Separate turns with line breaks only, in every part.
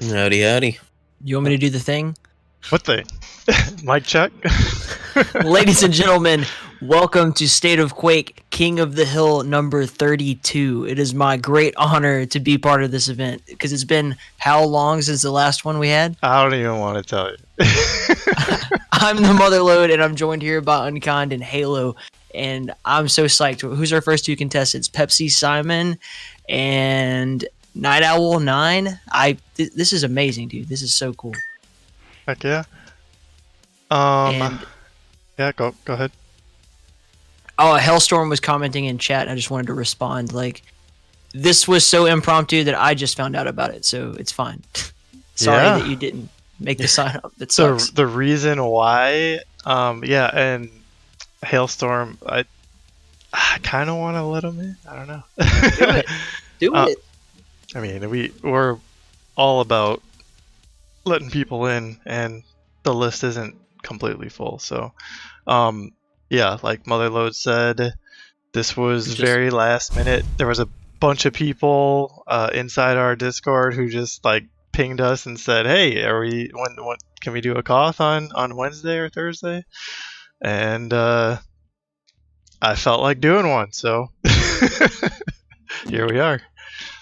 Howdy, howdy.
You want me to do the thing?
What thing? Mic check?
Ladies and gentlemen, welcome to State of Quake, King of the Hill number 32. It is my great honor to be part of this event because it's been how long since the last one we had?
I don't even want to tell you.
I'm the Motherload and I'm joined here by UNKiND and Halo, and I'm so psyched. Who's our first two contestants? Pepsi Simon and Night Owl 9. This is amazing, dude. This is so cool.
Heck yeah.
And
Yeah, go ahead.
oh, Hellstorm was commenting in chat. And I just wanted to respond. Like, this was so impromptu that I just found out about it, so it's fine. Sorry
Yeah.
that you didn't make the sign up. That
So
sucks.
the reason why, yeah, and Hailstorm, I kind of want to let him in. I don't know.
Do it.
I mean, we're all about letting people in, and the list isn't completely full. So, yeah, like Motherload said, this was very last minute. There was a bunch of people inside our Discord who just like pinged us and said, "Hey, when can we do a KOTH on Wednesday or Thursday?" And I felt like doing one, so here we are.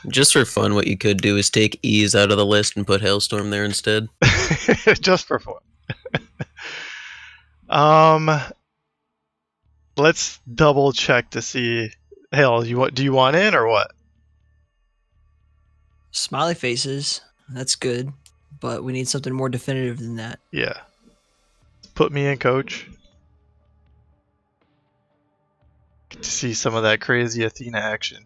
Just for fun, what you could do is take Ease out of the list and put Hailstorm there instead.
Just for fun. Let's double check to see. Hale, do you want in or what?
Smiley faces. That's good, but we need something more definitive than that.
Yeah. Put me in, coach. Get to see some of that crazy Athena action.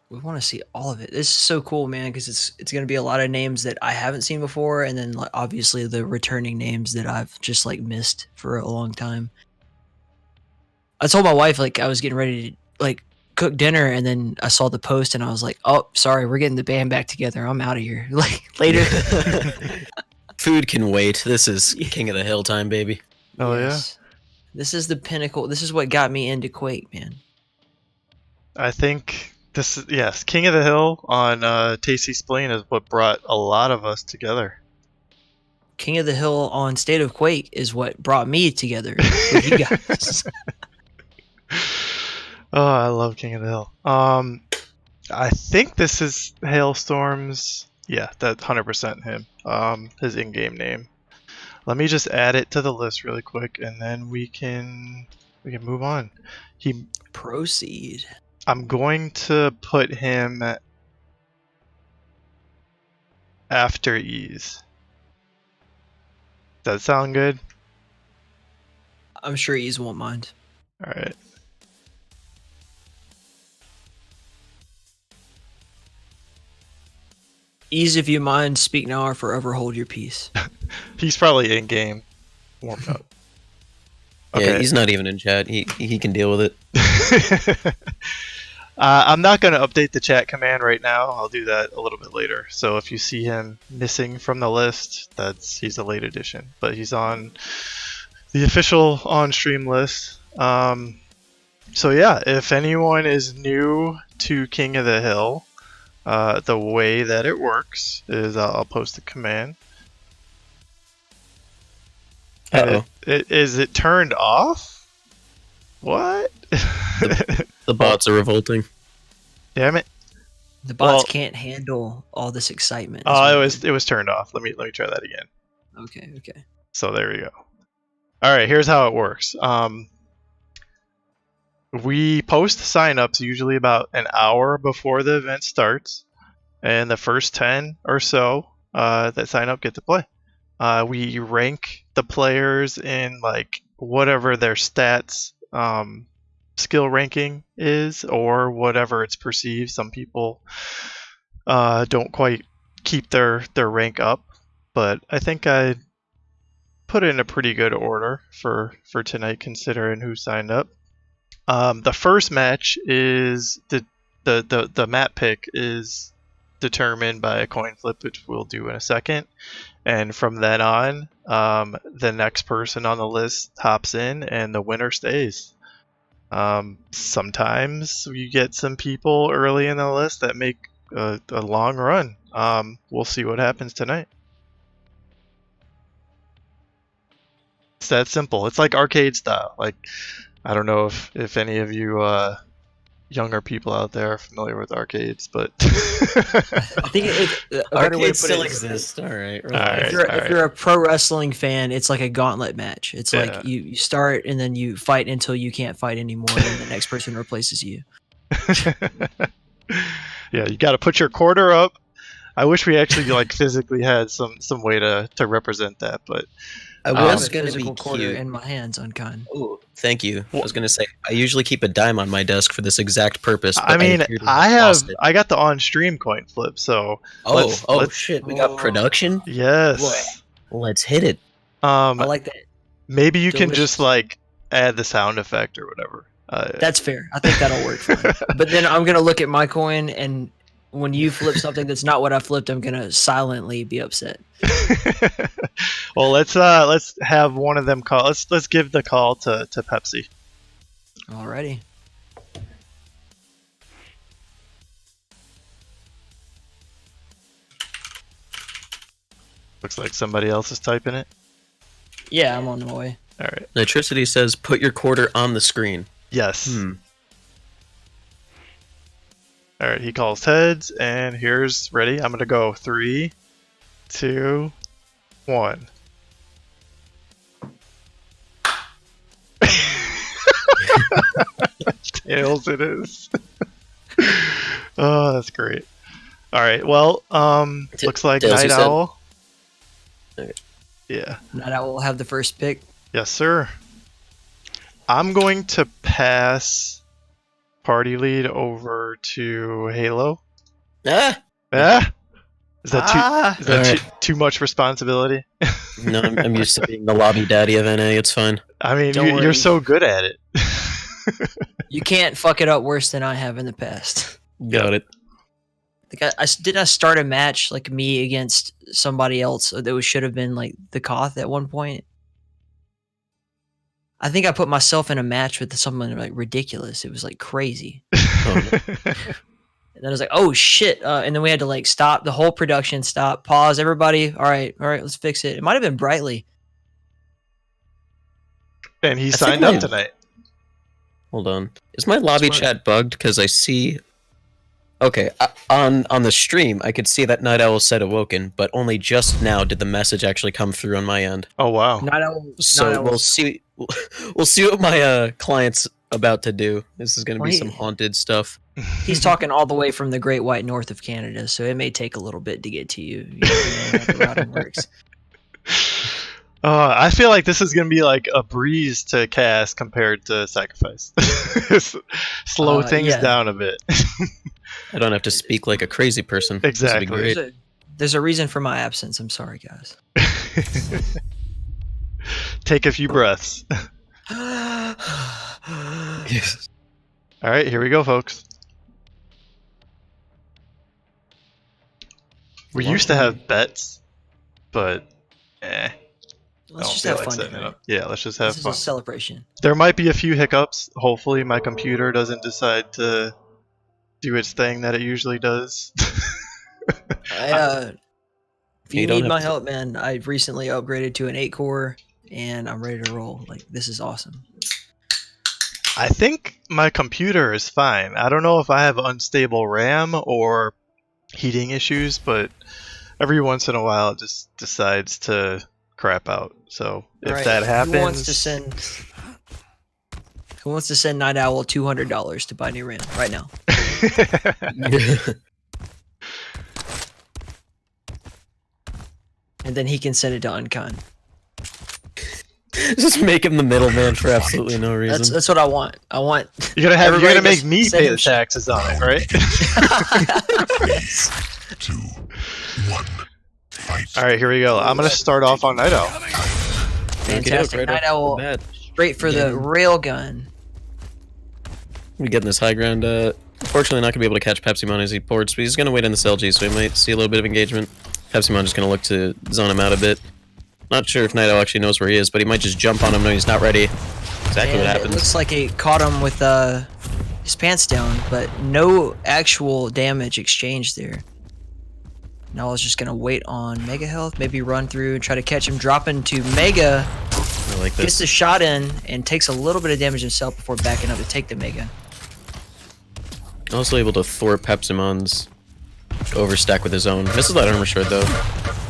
We want to see all of it. This is so cool, man, because it's going to be a lot of names that I haven't seen before, and then like, obviously the returning names that I've just like missed for a long time. I told my wife like I was getting ready to like cook dinner, and then I saw the post, and I was like, "Oh, sorry, we're getting the band back together. I'm out of here." Like later.
Food can wait. This is King of the Hill time, baby.
Oh yeah.
This is the pinnacle. This is what got me into Quake, man.
I think this is, yes, King of the Hill on Tasty Spleen is what brought a lot of us together.
King of the Hill on State of Quake is what brought me together with you guys.
Oh, I love King of the Hill. I think this is Hailstorm's. Yeah, that's 100% him. His in-game name. Let me just add it to the list really quick, and then we can move on.
Proceed.
I'm going to put him after Ease. Does that sound good?
I'm sure Ease won't mind.
All right.
Ease, if you mind, speak now or forever hold your peace.
He's probably in game, warmed up. Okay.
Yeah, he's not even in chat. He can deal with it.
I'm not going to update the chat command right now. I'll do that a little bit later. So if you see him missing from the list, he's a late addition, but he's on the official on-stream list. So yeah, if anyone is new to King of the Hill, the way that it works is I'll post the command.
Uh-oh.
Is it turned off? What?
The bots are revolting.
Damn it!
The bots can't handle all this excitement.
Oh, it was turned off. Let me try that again.
Okay.
So there we go. All right, here's how it works. We post signups usually about an hour before the event starts, and the first 10 or so that sign up get to play. We rank the players in like whatever their stats skill ranking is, or whatever it's perceived. Some people don't quite keep their rank up, but I think I put it in a pretty good order for tonight considering who signed up. The first match is the map pick is determined by a coin flip, which we'll do in a second. And from then on, the next person on the list hops in and the winner stays. Sometimes you get some people early in the list that make a long run. we'll see what happens tonight. It's that simple. It's like arcade style. Like, I don't know if any of you younger people out there are familiar with arcades, but
I think a better way to
Arcades
put
still
it,
exist. All right.
All right.
if you're a pro wrestling fan, it's like a gauntlet match. It's
Yeah.
like you start and then you fight until you can't fight anymore, and then the next person replaces you.
Yeah, you got to put your quarter up. I wish we actually like physically had some way to represent that, but
I
I have
was
a
gonna be
physical quarter
cute.
in my hands, UNKiND.
Oh, thank you. I was gonna say I usually keep a dime on my desk for this exact purpose. But
I mean,
appear to have lost it.
I got the on-stream coin flip, so
Oh shit! We got
Oh.
production.
yes.
Let's hit it.
I like that.
Maybe you can just
Delicious.
like add the sound effect or whatever.
That's fair. I think that'll work fine. But then I'm gonna look at my coin, and when you flip something that's not what I flipped, I'm gonna silently be upset.
Well, let's have one of them call. Let's give the call to Pepsi.
Alrighty.
Looks like somebody else is typing it.
Yeah, I'm on my way.
All right.
Electricity says put your quarter on the screen.
Yes.
Hmm.
All right. He calls heads, and here's ready. I'm gonna go 3, 2, 1. Tails it is. Oh, that's great. All right. Well, looks like
Tails,
Night
you said?
Owl.
Okay.
Yeah.
Night Owl will have the first pick.
Yes, sir. I'm going to pass party lead over to Halo.
Ah.
Ah? Is that too
Alright.
too much responsibility?
No, I'm used to being the lobby daddy of NA. It's fine.
I mean,
Don't worry.
you're so good at it.
You can't fuck it up worse than I have in the past.
Got it.
Like I start a match like me against somebody else that should have been like the KOTH at one point. I think I put myself in a match with someone like ridiculous. It was like crazy. And then I was like, oh shit. And then we had to like stop the whole production, stop, pause, everybody. All right, let's fix it. It might have been Brightly.
And he
I
signed
think
up tonight.
Hold on. Is my lobby
Smart.
chat bugged? Because I see. Okay, on the stream, I could see that Night Owl said awoken, but only just now did the message actually come through on my end.
Oh wow.
Night Owl.
So
Night Owl-
we'll see. We'll see what my client's about to do. This is going to be
Well,
some haunted stuff.
He's talking all the way from the Great White North of Canada, so it may take a little bit to get to you. You never know how the routing works.
I feel like this is gonna be like a breeze to cast compared to Sacrifice. Slow things
yeah.
down a bit.
I don't have to speak like a crazy person. This would be
Exactly.
great.
There's a reason for my absence. I'm sorry, guys.
Take a few breaths.
Yes.
All right, here we go, folks. We used to have bets, but I
Let's
don't
just
feel
have
like
fun
setting it
tonight.
up. Yeah, let's just have
This is
fun.
a celebration.
There might be a few hiccups. Hopefully, my computer doesn't decide to do its thing that it usually does.
If
You
you
don't
need
have
my
to-
help, man, I recently upgraded to an 8-core, and I'm ready to roll. Like, this is awesome.
I think my computer is fine. I don't know if I have unstable RAM or heating issues, but every once in a while it just decides to crap out. So if
Alright,
that happens,
Who wants to send Night Owl $200 to buy new RAM right now? And then he can send it to UNKiND.
Just make him the middleman for absolutely no reason.
That's what I want. I want.
you're gonna
Everybody
make
just
me
send
pay
him
the
shit.
taxes on it, right?
2, 1, fight.
All right, here we go. I'm gonna start off on Night Owl.
Fantastic. Night Owl
Bad.
straight for the railgun.
We getting this high ground. Unfortunately, not gonna be able to catch Pepsimon as he ports, but he's gonna wait in this LG, so we might see a little bit of engagement. Pepsimon just gonna look to zone him out a bit. Not sure if Night Owl actually knows where he is, but he might just jump on him when he's not ready. Exactly
And
what
it
happens.
looks like it caught him with his pants down, but no actual damage exchanged there. Now I was just gonna wait on Mega Health, maybe run through and try to catch him, drop into Mega,
I like
gets
this.
the shot in, and takes a little bit of damage himself before backing up to take the Mega.
Also able to thwart Pepsimon's overstack with his own. Misses that armor shard though.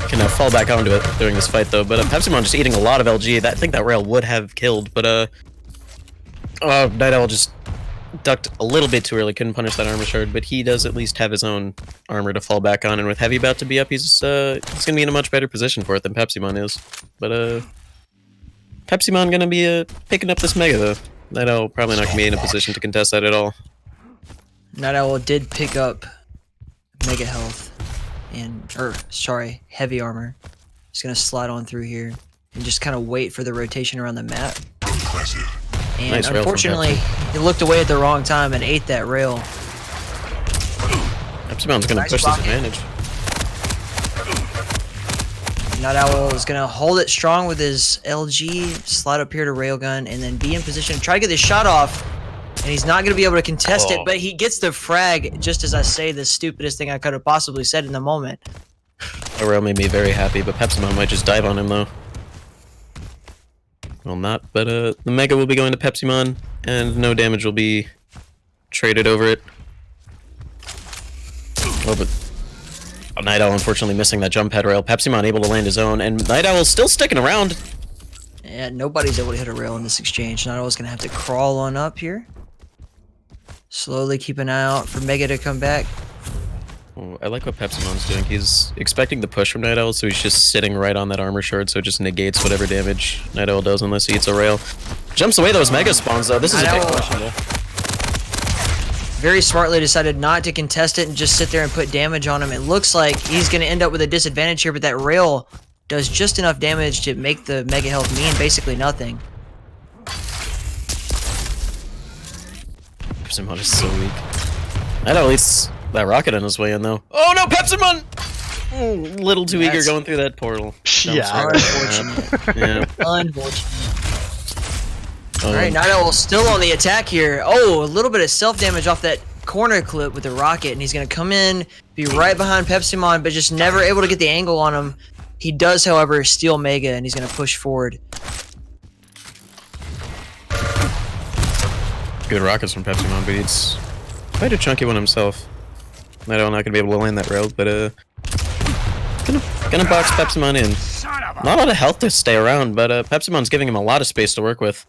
Can fall back onto it during this fight though. But Pepsimon just eating a lot of LG. I think that rail would have killed, but Night Owl just ducked a little bit too early. Couldn't punish that armor shard, but he does at least have his own armor to fall back on. And with Heavy about to be up, he's gonna be in a much better position for it than Pepsimon is. But Pepsimon gonna be picking up this Mega though. Night Owl probably not gonna be in a position to contest that at all.
Night Owl did pick up Mega Health and, sorry, Heavy Armor. He's gonna slide on through here and just kind of wait for the rotation around the map.
Impressive.
And
Nice rail from
unfortunately, he looked away at the wrong time and ate that rail.
Pepsimon's gonna
Nice
push
rocket.
this advantage.
Night Owl is gonna hold it strong with his LG, slide up here to Railgun, and then be in position to try to get this shot off. And he's not gonna be able to contest it, but he gets the frag just as I say the stupidest thing I could have possibly said in the moment.
The rail made me very happy, but Pepsimon might just dive on him though. Well, not, but the Mega will be going to Pepsimon, and no damage will be traded over it. Oh, but Night Owl unfortunately missing that jump pad rail. Pepsimon able to land his own, and Night Owl still sticking around.
Yeah, nobody's able to hit a rail in this exchange. Night Owl's gonna have to crawl on up here. Slowly keep an eye out for Mega to come back.
Oh, I like what Pepsimon's doing. He's expecting the push from Night Owl, so he's just sitting right on that armor shard, so it just negates whatever damage Night Owl does unless he eats a rail. Jumps away those Mega spawns though. This is a big questionable.
Very smartly decided not to contest it and just sit there and put damage on him. It looks like he's going to end up with a disadvantage here, but that rail does just enough damage to make the Mega Health mean basically nothing.
Pepsimon is so weak. Night Owl eats that rocket on his way in though. Oh no, Pepsimon! Little too eager going through that portal.
Yeah.
Unfortunate.
Yeah.
Unfortunate. Alright, Night Owl still on the attack here. Oh, a little bit of self-damage off that corner clip with the rocket, and he's going to come in, be right behind Pepsimon, but just never able to get the angle on him. He does, however, steal Mega, and he's going to push forward.
Good rockets from Pepsimon, but he's quite a chunky one himself. Night Owl not gonna be able to land that rail, but gonna box Pepsimon in. Not a lot of health to stay around, but Pepsimon's giving him a lot of space to work with.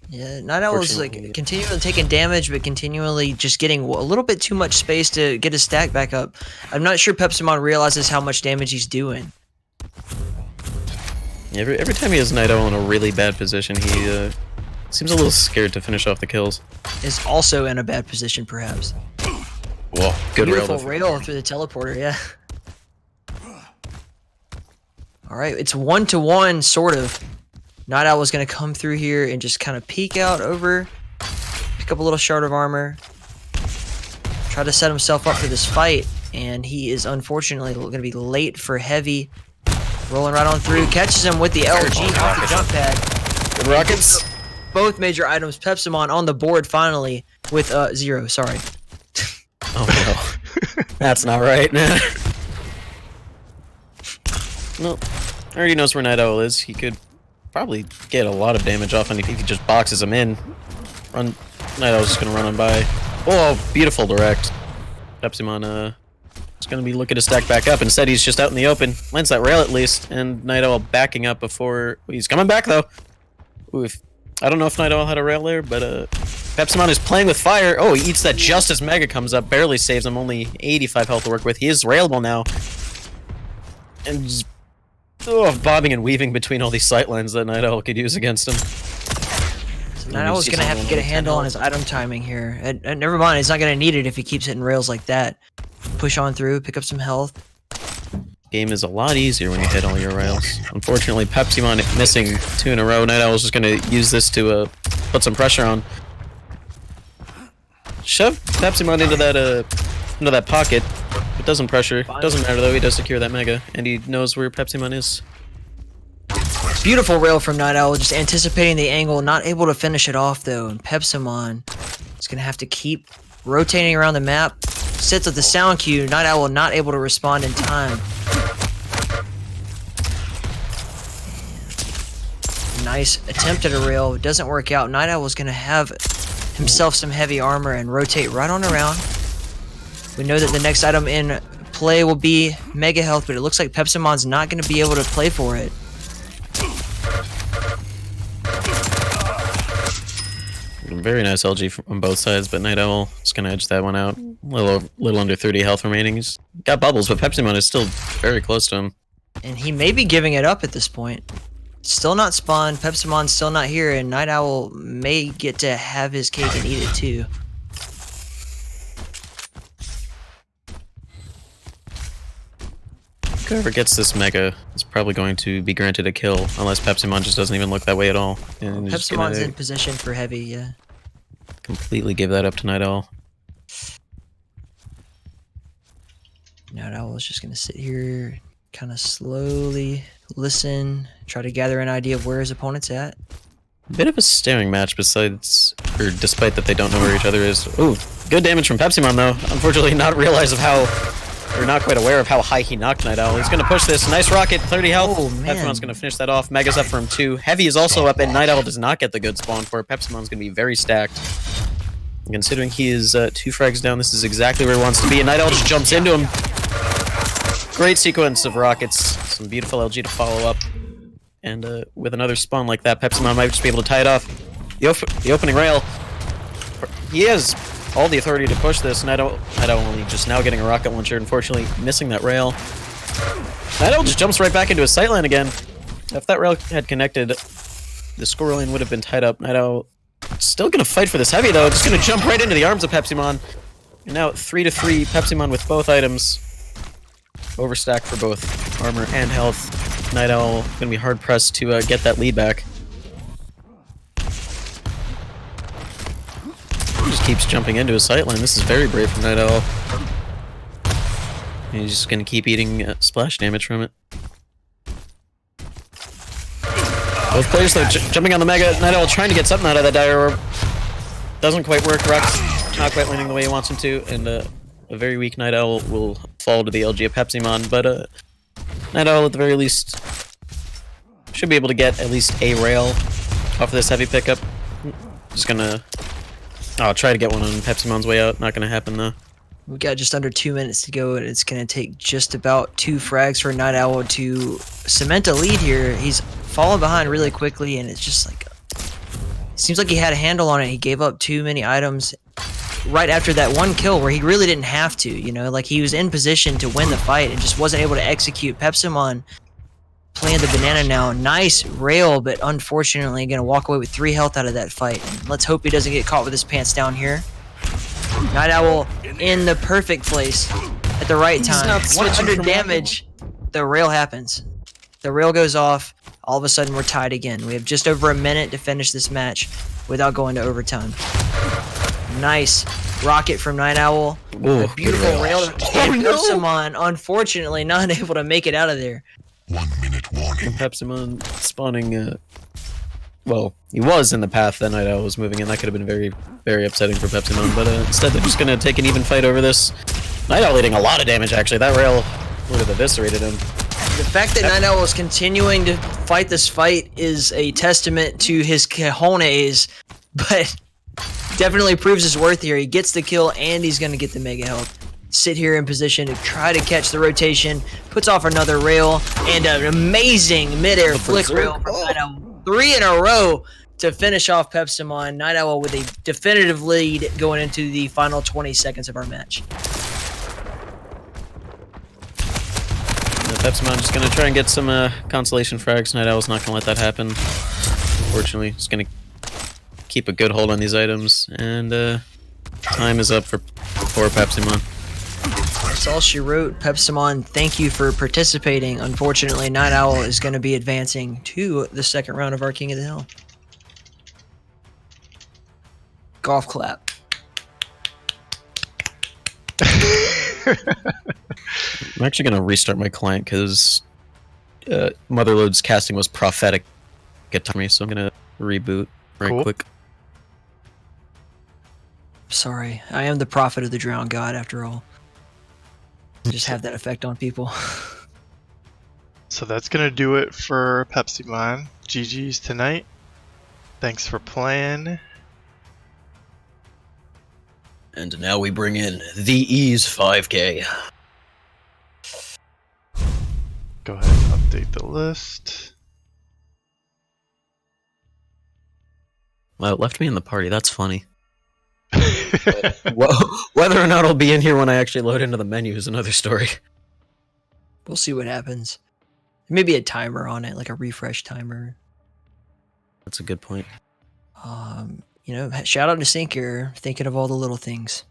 Yeah, Night Owl is like continually taking damage, but continually just getting a little bit too much space to get his stack back up. I'm not sure Pepsimon realizes how much damage he's doing.
Every time he has Night Owl in a really bad position, he seems a little scared to finish off the kills.
Is also in a bad position, perhaps.
Whoa, good
Beautiful
rail.
rail through the teleporter, yeah. Alright, it's 1-to-1, sort of. Night Owl is going to come through here and just kind of peek out over, pick up a little shard of armor, try to set himself up for this fight, and he is unfortunately going to be late for Heavy. Rolling right on through, catches him with the LG off the jump pad.
Good rockets.
Both major items, Pepsimon on the board finally with 0, sorry.
Oh no. That's not right. Well, already knows where Night Owl is. He could probably get a lot of damage off, and if he just boxes him in, Night Owl's just gonna run him by. Oh, beautiful direct. Pepsimon is gonna be looking to stack back up. Instead, he's just out in the open. Lands that rail at least, and Night Owl backing up before he's coming back though. Ooh, I don't know if Night Owl had a rail there, but Pepsimon is playing with fire. Oh, he eats that just as Mega comes up, barely saves him. Only 85 health to work with. He is railable now, and just, bobbing and weaving between all these sightlines that Night Owl could use against him.
So Night Owl's gonna have to get a handle on his item timing here. And never mind, he's not gonna need it if he keeps hitting rails like that. Push on through, pick up some health.
Game is a lot easier when you hit all your rails. Unfortunately, Pepsimon missing 2 in a row. Night Owl's just gonna use this to put some pressure on. Shove Pepsimon into that pocket. It doesn't pressure. Doesn't matter though. He does secure that Mega, and he knows where Pepsimon is.
Beautiful rail from Night Owl, just anticipating the angle, not able to finish it off though. And Pepsimon is gonna have to keep rotating around the map. Sits at the sound cue. Night Owl not able to respond in time. Nice attempt at a rail. Doesn't work out. Night Owl is going to have himself some heavy armor and rotate right on around. We know that the next item in play will be Mega Health, but it looks like Pepsimon's not going to be able to play for it.
Very nice LG on both sides, but Night Owl is going to edge that one out. Little under 30 health remaining. He's got bubbles, but Pepsimon is still very close to him.
And he may be giving it up at this point. Still not spawned, Pepsimon's still not here, and Night Owl may get to have his cake and eat it too.
Whoever gets this Mega is probably going to be granted a kill, unless Pepsimon just doesn't even look that way at all. And just
Pepsimon's in position for heavy, yeah.
Completely give that up to Night Owl.
Night Owl is just going to sit here, kind of slowly listen, try to gather an idea of where his opponent's at.
A bit of a staring match despite that they don't know where each other is. Ooh, good damage from Pepsimon though. Unfortunately not not quite aware of how high he knocked Night Owl. He's going to push this. Nice rocket, 30 health.
Oh, man.
Pepsimon's going to finish that off. Mega's up for him too. Heavy is also up, and Night Owl does not get the good spawn for it. Pepsimon's going to be very stacked. And considering he is 2 frags down, this is exactly where he wants to be. And Night Owl just jumps into him. Great sequence of rockets. Some beautiful LG to follow up. And with another spawn like that, Pepsimon might just be able to tie it off. The opening rail. He has all the authority to push this. Night Owl only just now getting a rocket launcher, unfortunately missing that rail. Night Owl just jumps right back into his sightline again. If that rail had connected, the scoreline would have been tied up. Night Owl still going to fight for this heavy though, just going to jump right into the arms of Pepsimon. And now 3-3, Pepsimon with both items. Overstacked for both armor and health. Night Owl going to be hard pressed to get that lead back. He just keeps jumping into his sightline. This is very brave from Night Owl. He's just going to keep eating splash damage from it. Both players though jumping on the Mega. Night Owl trying to get something out of that Dire Orb. Doesn't quite work. Rock's not quite landing the way he wants him to, and a very weak Night Owl will fall to the LG of Pepsimon, but Night Owl at the very least should be able to get at least a rail off of this heavy pickup. Just gonna try to get one on Pepsimon's way out. Not gonna happen though.
We've got just under 2 minutes to go, and it's going to take just about 2 frags for Night Owl to cement a lead here. He's fallen behind really quickly, and it's just like... seems like he had a handle on it. He gave up too many items right after that one kill where he really didn't have to, you know? Like, he was in position to win the fight and just wasn't able to execute. Pepsimon playing the banana now. Nice rail, but unfortunately going to walk away with 3 health out of that fight. And let's hope he doesn't get caught with his pants down here. Night Owl in the perfect place at the right time. 100 damage. The rail happens. The rail goes off. All of a sudden, we're tied again. We have just over a minute to finish this match without going to overtime. Nice rocket from Night Owl.
Ooh,
a beautiful rail. And Pepsimon, unfortunately, not able to make it out of there.
1 minute warning.
And Pepsimon spawning, well, he was in the path that Night Owl was moving in. That could have been very, very upsetting for Pepsimon, but instead they're just going to take an even fight over this. Night Owl eating a lot of damage, actually. That rail would have eviscerated him.
The fact that Night Owl is continuing to fight this fight is a testament to his cojones, but definitely proves his worth here. He gets the kill, and he's going to get the mega health. Sit here in position to try to catch the rotation, puts off another rail, and an amazing mid-air flick rail from Night Owl. 3 in a row to finish off Pepsimon. Night Owl with a definitive lead going into the final 20 seconds of our match.
Pepsimon just going to try and get some consolation frags. Night Owl's not going to let that happen. Unfortunately, he's going to keep a good hold on these items. And time is up for poor Pepsimon.
That's all she wrote. Pepsimon, thank you for participating. Unfortunately, Night Owl is going to be advancing to the second round of our King of the Hill. Golf clap.
I'm actually going to restart my client because Motherload's casting was prophetic to me, so I'm going to reboot right quick.
Sorry, I am the prophet of the drowned god after all. Just have that effect on people.
So that's gonna do it for Pepsimon. GG's tonight. Thanks for playing.
And now we bring in the Ease 5K.
Go ahead and update the list.
Well, it left me in the party. That's funny. Whether or not I'll be in here when I actually load into the menu is another story.
We'll see what happens. Maybe a timer on it, like a refresh timer.
That's a good point.
You know, shout out to Sinker, thinking of all the little things.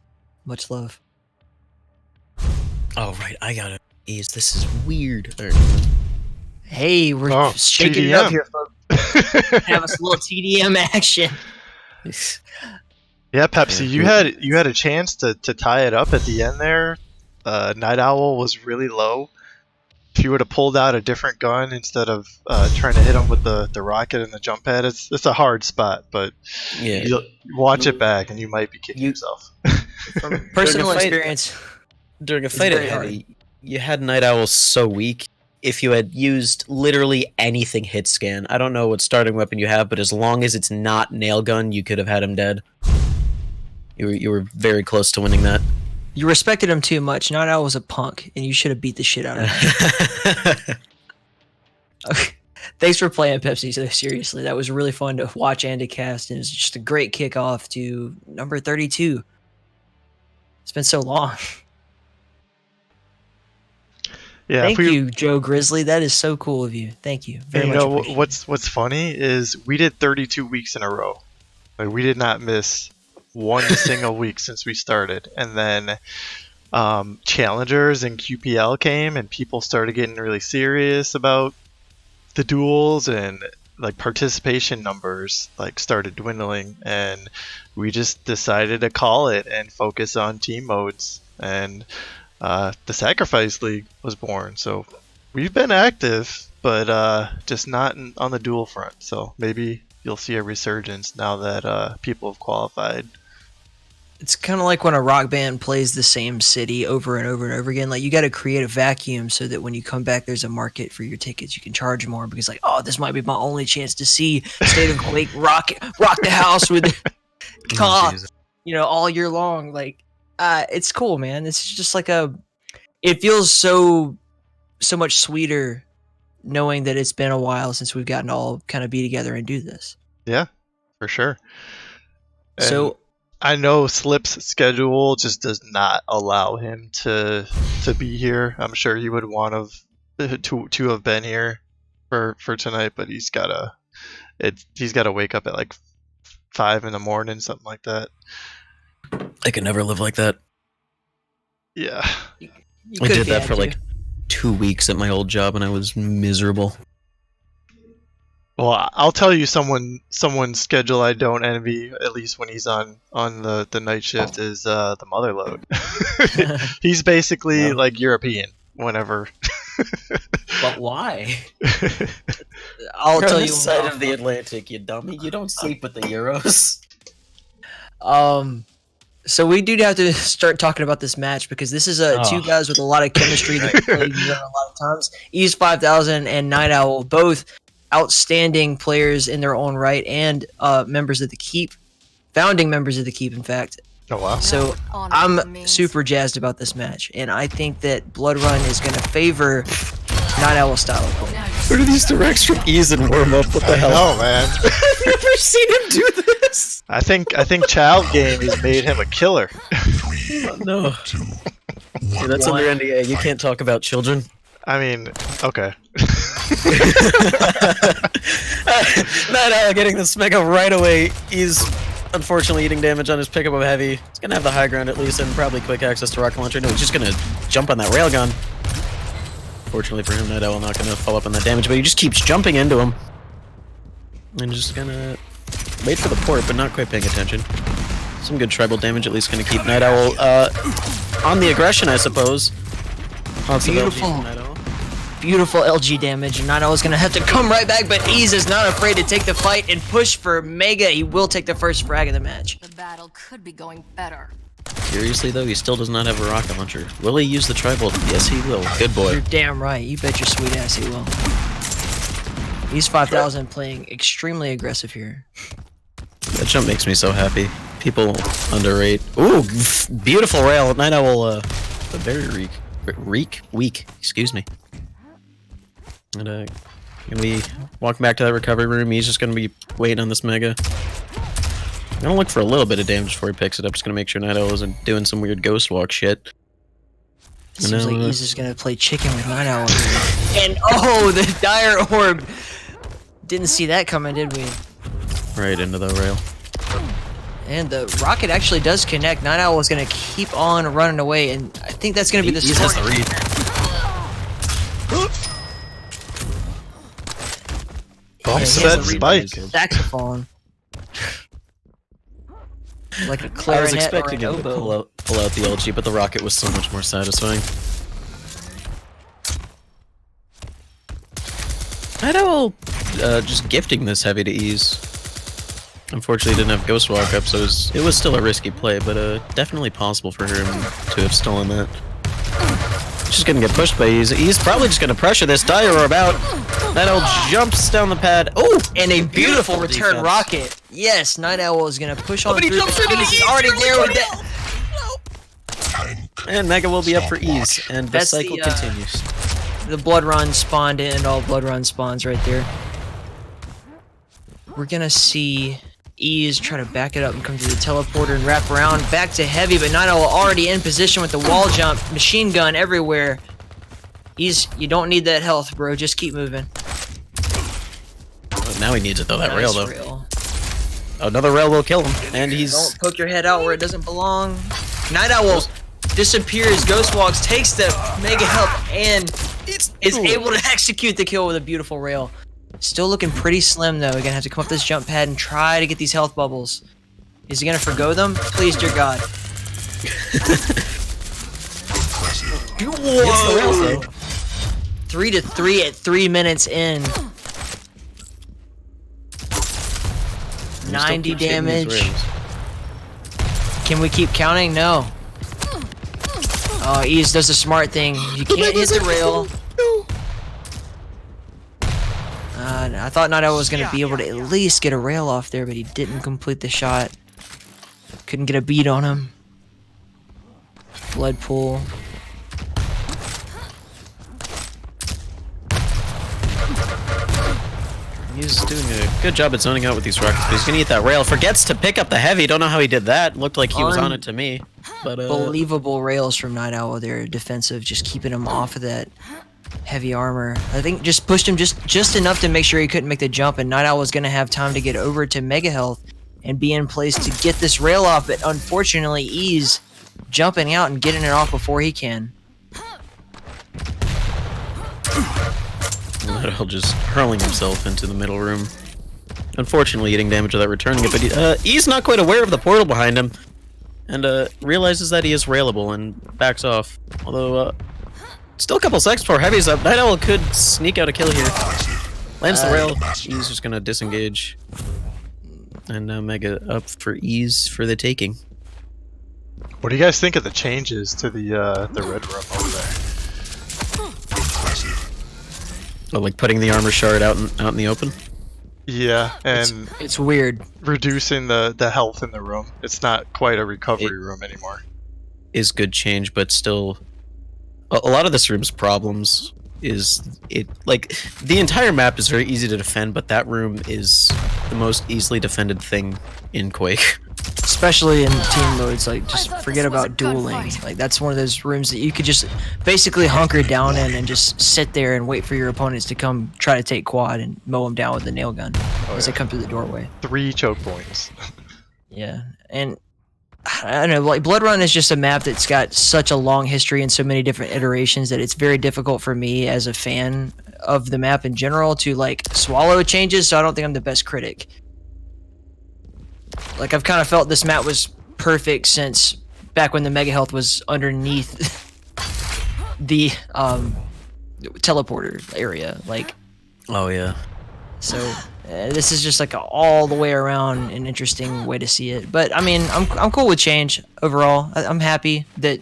Much love.
Oh, right. I got it. Ease. This is weird.
Hey, we're shaking it up
TDM.
here, folks. Have us a little TDM action.
Yeah, Pepsi, you had a chance to tie it up at the end there. Night Owl was really low. If you would have pulled out a different gun instead of trying to hit him with the rocket and the jump pad, it's a hard spot, but
Yeah.
you'll watch it back and you might be kicking yourself.
From personal
fight-
experience,
During a
It's
fight at
very
Heavy, you had Night Owl so weak. If you had used literally anything hit scan, I don't know what starting weapon you have, but as long as it's not nail gun, you could have had him dead. You were very close to winning that.
you respected him too much. Night Owl was a punk, and you should have beat the shit out of him. Okay. Thanks for playing, Pepsi. So seriously, that was really fun to watch and to cast, and it's just a great kickoff to number 32. It's been so long.
Yeah,
Thank you, Joe Grizzly. That is so cool of you. Thank you very
And
much.
you know
appreciated.
what's funny is we did 32 weeks in a row. Like we did not miss one single week since we started, and then challengers and QPL came, and people started getting really serious about the duels, and like participation numbers like started dwindling, and we just decided to call it and focus on team modes, and the Sacrifice League was born. So we've been active, but just not on the duel front. So maybe you'll see a resurgence now that people have qualified.
It's kind of like when a rock band plays the same city over and over and over again. Like you got to create a vacuum so that when you come back, there's a market for your tickets. You can charge more because, like, oh, this might be my only chance to see State of Quake rock the house with KOTH, you know, all year long. Like, it's cool, man. It's just like it feels so much sweeter knowing that it's been a while since we've gotten to all kind of be together and do this.
Yeah, for sure. And
So
I know Slip's schedule just does not allow him to be here. I'm sure he would want to have been here for tonight, but he's gotta wake up at like 5 in the morning, something like that.
I could never live like that.
Yeah.
you
I
could
did
if you
that
had
for
to.
like 2 weeks at my old job, and I was miserable.
Well, I'll tell you someone's schedule I don't envy, at least when he's on the night shift, is the Motherload. He's basically like European whenever.
But why?
I'll
You're
tell
on
you
this side of the Atlantic, you dummy. You don't sleep with the Euros.
So we do have to start talking about this match because this is two guys with a lot of chemistry that played together a lot of times. Ease 5000 and Night Owl, both outstanding players in their own right, and members of the Keep, founding members of the Keep, in fact.
Oh wow!
So I'm super jazzed about this match, and I think that Blood Run is going to favor Night Owl style of play.
What are these directs from Ease and warm up? What the hell?
Oh man!
I've never seen him do this.
I think Child Game has made him a killer.
No. Yeah, that's under NDA. You can't talk about children.
I mean, okay.
Night Owl getting this mega right away. He's unfortunately eating damage on his pickup of Heavy. He's gonna have the high ground at least, and probably quick access to rocket launcher. No, he's just gonna jump on that railgun. Fortunately for him, Night Owl not gonna follow up on that damage, but he just keeps jumping into him. And just gonna wait for the port, but not quite paying attention. Some good tribal damage, at least gonna keep Night Owl on the aggression, I suppose. Lots of LG from Night Owl.
Beautiful LG damage, and Night Owl is going to have to come right back, but Ease is not afraid to take the fight and push for Mega. He will take the first frag of the match.
The battle could be going better.
Curiously, though, he still does not have a rocket launcher. Will he use the tribal? Yes, he will. Good boy.
You're damn right. You bet your sweet ass he will. He's 5,000 playing extremely aggressive here.
That jump makes me so happy. People underrate. Ooh, beautiful rail. Night Owl, very weak. Excuse me. And gonna be walking back to that recovery room. He's just gonna be waiting on this mega. I'm gonna look for a little bit of damage before he picks it up. Just gonna make sure Night Owl isn't doing some weird ghost walk shit.
It seems like he's just gonna play chicken with Night Owl here. And oh, the dire orb! Didn't see that coming, did we?
Right into the rail.
And the rocket actually does connect. Night Owl is gonna keep on running away, and I think that's gonna be the
He's just the read.
Bump
Yeah,
set spike.
Saxophone. Like a
I was
clarinet
expecting
or
him
an
to
oboe.
pull out the LG, but the rocket was so much more satisfying. Night Owl just gifting this heavy to ease. Unfortunately, he didn't have Ghost Walk up, so it was still a risky play, but definitely possible for him to have stolen that. He's just gonna get pushed by Ease. He's probably just gonna pressure this dire orb out. Night Owl jumps down the pad. Oh,
And a beautiful return
defense.
rocket. Yes, Night Owl is gonna push on
but he
through.
jumps right into
He's
Ease.
already there with that.
And Mega will be up for Ease, and the
That's
cycle
the,
continues.
The blood run spawned in, and all blood run spawns right there. We're gonna see Ease try to back it up and come to the teleporter and wrap around back to heavy, but Night Owl already in position with the wall jump, machine gun everywhere. Ease, you don't need that health, bro. Just keep moving.
But now he needs it though. That
Nice
rail though.
rail.
Another rail will kill him, and he's
Don't poke your head out where it doesn't belong. Night Owl disappears, ghost walks, takes the mega help, and is able to execute the kill with a beautiful rail. Still looking pretty slim though. We're gonna have to come up this jump pad and try to get these health bubbles. Is he gonna forgo them? Please, dear God. Whoa! 3-3 at 3 minutes in. 90
keeps hitting these
damage.
rails.
Can we keep counting? No. Oh, Ease does the smart thing. You can't hit the rail. I thought Night Owl was going to be able to at least get a rail off there, but he didn't complete the shot. Couldn't get a beat on him. Blood pool.
He's doing a good job at zoning out with these rockets, but he's gonna eat that rail. Forgets to pick up the heavy. Don't know how he did that. Looked like he was on it to me. But
Believable rails from Night Owl there, defensive, just keeping him off of that heavy armor. I think just pushed him just enough to make sure he couldn't make the jump, and Night Owl was going to have time to get over to Mega Health and be in place to get this rail off, but unfortunately Ease jumping out and getting it off before he can.
Night Owl just hurling himself into the middle room. Unfortunately, eating damage without returning it, but he's not quite aware of the portal behind him, and realizes that he is railable and backs off. Although, still a couple seconds before Heavy's up. Night Owl could sneak out a kill here. Lands the rail. He's just gonna disengage. And now Mega up for Ease for the taking.
What do you guys think of the changes to the red room over there?
Oh, like putting the armor shard out in the open?
Yeah, and
It's weird.
reducing the health in the room. It's not quite a recovery room anymore.
Is good change, but still a lot of this room's problems is like the entire map is very easy to defend, but that room is the most easily defended thing in Quake.
Especially in team modes, like just forget about dueling. Like that's one of those rooms that you could just basically hunker down in and just sit there and wait for your opponents to come try to take quad and mow them down with the nail gun as they come through the doorway.
3 choke points.
Yeah, and I don't know, like Blood Run is just a map that's got such a long history and so many different iterations that it's very difficult for me as a fan of the map in general to like swallow changes, so I don't think I'm the best critic. Like I've kind of felt this map was perfect since back when the Mega Health was underneath the teleporter area, like.
Oh yeah.
So this is just like a all the way around an interesting way to see it. But I mean, I'm cool with change overall. I'm happy that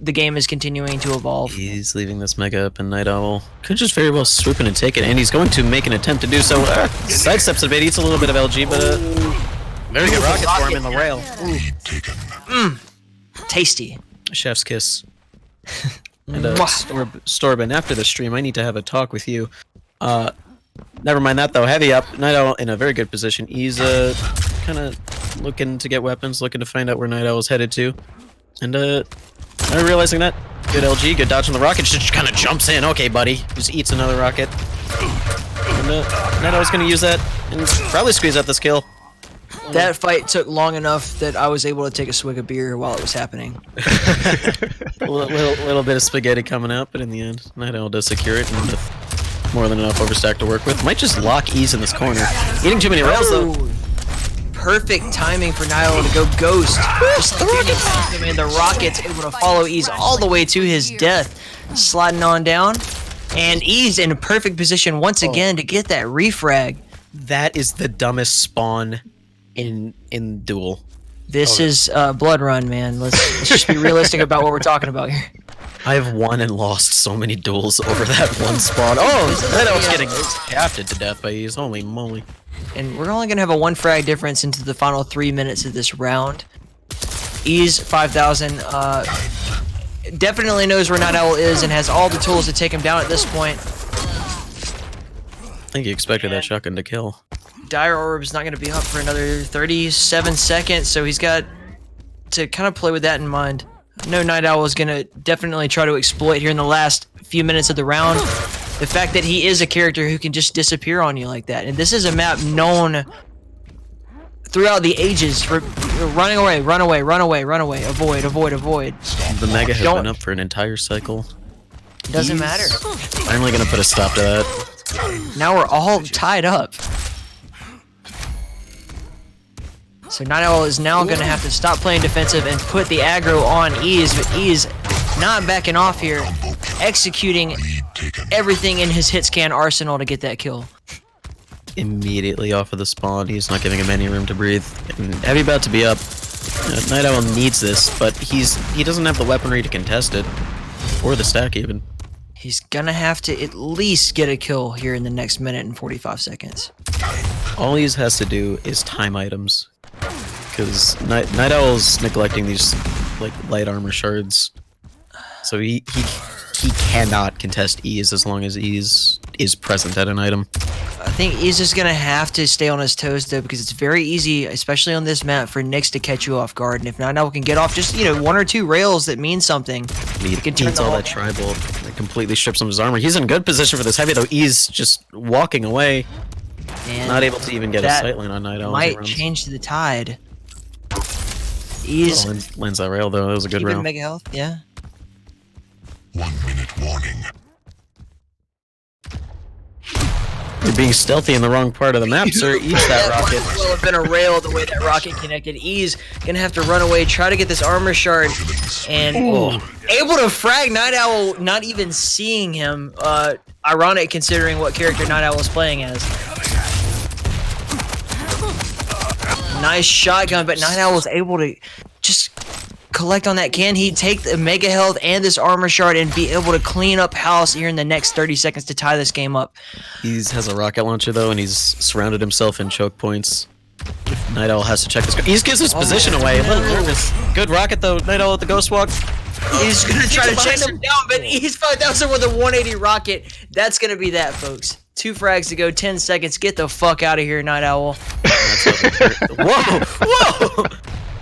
the game is continuing to evolve.
He's leaving this Mega up, and Night Owl could just very well swoop in and take it, and he's going to make an attempt to do so. Sidesteps a bit, eats a little bit of LG, but very good rocket for him in the rail.
Tasty.
Chef's kiss. And Storben, after the stream, I need to have a talk with you. Never mind that though. Heavy up. Night Owl in a very good position. He's kind of looking to get weapons, looking to find out where Night Owl is headed to, and realizing that good LG, good dodge on the rocket. Just kind of jumps in. Okay, buddy. Just eats another rocket. And Night Owl's gonna use that and probably squeeze out this kill.
That fight took long enough that I was able to take a swig of beer while it was happening.
a little bit of spaghetti coming out, but in the end, Night Owl does secure it, and with more than enough overstack to work with. Might just lock Ease in this corner. Eating too many rails though.
Perfect timing for Night Owl to go ghost. Just like him, and the rocket's able to follow Ease all the way to his death. Sliding on down. And Ease in a perfect position once again to get that refrag.
That is the dumbest spawn in Duel.
This is Blood Run, man. Let's just be realistic about what we're talking about here.
I have won and lost so many duels over that one spawn. Oh, Night Owl's getting captured to death by Ease. Holy moly.
And we're only going to have a 1 frag difference into the final 3 minutes of this round. Ease 5,000 definitely knows where Night Owl is and has all the tools to take him down at this point.
I think he expected that shotgun to kill.
Dire Orb's not going to be up for another 37 seconds, so he's got to kind of play with that in mind. I know Night Owl is going to definitely try to exploit here in the last few minutes of the round the fact that he is a character who can just disappear on you like that. And this is a map known throughout the ages for running away, run away, run away, run away, avoid, avoid, avoid.
The Mega has been up for an entire cycle.
Doesn't matter.
Finally going to put a stop to that.
Now we're all tied up. So Night Owl is now going to have to stop playing defensive and put the aggro on Ease, but Ease not backing off here, executing everything in his hit scan arsenal to get that kill.
Immediately off of the spawn, he's not giving him any room to breathe. And Heavy about to be up. Night Owl needs this, but he doesn't have the weaponry to contest it, or the stack even.
He's gonna have to at least get a kill here in the next minute and 45 seconds.
All he has to do is time items, because Night Owl's neglecting these like light armor shards, so he cannot contest Ease as long as Ease is present at an item.
I think Ease is gonna have to stay on his toes though, because it's very easy, especially on this map, for Nyx to catch you off guard. And if Night Owl can get off just 1 or 2 rails that mean something,
He needs all that tribal. That completely strips him of his armor. He's in good position for this Heavy though. Ease just walking away,
and
not able to even get a sightline on Night Owl.
Might change the tide. Ease
lands that rail though. That was a good rail.
Mega health, yeah.
1 minute warning.
You're being stealthy in the wrong part of the map, sir. Eat that rocket.
Will have been a rail the way that rocket connected. Ease gonna have to run away, try to get this armor shard, and able to frag Night Owl, not even seeing him. Ironic considering what character Night Owl is playing as. Nice shotgun, but Night Owl was able to just collect on that. Can he take the mega health and this armor shard and be able to clean up house here in the next 30 seconds to tie this game up?
He has a rocket launcher though, and he's surrounded himself in choke points. Night Owl has to check this. He gives his position away. A little nervous. Good rocket though. Night Owl with the ghost walk.
He's gonna try to chase him down, but he's 5,000 with a 180 rocket. That's gonna be that, folks. 2 frags to go, 10 seconds. Get the fuck out of here, Night Owl. Whoa! Whoa!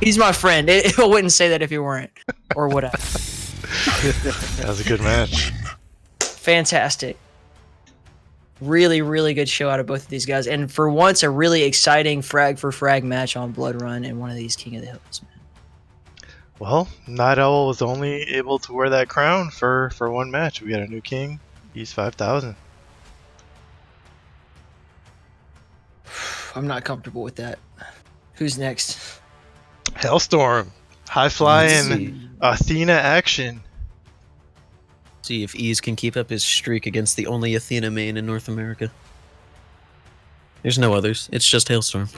He's my friend. I wouldn't say that if he weren't. Or would I?
That was a good match.
Fantastic. Really, really good show out of both of these guys. And for once, a really exciting frag for frag match on Blood Run and one of these King of the Hills, man.
Well, Night Owl was only able to wear that crown for 1 match. We got a new king. He's 5,000.
I'm not comfortable with that. Who's next?
Hellstorm. High flying Athena action.
See if Ease can keep up his streak against the only Athena main in North America. There's no others. It's just Hailstorm.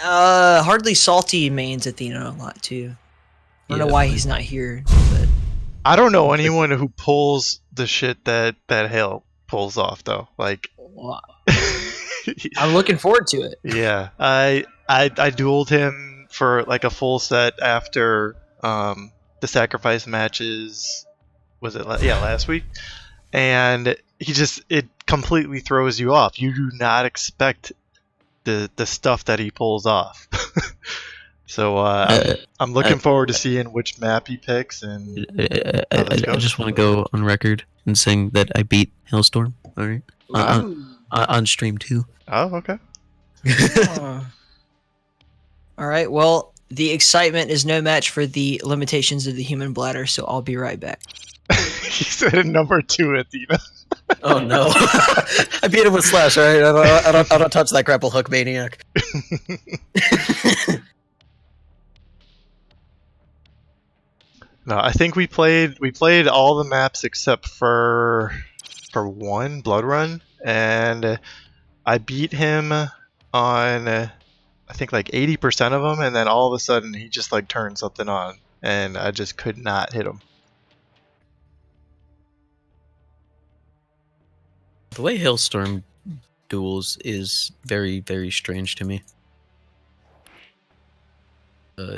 Hardly Salty mains Athena a lot too. I don't know why he's not here, but
I don't know anyone who pulls the shit that Hale pulls off though. Like,
Well, I'm looking forward to it.
yeah, I dueled him for like a full set after the sacrifice matches. Was it last week? And it completely throws you off. You do not expect the stuff that he pulls off. So I'm looking forward to seeing which map he picks. And
I just want to go on record and saying that I beat Hailstorm. All right, on stream too.
Oh, okay.
All right. Well, the excitement is no match for the limitations of the human bladder, so I'll be right back.
He said a number 2, Athena.
Oh no! I beat him with Slash. All right, I don't touch that grapple hook, maniac.
No, I think we played all the maps except for one, Blood Run, and I beat him on I think like 80% of them, and then all of a sudden he just like turned something on, and I just could not hit him.
The way Hailstorm duels is very, very strange to me.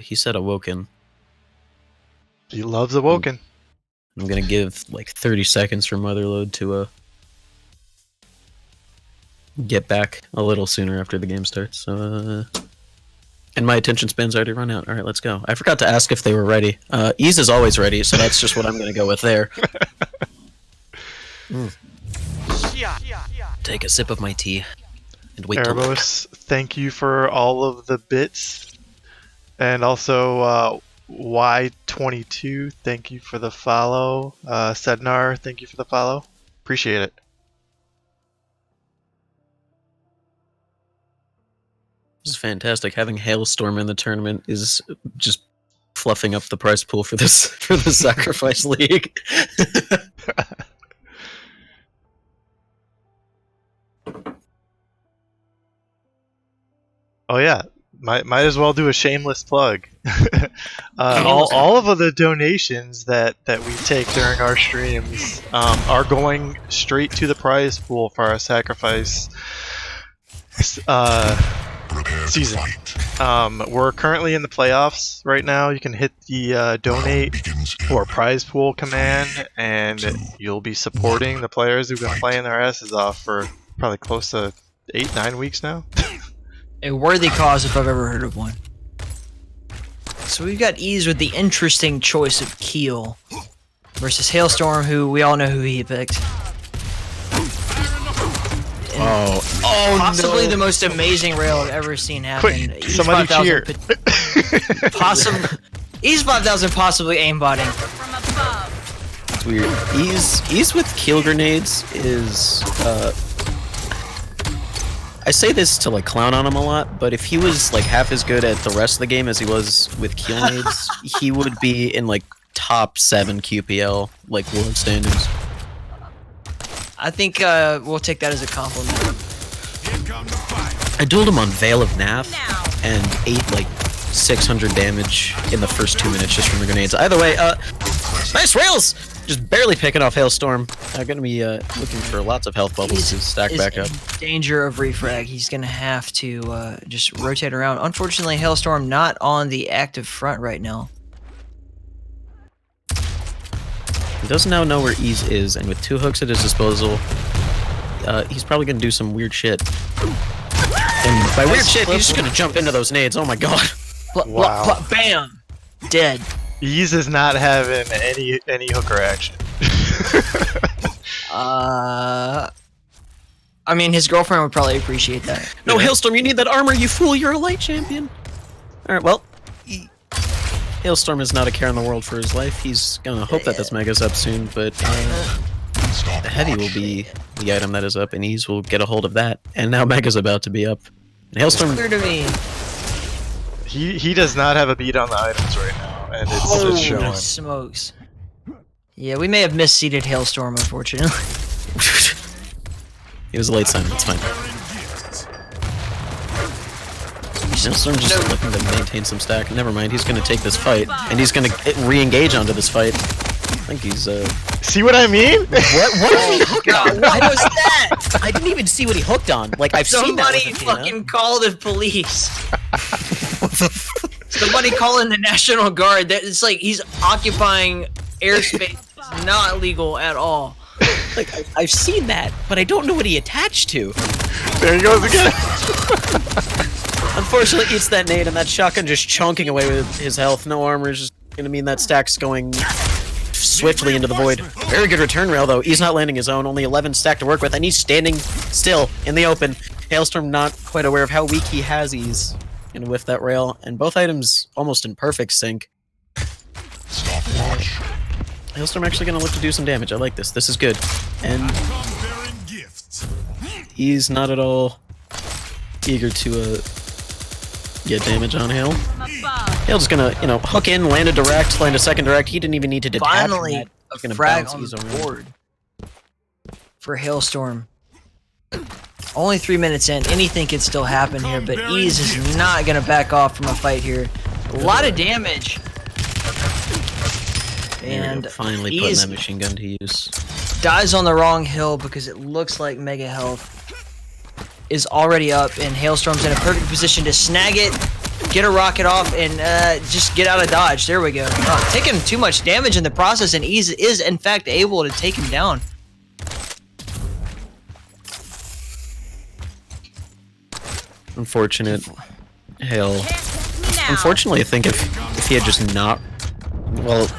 He said Awoken.
He loves Awoken.
I'm gonna give like 30 seconds for Motherload to get back a little sooner after the game starts. And my attention span's already run out. All right, let's go. I forgot to ask if they were ready. Ease is always ready, so that's just what I'm gonna go with there. Take a sip of my tea and wait till
Erebos, thank you for all of the bits, and also Y22, thank you for the follow. Sednar, thank you for the follow. Appreciate it.
This is fantastic. Having Hailstorm in the tournament is just fluffing up the prize pool for the Sacrifice League.
Oh yeah, might as well do a shameless plug. All of the donations that we take during our streams are going straight to the prize pool for our sacrifice season. We're currently in the playoffs right now. You can hit the donate or prize pool command, and you'll be supporting the players who've been playing their asses off for probably close to 8-9 weeks now.
A worthy cause if I've ever heard of one. So we've got Ease with the interesting choice of Keel versus Hailstorm, who we all know who he picked. Possibly the most amazing rail I've ever seen happen.
Quick, somebody cheer.
Ease 5000 possibly aimbotting.
It's weird. Ease with keel grenades is I say this to like clown on him a lot, but if he was like half as good at the rest of the game as he was with keel nades, he would be in like top 7 QPL, like world standings.
I think we'll take that as a compliment.
I dueled him on Veil of Nath and ate like 600 damage in the first 2 minutes just from the grenades. Either way, nice rails! Just barely picking off Hailstorm. I'm gonna be looking for lots of health bubbles to stack back up.
In danger of refrag. He's gonna have to just rotate around. Unfortunately, Hailstorm not on the active front right now.
He does now know where Ease is, and with 2 hooks at his disposal, he's probably gonna do some weird shit. And by weird shit, he's just gonna jump into those nades. Oh my god!
Wow.
Bam! Dead.
Ease is not having any hooker action.
I mean, his girlfriend would probably appreciate that.
No, Hailstorm, you need that armor, you fool! You're a light champion. All right, well, Hailstorm is not a care in the world for his life. He's gonna hope that this mega's up soon, but the heavy will be the item that is up, and Ease will get a hold of that. And now mega's about to be up. And Hailstorm.
Clear to me.
He does not have a beat on the items right now, and it's showing.
Smokes. Yeah, we may have misseeded Hailstorm, unfortunately.
He was a late sign, it's fine. Hailstorm just looking to maintain some stack. Never mind, he's gonna take this fight, and he's gonna re-engage onto this fight. think he's
See what I mean?
What are we hooked on?
What was that?
I didn't even see what he hooked on. Like I've seen that
Somebody
with Athena.
fucking call the police. Somebody call in the National Guard. That it's like he's occupying airspace. It's not legal at all.
Like I've seen that, but I don't know what he attached to.
There he goes again.
Unfortunately, eats that nade, and that shotgun just chunking away with his health. No armor is just gonna mean that stack's going swiftly into the void. Very good return rail, though. He's not landing his own. Only 11 stack to work with, and he's standing still in the open. Hailstorm not quite aware of how weak he has Ease. Gonna whiff that rail, and both items almost in perfect sync.
Stopwatch.
Hailstorm actually gonna look to do some damage. I like this. This is good. And he's not at all eager to get damage on Hail. Hail's gonna, you know, hook in, land a direct, land a second direct. He didn't even need to detach.
Finally,
from that.
a
He's gonna
frag
bounce
on
Ease
the
around.
board for Hailstorm. Only 3 minutes in, anything could still happen here, but Ease is not gonna back off from a fight here. A lot of damage. And
finally putting
Ease
that machine gun to use.
dies on the wrong hill because it looks like Mega Health is already up, and Hailstorm's in a perfect position to snag it, get a rocket off, and just get out of dodge. There we go. Oh, taking too much damage in the process, and Ease is in fact able to take him down.
Unfortunate Hail. Unfortunately, I think if he had just not, well,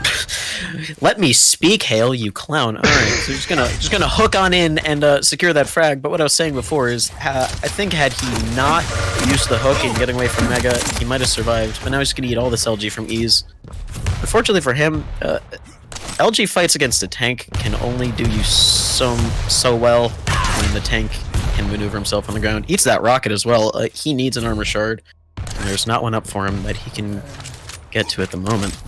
let me speak, Hail, you clown. All right, so just gonna hook on in and secure that frag. But what I was saying before is, I think had he not used the hook and getting away from Mega, he might have survived. But now he's gonna eat all this LG from Ease. Unfortunately for him, LG fights against a tank can only do you so well when the tank can maneuver himself on the ground. Eats that rocket as well. He needs an armor shard, and there's not one up for him that he can get to at the moment.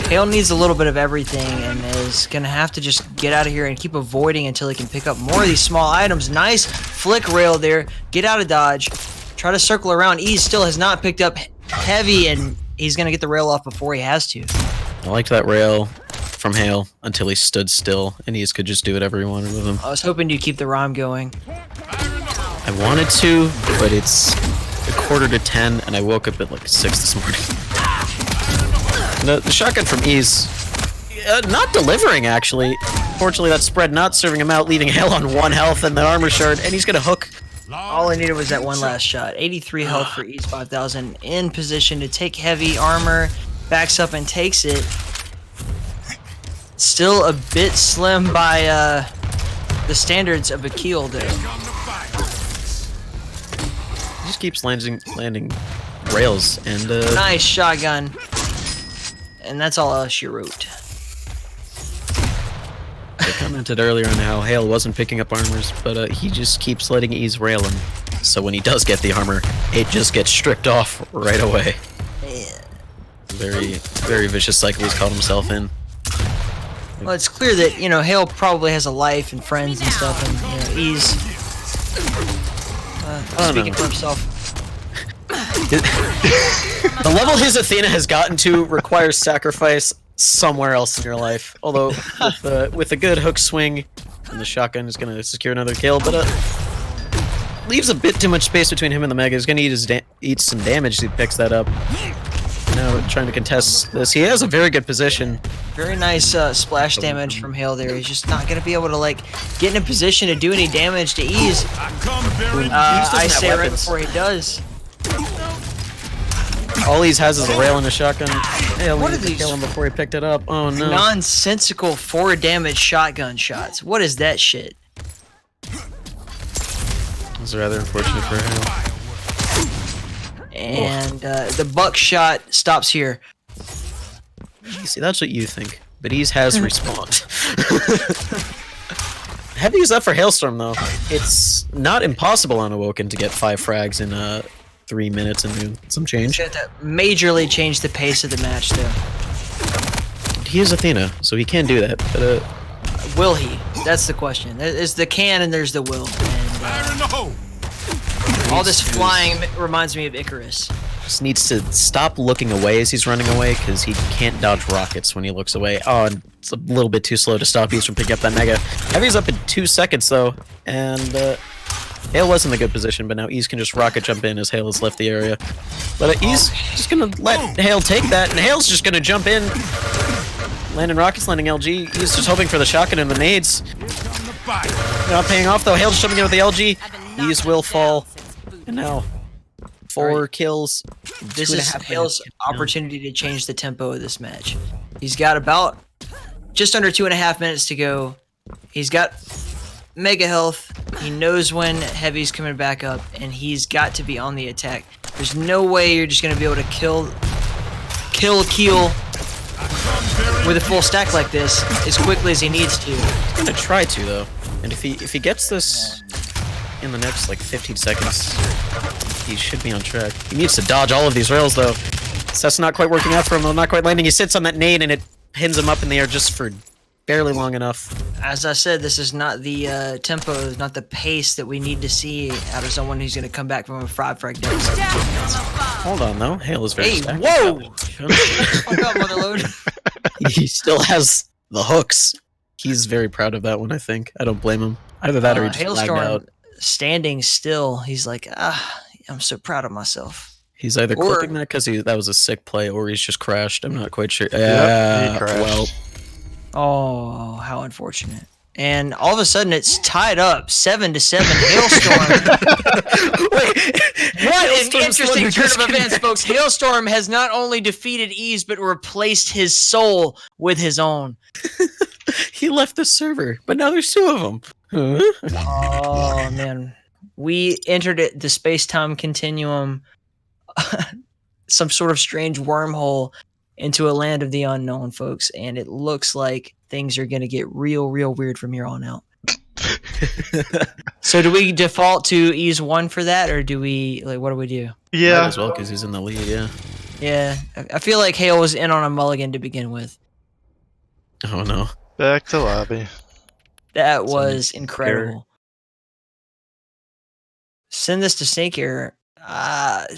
Hail needs a little bit of everything and is gonna have to just get out of here and keep avoiding until he can pick up more of these small items. Nice flick rail there. Get out of dodge. Try to circle around. Ease still has not picked up heavy, and he's gonna get the rail off before he has to.
I liked that rail from Hail until he stood still, and Ease could just do whatever he wanted with him.
I was hoping you'd keep the rhyme going.
I wanted to, but it's a 9:45, and I woke up at like 6 this morning. The shotgun from Ease, not delivering actually. Fortunately, that spread not serving him out, leaving Hail on 1 health and the armor shard, and he's gonna hook.
All I needed was that one last shot. 83 health for Ease 5000, in position to take heavy armor, backs up and takes it. Still a bit slim by the standards of Akil though.
He just keeps landing rails, and
Nice shotgun. And that's all she wrote.
I commented earlier on how Hail wasn't picking up armors, but he just keeps letting Ease rail him. So when he does get the armor, it just gets stripped off right away. Very vicious cycle he's caught himself in.
Well, it's clear that, you know, Hail probably has a life and friends and stuff, and, you know, Ease speaking for himself.
The level his Athena has gotten to requires sacrifice somewhere else in your life. Although, with a good hook swing, and the shotgun is going to secure another kill, but leaves a bit too much space between him and the Mega. He's going to eat some damage as he picks that up. Now trying to contest this. He has a very good position.
Very nice splash damage from Hail there. He's just not going to be able to, like, get in a position to do any damage to Ease. I say right before he does.
All he has is a rail and a shotgun. Hail
What are
needs to
these
kill him before he picked it up. Oh no.
nonsensical 4 damage shotgun shots? What is that shit?
It's rather unfortunate for Hail.
And the buckshot stops here.
See, that's what you think. But Ease has respawned. Heavy is up for Hailstorm, though. It's not impossible on Awoken to get 5 frags in 3 minutes and some change.
It's gonna majorly change the pace of the match, though.
He is Athena, so he can do that. But
Will he? That's the question. There's the can and there's the will. And, all this flying reminds me of Icarus.
Just needs to stop looking away as he's running away, because he can't dodge rockets when he looks away. Oh, and it's a little bit too slow to stop East from picking up that Mega. Heavy's up in 2 seconds, though, and Hale was in a good position, but now East can just rocket jump in as Hale has left the area. But East just gonna let Hale take that, and Hale's just gonna jump in. Landing rockets, landing LG. He's just hoping for the shotgun and the nades. Not paying off, though. Hale's jumping in with the LG. East will fall. And now, 4 kills.
This is Hale's opportunity to change the tempo of this match. He's got about just under 2.5 minutes to go. He's got mega health. He knows when Heavy's coming back up, and he's got to be on the attack. There's no way you're just going to be able to kill with a full stack like this as quickly as he needs to.
He's going to try to, though. And if he gets this in the next, like, 15 seconds, he should be on track. He needs to dodge all of these rails, though. So that's not quite working out for him, though. Not quite landing. He sits on that nade, and it pins him up in the air just for barely long enough.
As I said, this is not the tempo, not the pace that we need to see out of someone who's going to come back from a 5 frag death.
Hold on, though. Hale is very stacked.
Whoa! Fuck up, Motherload.
He still has the hooks. He's very proud of that one, I think. I don't blame him. Either that or he just lagged out.
Standing still, he's like, I'm so proud of myself.
He's either clipping that because that was a sick play, or he's just crashed. I'm not quite sure.
Yep, he crashed.
Well.
Oh, how unfortunate. And all of a sudden, it's tied up, 7-7. Hailstorm. Wait, what an interesting turn of events, folks. Hailstorm has not only defeated Ease, but replaced his soul with his own.
He left the server, but now there's 2 of them.
Oh, man. We entered the space-time continuum, some sort of strange wormhole into a land of the unknown, folks, and it looks like things are going to get real weird from here on out. So do we default to Ease 1 for that, or do we, like, what do we do?
Yeah.
Might as well, because he's in the lead, yeah.
Yeah, I feel like Hale was in on a mulligan to begin with.
Oh, no.
Back to lobby.
That was incredible. Send this to Snake Air.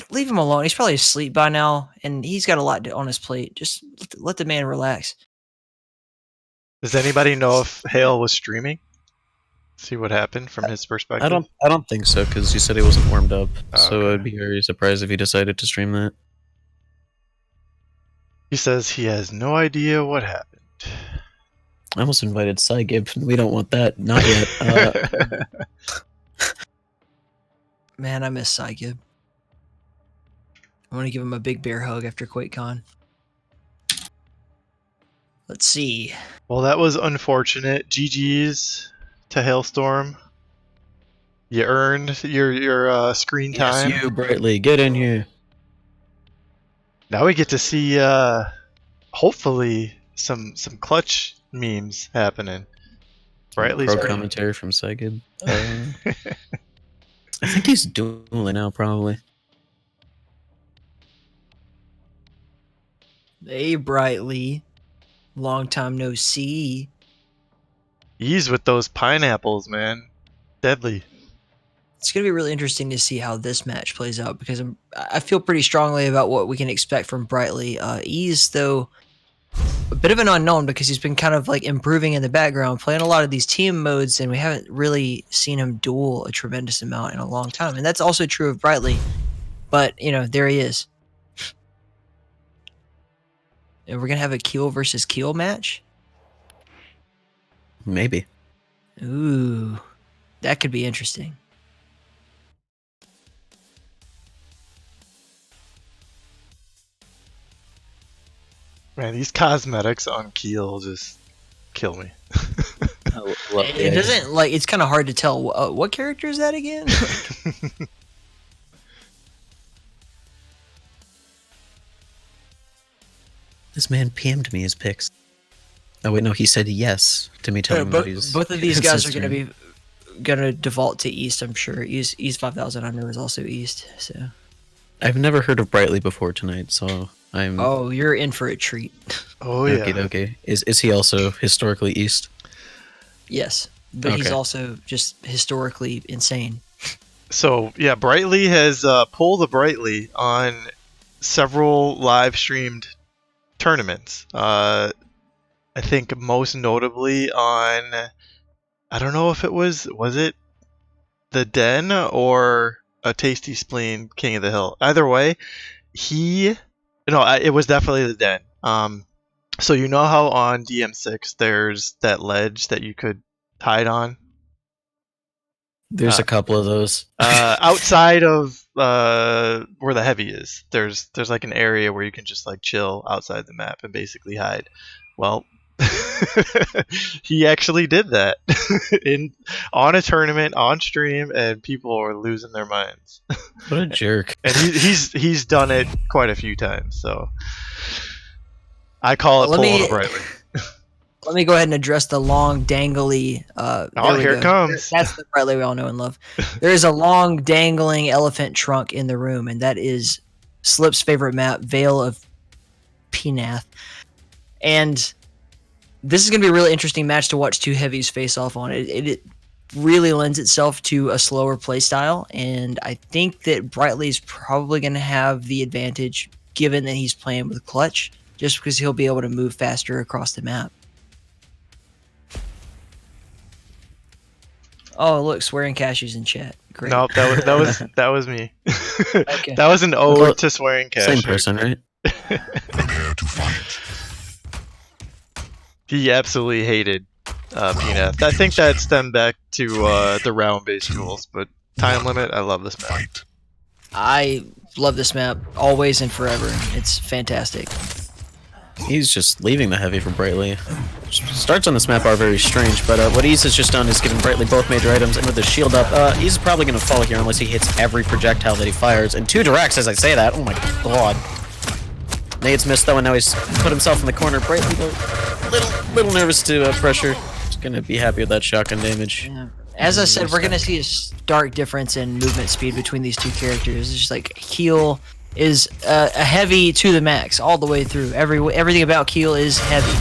Leave him alone. He's probably asleep by now, and he's got a lot on his plate. Just let the man relax.
Does anybody know if Hale was streaming? See what happened from his perspective.
I don't think so, because you said he wasn't warmed up. So
Okay.
I'd be very surprised if he decided to stream that.
He says he has no idea what happened.
I almost invited Cygib. We don't want that. Not yet.
Man, I miss Cygib. I want to give him a big bear hug after QuakeCon. Let's see.
Well, that was unfortunate. GG's to Hailstorm. You earned your screen time.
Yes, you, Brightly. Get in here.
Now we get to see, hopefully, some clutch memes happening. Brightly's
Pro commentary from Cygib. I think he's dueling now, probably.
Hey, Brightly. Long time no see.
Ease with those pineapples, man. Deadly.
It's going to be really interesting to see how this match plays out, because I feel pretty strongly about what we can expect from Brightly. Ease, though, a bit of an unknown, because he's been kind of like improving in the background, playing a lot of these team modes, and we haven't really seen him duel a tremendous amount in a long time. And that's also true of Brightly. But, you know, there he is. And we're going to have a Keel versus Keel match?
Maybe.
Ooh, that could be interesting.
Man, these cosmetics on Keel just kill me.
It doesn't, like, it's kind of hard to tell. What character is that again?
This man PM'd me his picks. Oh wait, no, he said yes to me telling him that he's...
Both of these guys are going to default to East, I'm sure. East 5000 I know is also East, so...
I've never heard of Brightly before tonight, so I'm...
Oh, you're in for a treat.
Oh, yeah.
Okay. Is he also historically East?
Yes, but he's
Okay.
also just historically insane.
So, yeah, Brightly has pulled the Brightly on several live streamed tournaments. I think most notably on, I don't know if it was it the Den or a Tasty Spleen King of the Hill. Either way, it was definitely the Den. So you know how on DM6 there's that ledge that you could hide on?
There's a couple of those.
Outside of where the heavy is, there's like an area where you can just like chill outside the map and basically hide. Well, he actually did that on a tournament on stream, and people were losing their minds.
What a jerk!
And he's done it quite a few times, so I call it pulling a Brightly.
Let me go ahead and address the long, dangly.
Here it comes.
That's the Brightly we all know and love. There is a long, dangling elephant trunk in the room, and that is Slip's favorite map, Vale of Penath. And this is going to be a really interesting match to watch two heavies face off on. It really lends itself to a slower play style, and I think that Brightly's probably going to have the advantage given that he's playing with Clutch, just because he'll be able to move faster across the map. Oh, look, swearing cashews in chat. Great.
No, that was me.
Okay.
That was an ode to swearing cashews.
Same person, right?
Prepare to fight.
He absolutely hated Peanut. I think that stemmed back to the round-based duels, but time limit, I love this map.
Fight.
I love this map always and forever. It's fantastic.
He's just leaving the heavy for Brightly. Starts on this map are very strange, but what Ease has just done is given Brightly both major items, and with the shield up, Ease is probably going to fall here unless he hits every projectile that he fires. And 2 directs as I say that. Oh my god. Nade's missed though, and now he's put himself in the corner. Brightly though, little nervous to pressure. He's going to be happy with that shotgun damage.
Yeah. As I said, we're going to see a stark difference in movement speed between these two characters. It's just like Keel is a heavy to the max all the way through. Everything about Keel is heavy.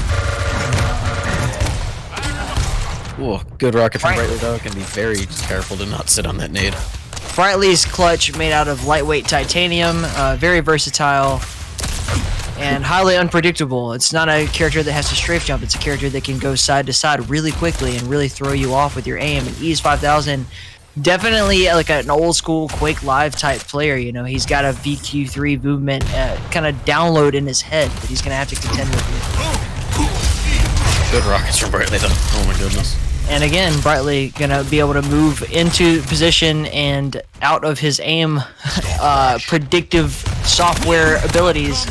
Ooh, good rocket from Brightly though. Can be very careful to not sit on that nade.
Brightly's clutch made out of lightweight titanium, very versatile, and highly unpredictable. It's not a character that has to strafe jump. It's a character that can go side to side really quickly and really throw you off with your aim. And Ease 5000, definitely like an old school Quake Live type player. You know, he's got a VQ3 movement kind of download in his head that he's going to have to contend with.
Good rockets from Brightly though. Oh my goodness.
And again, Brightly gonna be able to move into position and out of his aim predictive software abilities.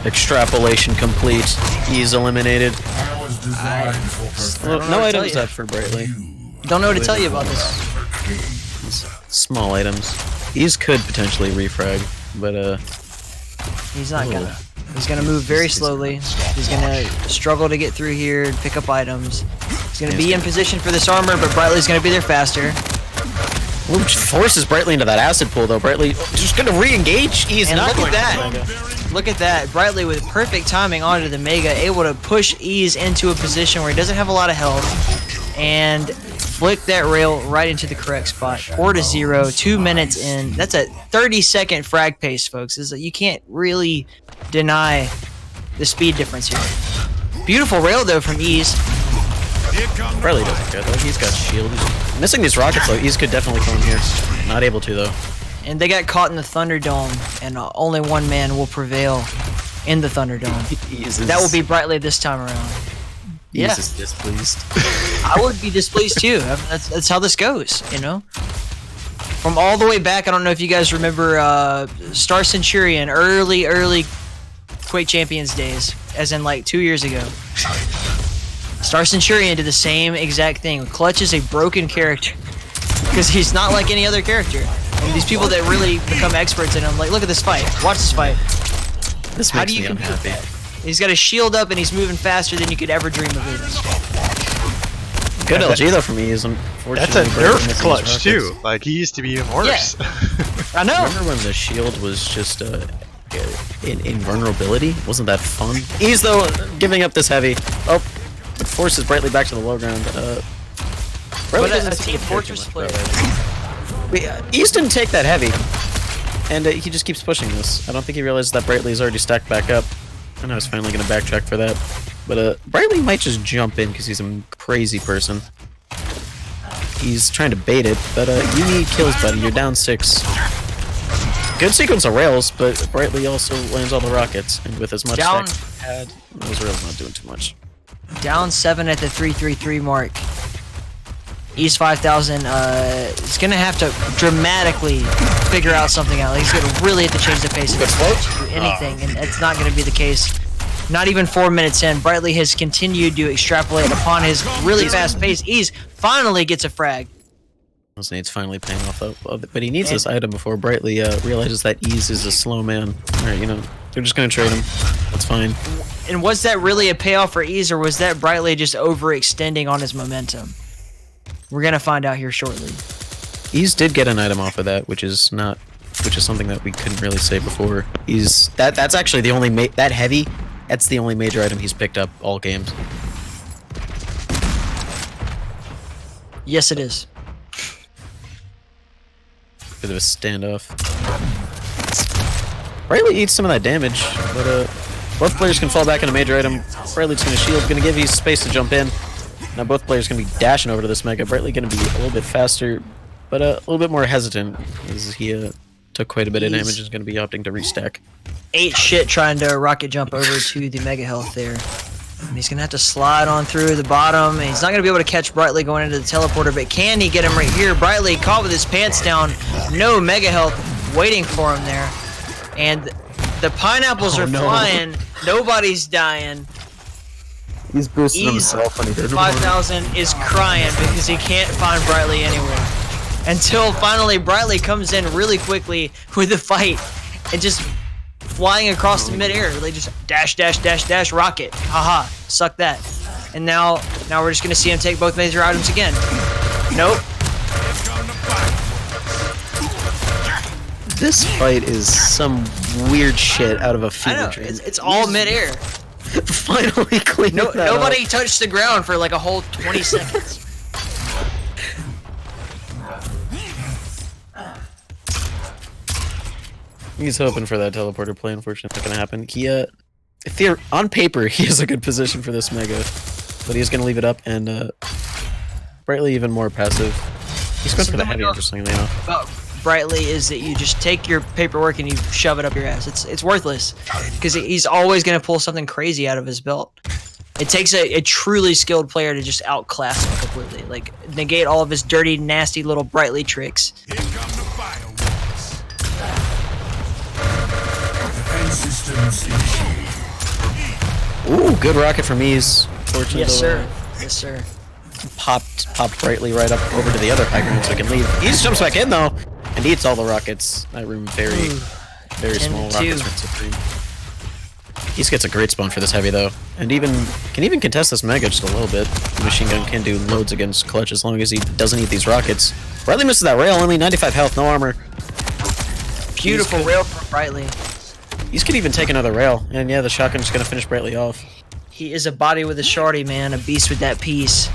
Extrapolation complete. Ease eliminated.
I was designed for
No items up for Brightly.
Don't know what to tell you about this.
Small items. Ease could potentially refrag, but
He's not gonna. He's gonna move very slowly. He's gonna struggle to get through here and pick up items. He's gonna be in position for this armor, but Brightly's gonna be there faster.
which forces Brightly into that acid pool though. Brightly just gonna re-engage. He's
And
not
look
going
at that. Look at that. Brightly with perfect timing onto the Mega, able to push Ease into a position where he doesn't have a lot of health, and flick that rail right into the correct spot. 4-0, 2 minutes in. That's a 30-second frag pace, folks. You can't really deny the speed difference here. Beautiful rail though from Ease.
Brightly doesn't care though. He's got shield. He's missing these rockets though. Ease could definitely kill him here. Not able to though.
And they got caught in the Thunderdome, and only one man will prevail in the Thunderdome. That will be Brightly this time around.
Ease is displeased.
I would be displeased too. That's how this goes, you know? From all the way back, I don't know if you guys remember Star Centurion, early Quake Champions days, as in like 2 years ago. Star Centurion did the same exact thing. Clutch is a broken character because he's not like any other character. And these people that really become experts in him, like, look at this fight. Watch this fight.
This makes me unhappy.
He's got a shield up and he's moving faster than you could ever dream of moving.
Good LG though from Ease. Unfortunately,
That's a nerf clutch too. Like, he used to be even worse.
Yeah. I know.
Remember when the shield was just invulnerability? Wasn't that fun? Ease though giving up this heavy. Oh, it forces Brightly back to the low ground.
But a Team Fortress player.
Ease didn't take that heavy. And he just keeps pushing this. I don't think he realizes that Brightly is already stacked back up. I know he's finally going to backtrack for that. But Brightly might just jump in because he's a crazy person. He's trying to bait it, but you need kills, buddy. You're down 6. Good sequence of rails, but Brightly also lands all the rockets. And with as much
Down.
stack as he had, those rails not doing too much.
Down 7 at the 333 mark. East 5000 is gonna have to dramatically figure out something out. Like, he's gonna really have to change the pace of this to do anything, and it's not gonna be the case. Not even 4 minutes in, Brightly has continued to extrapolate upon his really fast pace. Ease finally gets a frag.
Those nades finally paying off though, but he needs this item before Brightly realizes that Ease is a slow man. Alright, you know, they're just gonna trade him. That's fine.
And was that really a payoff for Ease, or was that Brightly just overextending on his momentum? We're gonna find out here shortly.
Ease did get an item off of that, which is something that we couldn't really say before. That's actually the only that heavy. That's the only major item he's picked up all games.
Yes, it is.
Bit of a standoff. Brightly eats some of that damage, but both players can fall back on a major item. Brightly's gonna shield, gonna give Ease space to jump in. Now both players gonna be dashing over to this mega. Brightly gonna be a little bit faster, but a little bit more hesitant as he took quite a bit of damage. Is gonna be opting to restack.
Ate shit trying to rocket jump over to the mega health there. And he's gonna have to slide on through the bottom. And he's not gonna be able to catch Brightly going into the teleporter, but can he get him right here? Brightly caught with his pants down. No mega health waiting for him there. And the pineapples are flying. Nobody's dying.
He's boosting himself when he did
5000 is crying because he can't find Brightly anywhere. Until finally Brightly comes in really quickly with the fight and just flying across the midair. They just dash, dash, dash, dash, rocket. Haha, suck that. And now we're just gonna see him take both major items again. Nope.
This fight is some weird shit out of a
I
fever
know,
dream.
it's all midair.
Finally cleaned that
Nobody
up.
touched the ground for like a whole 20 seconds.
He's hoping for that teleporter play. Unfortunately, not gonna happen. He, on paper, he has a good position for this mega, but he's gonna leave it up and Brightly even more passive. He's going for the heavy, interestingly enough.
About Brightly is that you just take your paperwork and you shove it up your ass. It's worthless because he's always gonna pull something crazy out of his belt. It takes a truly skilled player to just outclass him completely, like negate all of his dirty, nasty little Brightly tricks.
Here come the fireworks. Defense systems initiated.
Ooh, good rocket from Ease. Fortunately,
Yes, sir. Yes, sir.
Popped Brightly right up over to the other high ground so he can leave. Ease jumps back in though and eats all the rockets. That room very small.
10-2.
Rockets from Supreme. Ease gets a great spawn for this heavy though, and can even contest this mega just a little bit. The machine gun can do loads against Clutch as long as he doesn't eat these rockets. Brightly misses that rail, only 95 health, no armor.
Beautiful rail from Brightly.
Ease could even take another rail, and yeah, the shotgun's gonna finish Brightly off.
He is a body with a shardy, man. A beast with that piece.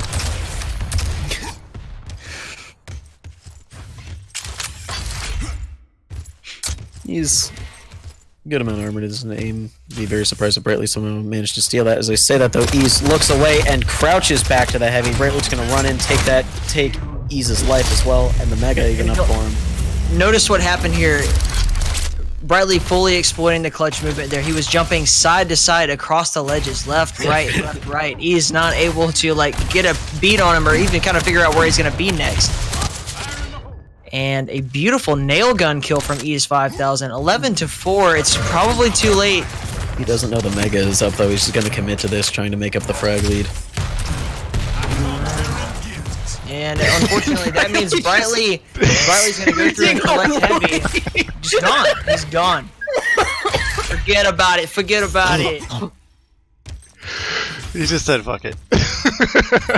He's good amount of armor to his name. Be very surprised if Brightly somehow managed to steal that. As I say that though, Ease looks away and crouches back to the heavy. Brightly's gonna run in, take Ease's life as well, and the mega even up for him.
Notice what happened here. Brightly fully exploiting the clutch movement there. He was jumping side to side across the ledges, left, right. He's not able to like get a beat on him or even kind of figure out where he's gonna be next. And a beautiful nail gun kill from Ease 5000. 11-4. It's probably too late.
He doesn't know the mega is up though. He's just gonna commit to this, trying to make up the frag lead.
And unfortunately, that means Brightly's gonna go through and collect heavy. Just gone. He's gone. Forget about it. Forget about it.
He just said fuck it.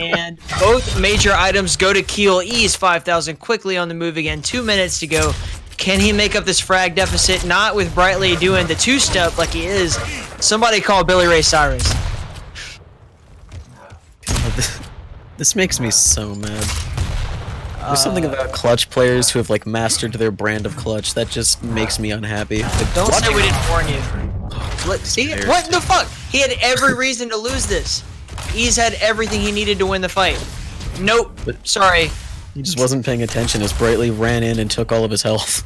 And both major items go to Keel. Ease 5000 quickly on the move again. 2 minutes to go. Can he make up this frag deficit? Not with Brightly doing the two-step like he is. Somebody call Billy Ray Cyrus.
This makes me so mad. There's something about clutch players who have like mastered their brand of clutch that just makes me unhappy. Like,
Don't say we didn't warn you. Look, see,
Scared.
what the fuck? He had every reason to lose this. He's had everything he needed to win the fight. Nope.
But-
Sorry.
He just wasn't paying attention as Brightly ran in and took all of his health.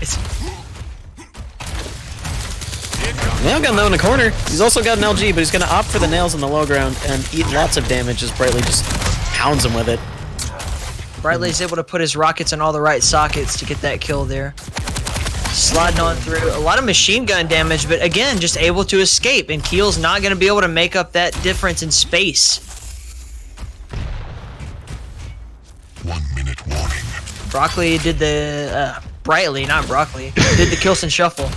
It's,
Nailgun though in the corner. He's also got an LG, but he's gonna opt for the nails on the low ground and eat lots of damage as Brightly just pounds him with it.
Bradley's able to put his rockets in all the right sockets to get that kill there. Sliding on through. A lot of machine gun damage, but again, just able to escape. And Keel's not going to be able to make up that difference in space.
1 minute warning.
Broccoli did the... Brightly, not Broccoli. Did the Kilson Shuffle.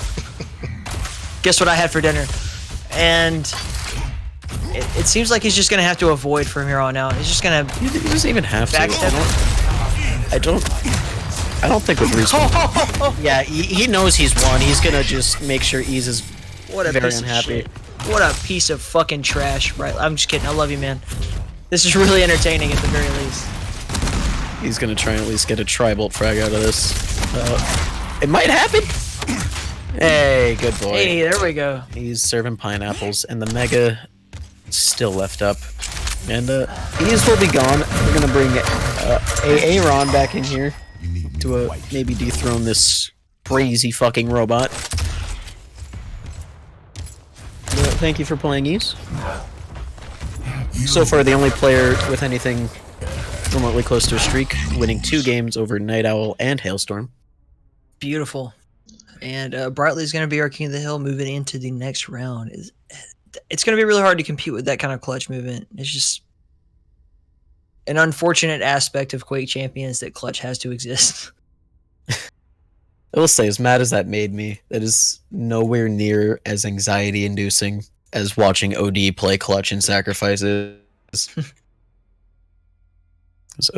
Guess what I had for dinner? And... It seems like he's just going to have to avoid from here on out. He's just going to...
He doesn't even have to.
backstep.
I don't think with respawn. Yeah, he knows he's won. He's gonna just make sure Ease is
What a
very
piece
unhappy.
of shit. What a piece of fucking trash. Right? I'm just kidding. I love you, man. This is really entertaining at the very least.
He's gonna try and at least get a tri-bolt frag out of this. It might happen. Hey, good boy.
Hey, there we go.
He's serving pineapples, and the Mega still left up. And Ease will be gone. We're gonna bring Aaron back in here to maybe dethrone this crazy fucking robot. Thank you for playing Ease. So far, the only player with anything remotely close to a streak, winning 2 games over Night Owl and Hailstorm.
Beautiful. And Brightly's going to be our king of the hill moving into the next round. It's going to be really hard to compete with that kind of clutch movement. It's just an unfortunate aspect of Quake Champions that clutch has to exist.
I will say, as mad as that made me, that is nowhere near as anxiety-inducing as watching OD play clutch and sacrifices. Because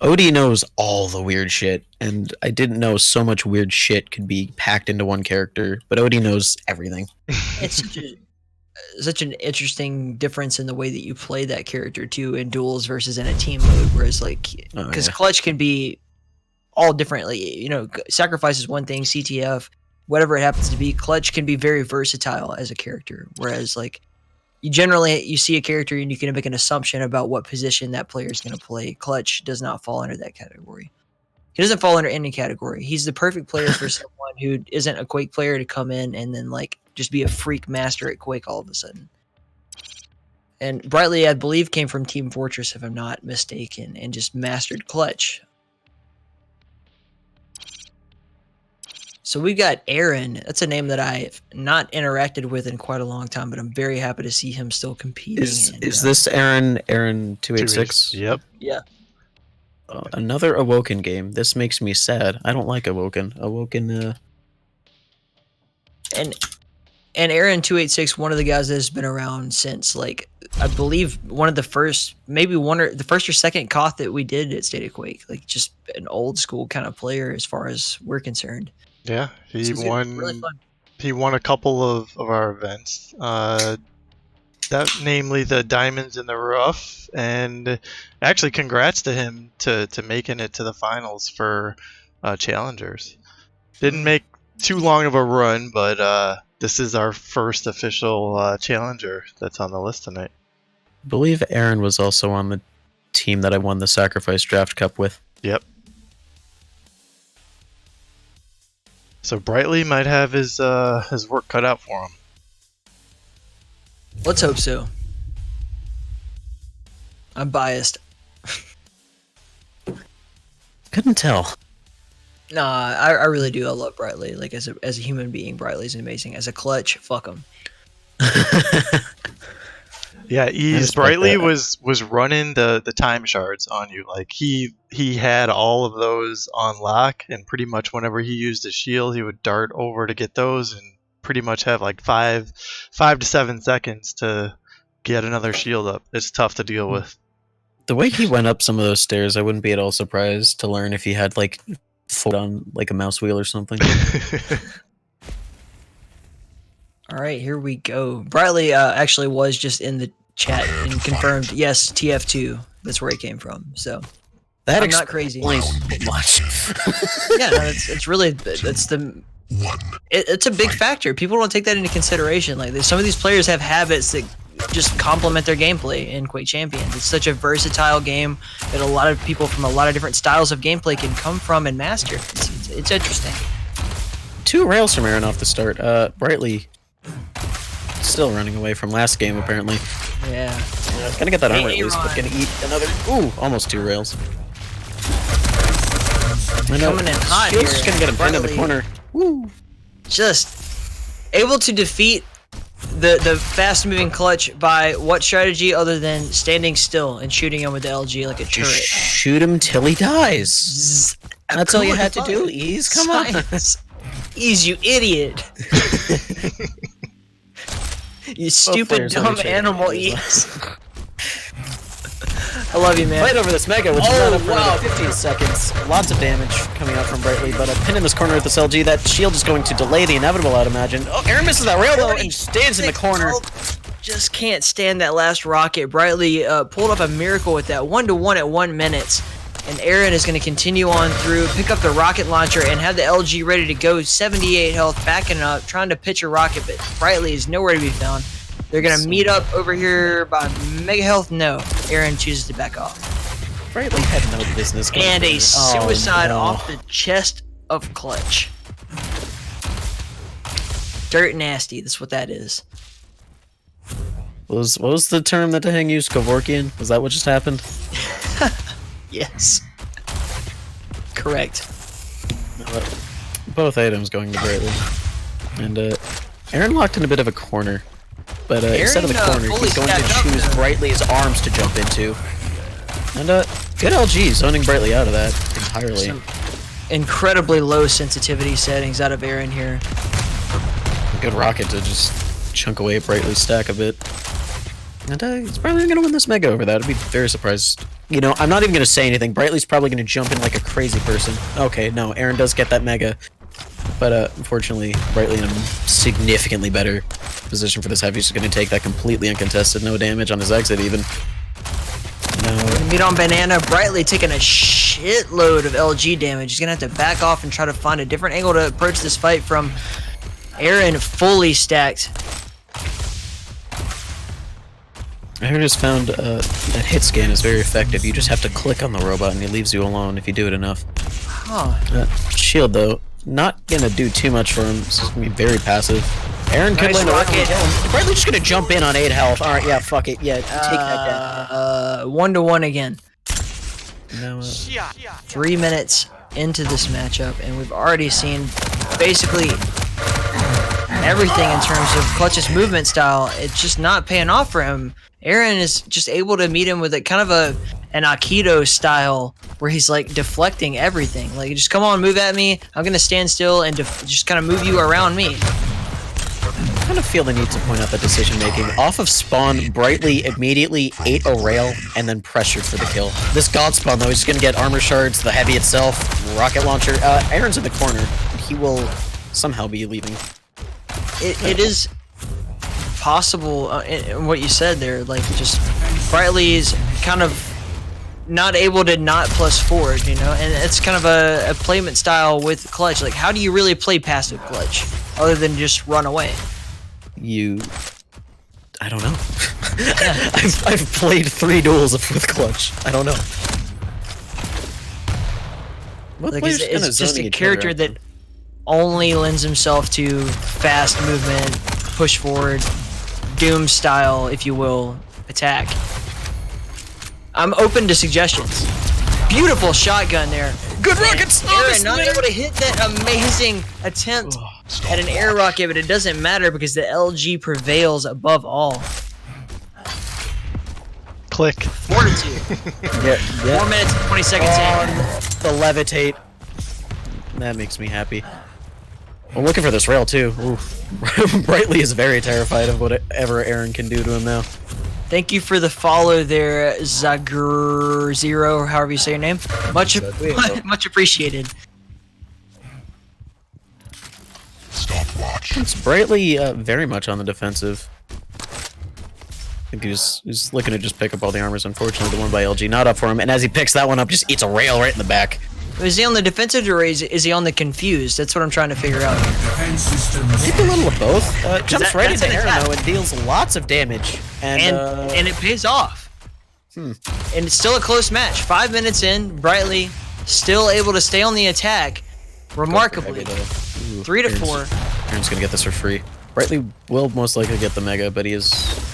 OD knows all the weird shit, and I didn't know so much weird shit could be packed into one character, but OD knows everything.
It's such an interesting difference in the way that you play that character too in duels versus in a team mode. Whereas like, because clutch can be all different. Like, you know, sacrifice is one thing, CTF, whatever it happens to be. Clutch can be very versatile as a character. Whereas like, you see a character and you can make an assumption about what position that player is going to play. Clutch does not fall under that category. He doesn't fall under any category. He's the perfect player for someone who isn't a Quake player to come in and then like just be a freak master at Quake all of a sudden. And Brightly, I believe, came from Team Fortress, if I'm not mistaken, and just mastered clutch. So we've got Aaron. That's a name that I've not interacted with in quite a long time, but I'm very happy to see him still competing.
Is this Aaron 286?
Yep.
Yeah.
Another Awoken game. This makes me sad. I don't like Awoken.
And Aaron 286, one of the guys that has been around since, like, I believe one of the first, the first or second KOTH that we did at State of Quake. Like, just an old school kind of player as far as we're concerned.
Yeah, he
This is
won.
really fun.
He won a couple of our events. That namely the Diamonds in the Rough, and actually congrats to him to making it to the finals for challengers. Didn't make too long of a run, but this is our first official challenger that's on the list tonight.
I believe Aaron was also on the team that I won the Sacrifice Draft Cup with.
Yep. So Brightly might have his work cut out for him.
Let's hope so. I'm biased.
Couldn't tell.
Nah, I really do. I love Brightly. Like, as a human being, Brightly's amazing. As a clutch, fuck him.
Yeah,
respect
Brightly
that.
was running the time shards on you. Like he had all of those on lock, and pretty much whenever he used his shield, he would dart over to get those, and pretty much have like 5 to 7 seconds to get another shield up. It's tough to deal with.
The way he went up some of those stairs, I wouldn't be at all surprised to learn if he had like foot on like a mouse wheel or something.
All right, here we go. Brightly actually was just in the chat and confirmed, yes, TF2. That's where it came from. So
That
I'm not crazy.
explains much.
Yeah, no, it's really it's the it's a big factor. People don't take that into consideration. Like some of these players have habits that just complement their gameplay in Quake Champions. It's such a versatile game that a lot of people from a lot of different styles of gameplay can come from and master. It's interesting.
2 rails from Aaron off the start. Brightly still running away from last game apparently.
Yeah.
Gonna get that armor at
Hey,
least, but
Ron.
gonna eat another. Ooh, almost 2 rails.
Coming in hot
Shield's
here.
just gonna get him pinned in the
Brightly.
corner. Woo.
Just able to defeat the fast moving clutch by what strategy other than standing still and shooting him with the LG like a turret.
Just shoot him till he dies.
Zzz.
That's all you
Come
had to
on.
do, Ease. Come on.
Science. Ease, you idiot. You stupid
players have
dumb
each other.
animal, Ease. I love you, man.
Fight over this Mega, which is
Oh,
not up for
wow.
another 15 seconds. Lots of damage coming out from Brightly, but a pin in this corner with this LG. That shield is going to delay the inevitable, I'd imagine. Oh, Aaron misses that rail, though, and stands in the corner.
Just can't stand that last rocket. Brightly pulled up a miracle with that 1-to-1 at 1 minute. And Aaron is going to continue on through, pick up the rocket launcher, and have the LG ready to go. 78 health, backing up, trying to pitch a rocket, but Brightly is nowhere to be found. They're going to meet up over here by Mega Health. No, Aaron chooses to back off.
Brightly had no business going
And a
forward. Oh,
suicide
no.
off the chest of Clutch. Dirt nasty, that's what that is.
What was the term that Tahang used? Kevorkian? Was that what just happened?
Yes. Correct.
Both items going to Brightly. And Aaron locked in a bit of a corner. But instead of the
Aaron,
corner,
fully
he's going to
stacked up
choose
there.
Brightly's arms to jump into. And good LG, zoning Brightly out of that entirely.
Some incredibly low sensitivity settings out of Aaron here.
Good rocket to just chunk away Brightly's stack a bit. And he's probably going to win this Mega over that. I'd be very surprised. You know, I'm not even going to say anything. Brightly's probably going to jump in like a crazy person. Okay, no, Aaron does get that Mega. But unfortunately, Brightly in a significantly better position for this heavy. He's just going to take that completely uncontested. No damage on his exit even. No.
Meet on Banana, Brightly taking a shitload of LG damage. He's going to have to back off and try to find a different angle to approach this fight from Aaron fully stacked.
I just found that hit scan is very effective. You just have to click on the robot and he leaves you alone if you do it enough.
Huh.
Shield, though, not gonna do too much for him. It's just gonna be very passive. Aaron could
Nice
land a rocket.
rocket.
Brightly just gonna jump in on 8 health. Alright, yeah, fuck it. Yeah, take that down.
1-to-1 again.
No,
3 minutes into this matchup, and we've already seen basically everything in terms of Clutch's movement style. It's just not paying off for him. Aaron is just able to meet him with a kind of an Aikido style where he's like deflecting everything. Like, just come on, move at me. I'm gonna stand still and just kind of move you around me.
I kind of feel the need to point out the decision making. Off of spawn, Brightly immediately ate a rail and then pressured for the kill. This god spawn though, he's just gonna get armor shards, the heavy itself, rocket launcher. Aaron's in the corner. He will somehow be leaving.
It is possible in what you said there, like just Brightly's kind of not able to not plus forward, you know, and it's kind of a playment style with Clutch. Like, how do you really play passive Clutch other than just run away?
I don't know. I've played 3 duels with Clutch. I don't know. What
Like,
player's kinda
it's just
zoning
a
each other
character
out?
that only lends himself to fast movement, push forward, Doom style, if you will, attack. I'm open to suggestions. Beautiful shotgun there.
Good rockets!
Aaron not able to hit that amazing attempt at an air rocket, but it doesn't matter because the LG prevails above all.
Click.
Fortitude.
Yeah,
4 minutes and 20 seconds in.
the levitate. That makes me happy. I'm looking for this rail too. Ooh. Brightly is very terrified of whatever Aaron can do to him now.
Thank you for the follow there, Zagr0, or however you say your name. Much appreciated.
Stopwatch.
It's Brightly very much on the defensive. I think he's looking to just pick up all the armors. Unfortunately, the one by LG not up for him. And as he picks that one up, just eats a rail right in the back.
Is he on the defensive or is he on the confused? That's what I'm trying to figure out.
Maybe a little of both. Jumps right
that's
into
an
Aaron
attack.
though and deals lots of damage.
And it pays off. And it's still a close match. 5 minutes in, Brightly still able to stay on the attack. Remarkably, 3 to 4.
Aaron's gonna get this for free. Brightly will most likely get the mega, but he is.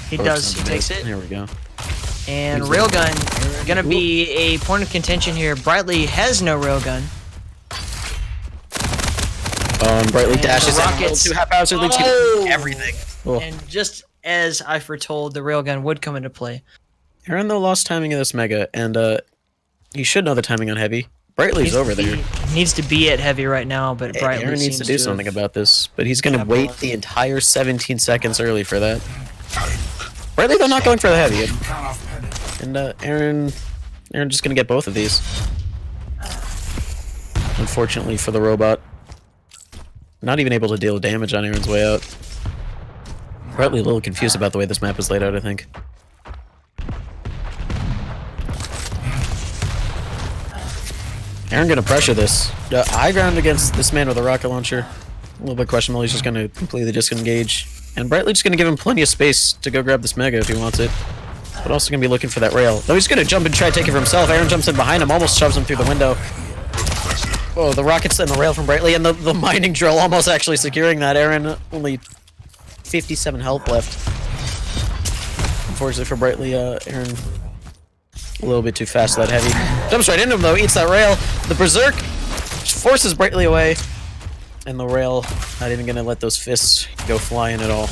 He does. He takes it.
There we go.
And Railgun gonna be a point of contention here. Brightly has no Railgun.
Brightly
And
dashes
the
in.
rockets-
Two haphazard leads
Oh!
everything. Oh.
And just as I foretold, the Railgun would come into play.
Aaron though lost timing of this mega, and you should know the timing on heavy. Brightly's over there.
Needs to be at heavy right now, but Brightly
Aaron needs to
seems
do something about this, but he's gonna wait the entire 17 seconds early for that. Brightly though not going for the heavy, and Aaron just gonna get both of these. Unfortunately for the robot, not even able to deal damage on Aaron's way out. Brightly a little confused about the way this map is laid out, I think. Aaron gonna pressure this. High ground against this man with a rocket launcher. A little bit questionable. He's just gonna completely disengage. And Brightly just gonna give him plenty of space to go grab this mega if he wants it. But also gonna be looking for that rail. Though he's gonna jump and try to take it for himself. Aaron jumps in behind him, almost shoves him through the window. Oh, the rockets and the rail from Brightly, and the mining drill almost actually securing that. Aaron only 57 health left. Unfortunately for Brightly, Aaron a little bit too fast for that heavy. Jumps right into him though, eats that rail. The Berserk forces Brightly away. And the rail not even gonna let those fists go flying at all.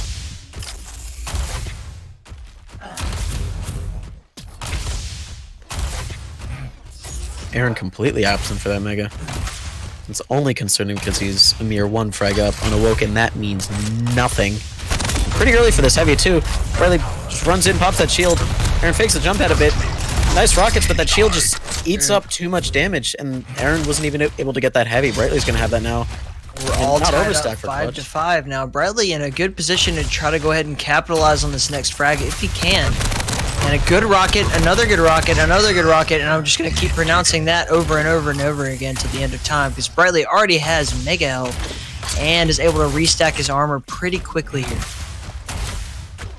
Aaron completely absent for that mega. It's only concerning because he's a mere 1 frag up on Awoken. That means nothing. Pretty early for this heavy too. Brightly just runs in, pops that shield. Aaron fakes the jump head a bit. Nice rockets, but that shield just eats up too much damage, and Aaron wasn't even able to get that heavy. Brightly's gonna have that now.
We're all
not
tied
overstack
up
for
5
clutch.
to 5 now. Brightly in a good position to try to go ahead and capitalize on this next frag if he can. And a good rocket, another good rocket, another good rocket, and I'm just going to keep pronouncing that over and over and over again till the end of time because Brightly already has mega health and is able to restack his armor pretty quickly here.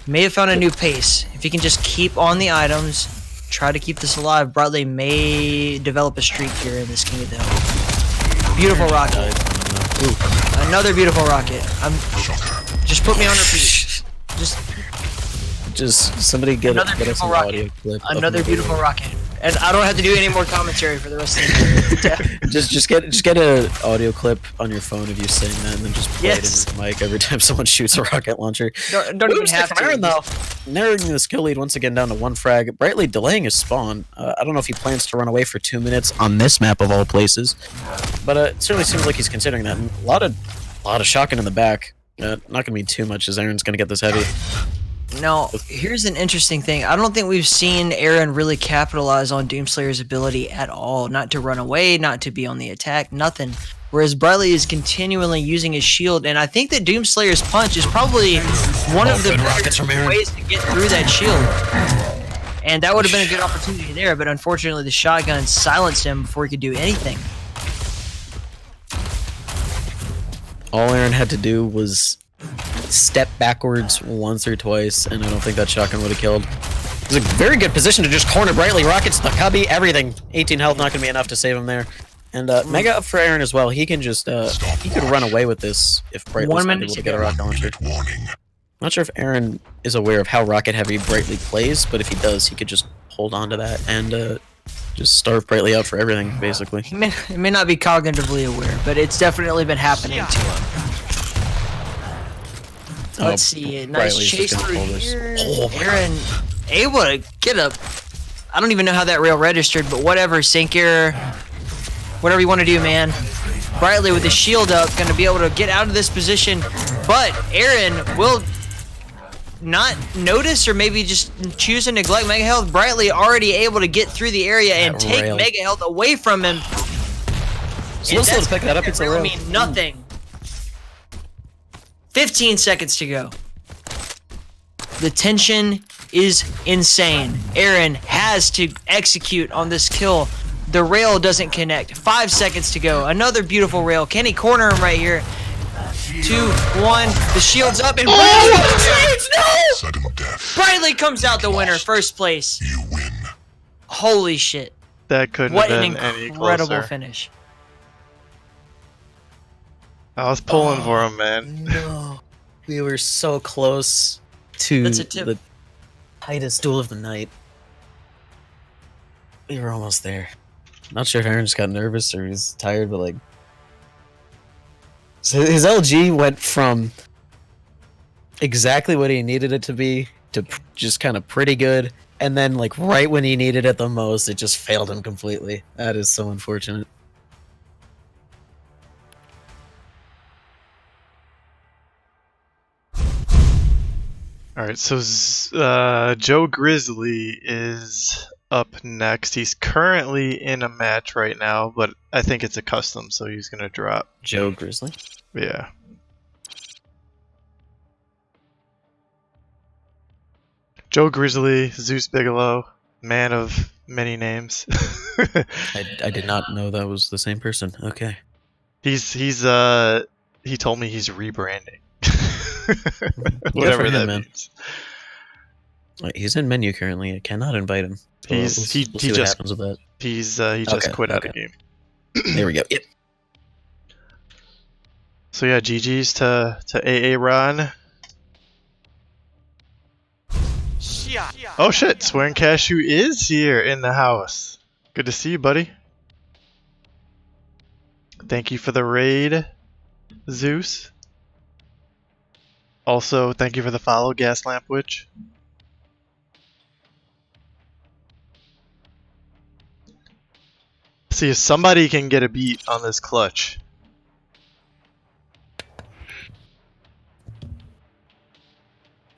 May have found a new pace. If he can just keep on the items, try to keep this alive, Brightly may develop a streak here in this King of the Hill. Beautiful rocket. Another beautiful rocket. Just put me on repeat.
Just somebody get
Another
us
beautiful
an
rocket.
audio clip. of
Another
him.
beautiful rocket. And I don't have to do any more commentary for the rest of the
Just get an audio clip on your phone of you saying that, and then just play
Yes.
it into the mic every time someone shoots a rocket launcher.
Don't even
Boom stick
have
from
to.
Aaron though, narrowing the skill lead once again down to 1 frag. Brightly delaying his spawn. I don't know if he plans to run away for 2 minutes on this map of all places, but it certainly seems like he's considering that. And a lot of shotgun in the back. Not gonna be too much as Aaron's gonna get this heavy.
Now, here's an interesting thing. I don't think we've seen Aaron really capitalize on Doomslayer's ability at all. Not to run away, not to be on the attack, nothing. Whereas Brightly is continually using his shield, and I think that Doomslayer's punch is probably one of the
rockets from Aaron.
ways to get through that shield. And that would have been a good opportunity there, but unfortunately the shotgun silenced him before he could do anything.
All Aaron had to do was step backwards once or twice, and I don't think that shotgun would have killed. It's a very good position to just corner Brightly. Rockets, the cubby, everything. 18 health, not going to be enough to save him there. And mega up for Aaron as well. He can just, he could run away with this if Brightly's
1
not
minute
able
to
to get a
go.
rocket launcher.
Warning.
Not sure if Aaron is aware of how rocket heavy Brightly plays, but if he does, he could just hold on to that and just starve Brightly out for everything, basically.
He may not be cognitively aware, but it's definitely been happening to him. Let's see, nice
Brightly's
chase
just gonna
through
pull this.
here.
Oh,
Aaron able to get up. I don't even know how that rail registered, but whatever, Sync Error. Whatever you want to do, man. Brightly with the shield up, gonna be able to get out of this position, but Aaron will not notice or maybe just choose to neglect Mega Health. Brightly already able to get through the area and
That
take
rail.
Mega Health away from him.
Slow to pick that up, it's a
Rail
rail.
mean nothing. 15 seconds to go. The tension is insane. Aaron has to execute on this kill. The rail doesn't connect. 5 seconds to go. Another beautiful rail. Can he corner him right here? 2, 1. The shield's up and no!
Sudden death.
Briley comes out the winner. First place.
You win.
Holy shit.
That couldn't
What
have
an
been any
incredible
closer.
finish.
I was pulling for him, man.
No. We were so close to
That's a tip.
the tightest duel of the night. We were almost there. Not sure if Aaron just got nervous or he's tired, but like... So his LG went from exactly what he needed it to be to just kind of pretty good, and then like right when he needed it the most, it just failed him completely. That is so unfortunate.
All right, so Joe Grizzly is up next. He's currently in a match right now, but I think it's a custom, so he's gonna drop.
Joe Grizzly?
Yeah. Joe Grizzly, Zeus Bigelow, man of many names.
I did not know that was the same person. Okay.
He told me he's rebranding. Whatever
him,
that
man.
means.
He's in menu currently. I cannot invite him. So
He
we'll see what
just
happens with that.
he just quit out of the game.
There we go. Yep.
So yeah, GG's to AA Ron. Oh shit, Swearing Cashew is here in the house. Good to see you, buddy. Thank you for the raid, Zeus. Also, thank you for the follow, Gaslamp Witch. See if somebody can get a beat on this clutch.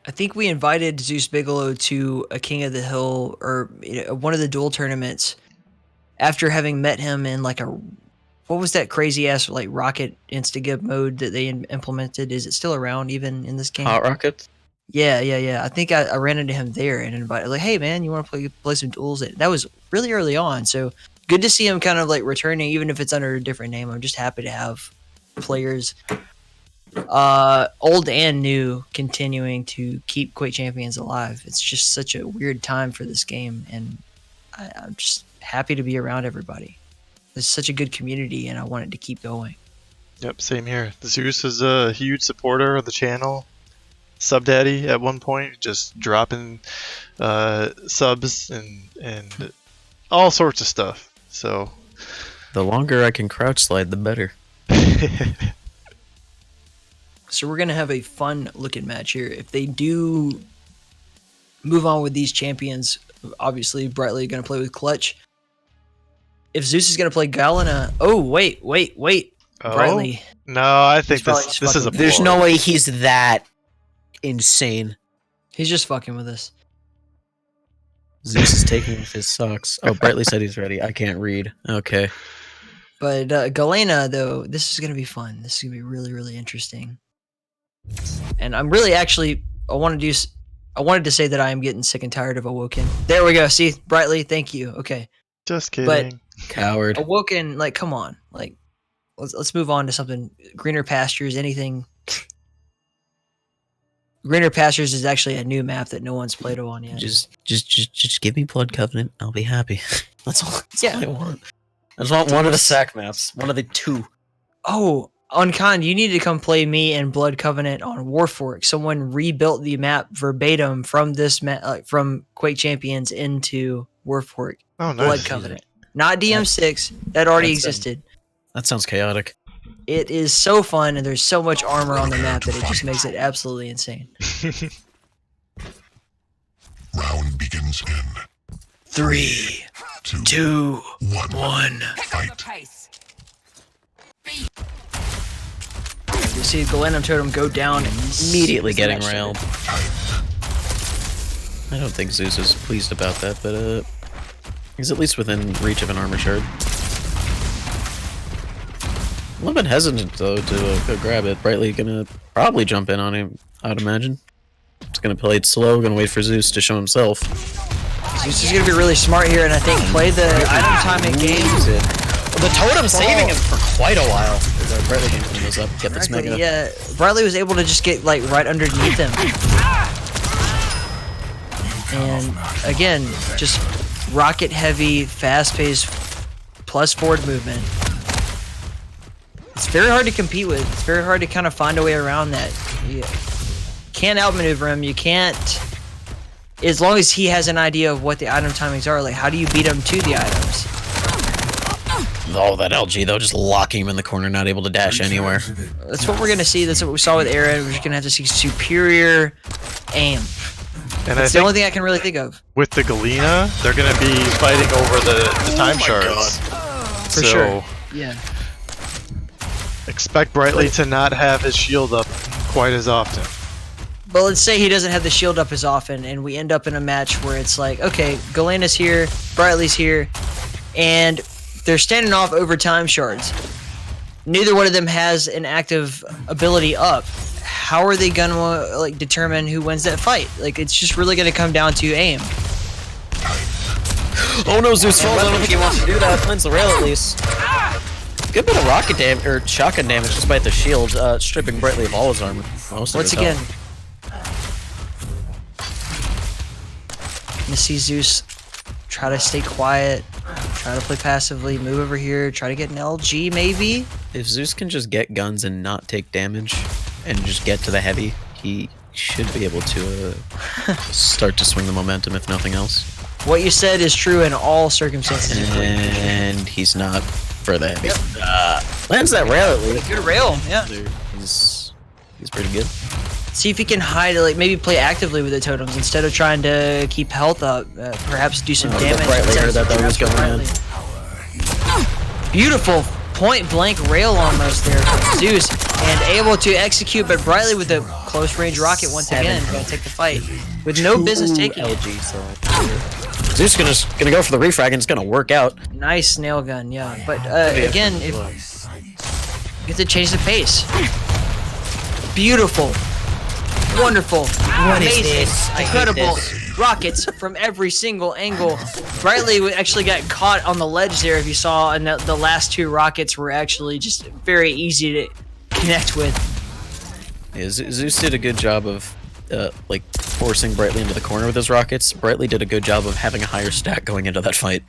I think we invited Zeus Bigelow to a King of the Hill or one of the duel tournaments after having met him in like what was that crazy ass like rocket insta-gib mode that they implemented? Is it still around even in this game?
Hot Rocket?
Yeah. I think I ran into him there and invited like, hey man, you want to play some duels? That was really early on, so good to see him kind of like returning, even if it's under a different name. I'm just happy to have players, old and new, continuing to keep Quake Champions alive. It's just such a weird time for this game, and I'm just happy to be around everybody. It's such a good community, and I want it to keep going.
Yep, same here. Zeus is a huge supporter of the channel. Sub Daddy at one point, just dropping subs and all sorts of stuff. So
The longer I can crouch slide, the better.
So we're gonna have a fun looking match here. If they do move on with these champions, obviously Brightly gonna play with Clutch. If Zeus is gonna play Galena, oh wait,
Oh?
Brightly.
No, I think
probably
this
just
is a
fucking-
There's
blow.
no way he's that insane.
He's just fucking with us.
Zeus is taking off his socks. Oh, Brightly said he's ready. I can't read. Okay.
But Galena, though, this is gonna be fun. This is gonna be really, really interesting. And I'm really actually, I wanted to say that I am getting sick and tired of Awoken. There we go. See, Brightly, thank you. Okay,
Just kidding.
Coward.
Awoken, like, come on, like, let's move on to something. Greener Pastures, anything. Greener Pastures is actually a new map that no one's played on yet.
Just give me Blood Covenant. I'll be happy. That's all I want. I just want one of the sack maps. One of the two.
Oh, UNKiND, you need to come play me and Blood Covenant on Warfork. Someone rebuilt the map verbatim from this from Quake Champions into Warfork.
Oh, nice.
Blood Covenant, not DM6. That already
That's,
existed.
That sounds chaotic.
It is so fun, and there's so much armor on the map that it just makes it absolutely insane.
Round begins in
3,
2,
2,
1.
1.
Fight.
You see Galena Totem go down
Immediately getting
Smash
railed. I don't think Zeus is pleased about that, but he's at least within reach of an armor shard. A little bit hesitant though to go grab it. Brightly gonna probably jump in on him, I'd imagine. It's gonna play it slow, gonna wait for Zeus to show himself.
Zeus is gonna be really smart here, and I think play the item timing game.
The totem saving him for quite a while. Brightly can clean those up, get this mega.
Yeah, Bradley was able to just get like right underneath him. And again, just rocket heavy, fast paced, plus forward movement. It's very hard to compete with. It's very hard to kind of find a way around that. You can't outmaneuver him. You can't, as long as he has an idea of what the item timings are. Like, how do you beat him to the items?
Oh, that LG though, just locking him in the corner, not able to dash anywhere.
That's what we're gonna see. That's what we saw with Aaron. We're just gonna have to see superior aim.
And
That's the only thing I can really think of.
with the Galena, they're going to be fighting over the time shards.
For sure. Yeah.
Expect Brightly to not have his shield up quite as often.
But let's say he doesn't have the shield up as often, and we end up in a match where it's like, okay, Galena's here, Brightly's here, and they're standing off over time shards. Neither one of them has an active ability up. How are they gonna like determine who wins that fight? Like, it's just really gonna come down to aim.
Oh no, Zeus falls. I don't think he wants to do that. Cleanse the rail at least. Good bit of rocket damage or shotgun damage despite the shield, stripping Brightly of all his armor. Once
again, gonna see Zeus try to stay quiet, try to play passively, move over here, try to get an LG maybe.
If Zeus can just get guns and not take damage, and just get to the heavy, he should be able to start to swing the momentum, if nothing else.
What you said is true in all circumstances.
And he's not for the heavy. Lands that rail at least.
Good rail, yeah.
He's pretty good.
See if he can hide, like maybe play actively with the totems instead of trying to keep health up. Perhaps do some damage.
Brightly heard that was going on.
Beautiful point blank rail almost there from Zeus, and able to execute, but Brightly with a close range rocket once again gonna take the fight with no business taking it.
Zeus gonna go for the refrag and it's gonna work out.
Nice nail gun, yeah. But again, if you have to change the pace. Beautiful, wonderful, amazing, incredible rockets from every single angle. Brightly actually got caught on the ledge there, if you saw, and the last two rockets were actually just very easy to connect with.
Yeah, Zeus did a good job of like forcing Brightly into the corner with his rockets. Brightly did a good job of having a higher stack going into that fight.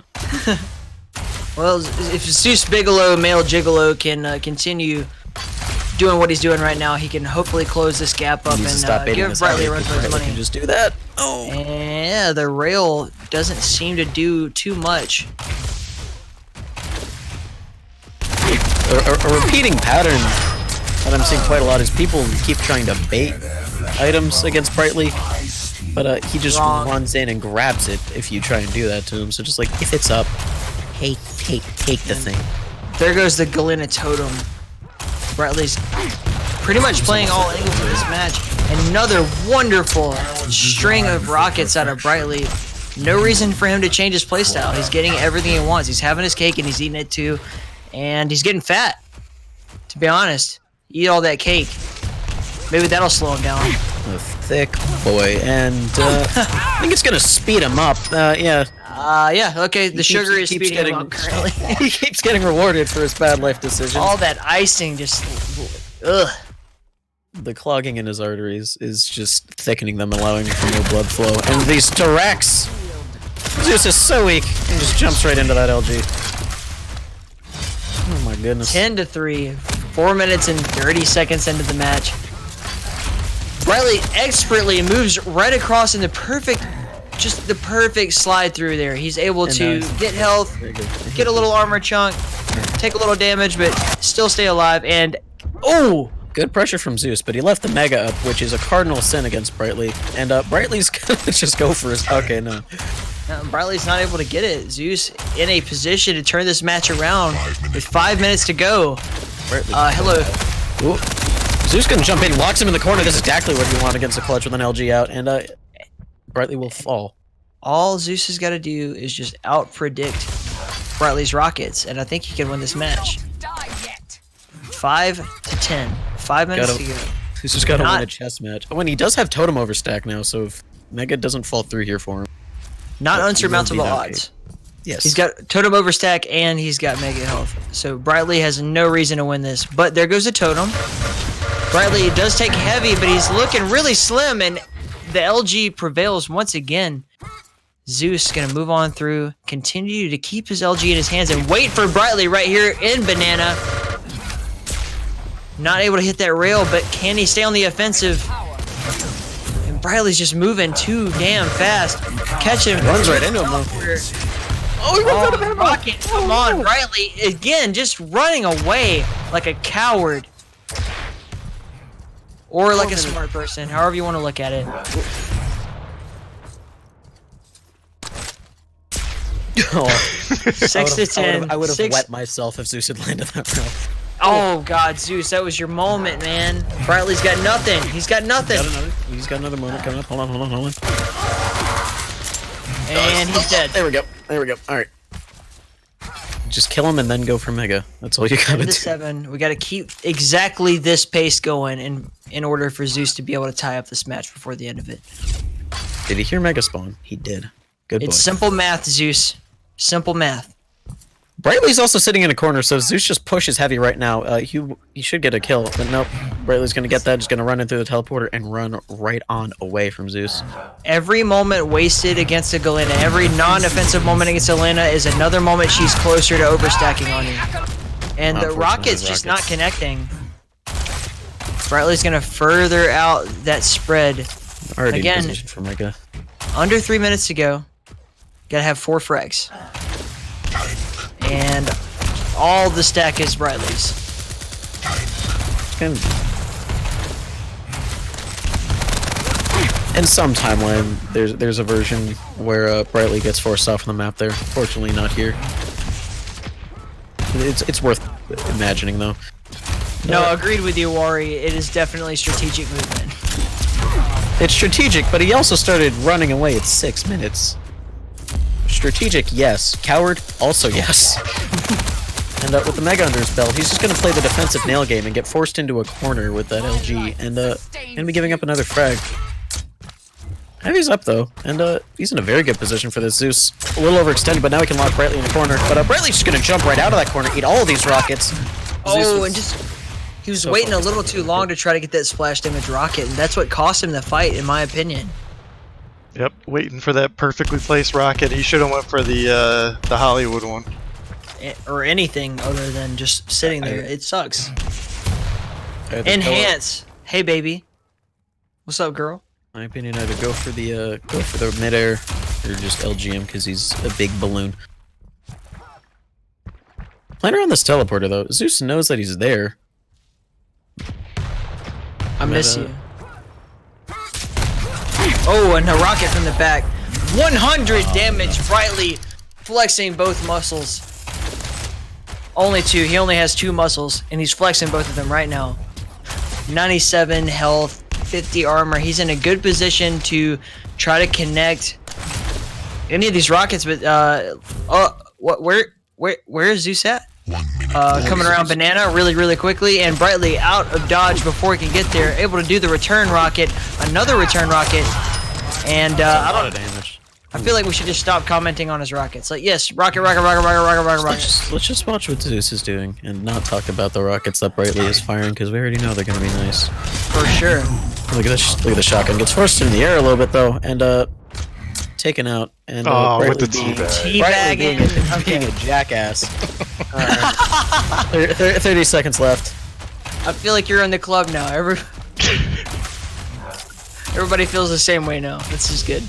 Well, if Zeus Bigelow, male gigolo, can continue doing what he's doing right now, he can hopefully close this gap up and give Brightly a run for his money.
Can just do that. Oh.
And yeah, the rail doesn't seem to do too much.
A repeating pattern that I'm seeing quite a lot is people keep trying to bait items against Brightly, but he just runs in and grabs it if you try and do that to him. So just like, if it's up, hey, take the thing.
There goes the Galena totem. Brightly's pretty much playing all angles of this match. Another wonderful string of rockets out of Brightly. No reason for him to change his playstyle. He's getting everything he wants. He's having his cake and he's eating it too. And he's getting fat, to be honest. Eat all that cake. Maybe that'll slow him down.
A thick boy. And I think it's going to speed him up. Yeah.
Yeah, okay, the sugar is speeding him up currently.
He keeps getting rewarded for his bad life decisions.
All that icing just... Ugh.
The clogging in his arteries is just thickening them, allowing for no blood flow. And these directs! Zeus is so weak and just jumps right into that LG. Oh my goodness.
10-3. 4 minutes and 30 seconds into the match. Brightly expertly moves right across in the perfect... Just the perfect slide through there. He's able to get health, get a little armor chunk, take a little damage, but still stay alive. And oh,
good pressure from Zeus, but he left the mega up, which is a cardinal sin against Brightly. And Brightly's gonna just go for his. Okay, no.
Brightly's not able to get it. Zeus in a position to turn this match around with 5 minutes to go. Hello.
Ooh. Zeus can jump in, locks him in the corner. This is exactly what you want against a clutch with an LG out, and Brightly will fall.
All Zeus has got to do is just out-predict Brightly's rockets, and I think he can win this match. 5 to 10. 5 minutes to go.
He's just got to win
Not-
a chess match. Oh, and he does have totem overstack now, so if Mega doesn't fall through here for him.
Not
But he
unsurmountable
will be
odds.
Yes.
He's got totem overstack and he's got mega health. So Brightly has no reason to win this. But there goes a totem. Brightly does take heavy, but he's looking really slim, and the LG prevails once again. Zeus gonna move on through, continue to keep his LG in his hands, and wait for Brightly right here in Banana. Not able to hit that rail, but can he stay on the offensive? And Brightly's just moving too damn fast. Catch him.
Runs right into him, though.
Oh, he runs out of ammo. Rocket, come on, Brightly. Again, just running away like a coward. Or like a smart person, however you want to look at it.
Oh,
6 to 10.
I would have
Six-
wet myself if Zeus had landed that round.
Oh God, Zeus, that was your moment, man. Brightly's got nothing. He's got nothing.
He's got another moment coming up. Hold on.
And he's dead.
There we go. All right. Just kill him and then go for Mega. That's all you gotta
To
do.
7. We got to keep exactly this pace going in order for Zeus to be able to tie up this match before the end of it.
Did he hear Mega spawn? He did. Good boy.
It's simple math, Zeus. Simple math.
Brightly's also sitting in a corner, so if Zeus just pushes heavy right now, he should get a kill. But nope, Brightly's gonna get that. Just gonna run in through the teleporter and run right on away from Zeus.
Every moment wasted against a Galena, every non-offensive moment against Galena is another moment she's closer to overstacking on you. And the
Unfortunately,
rocket's
the
just not
Rockets.
connecting. Brightly's gonna further out that spread.
Already
Again.
in position for Mega.
Under 3 minutes to go. Gotta have 4 frags. And all the stack is Brightly's.
In some timeline, there's a version where Brightly gets forced off the map there. Fortunately, not here. It's worth imagining though.
No, agreed with you, Wari. It is definitely strategic movement.
It's strategic, but he also started running away at 6 minutes. Strategic, yes. Coward, also yes. And with the Mega under his belt, he's just gonna play the defensive nail game and get forced into a corner with that LG, and be giving up another frag. Heavy's up though, and he's in a very good position for this. Zeus a little overextended, but now he can lock Brightly in the corner. But Brightly's just gonna jump right out of that corner, eat all of these rockets. Zeus
Oh,
was-
and just he was
so
waiting a
focused
little
on
too
that.
long to try to get that splash damage rocket, and that's what cost him the fight, in my opinion.
Yep, waiting for that perfectly placed rocket. He should have went for the Hollywood one.
Or anything other than just sitting there. It sucks.
Either
Enhance. Hey, baby. What's up, girl?
In my opinion, either go for the midair or just LGM because he's a big balloon. Playing around this teleporter though, Zeus knows that he's there.
I miss
Meta.
you. Oh, and a rocket from the back. 100 damage, Brightly flexing both muscles. Only 2. He only has 2 muscles, and he's flexing both of them right now. 97 health, 50 armor. He's in a good position to try to connect any of these rockets. But where is Zeus at?
1 minute.
Coming around Banana really quickly, and Brightly out of dodge before he can get there, able to do the return rocket, another return rocket, and I feel like we should just stop commenting on his rockets. Like, yes, rocket.
Let's just watch what Zeus is doing and not talk about the rockets that Brightly is firing because we already know they're gonna be nice.
For sure.
Look at this! Look at the shotgun. Gets forced in the air a little bit though, and taken out. And
With the
Brightly
teabag.
Brightly
Teabagging.
being a jackass. 30 seconds left.
I feel like you're in the club now. Everybody feels the same way now. This is good.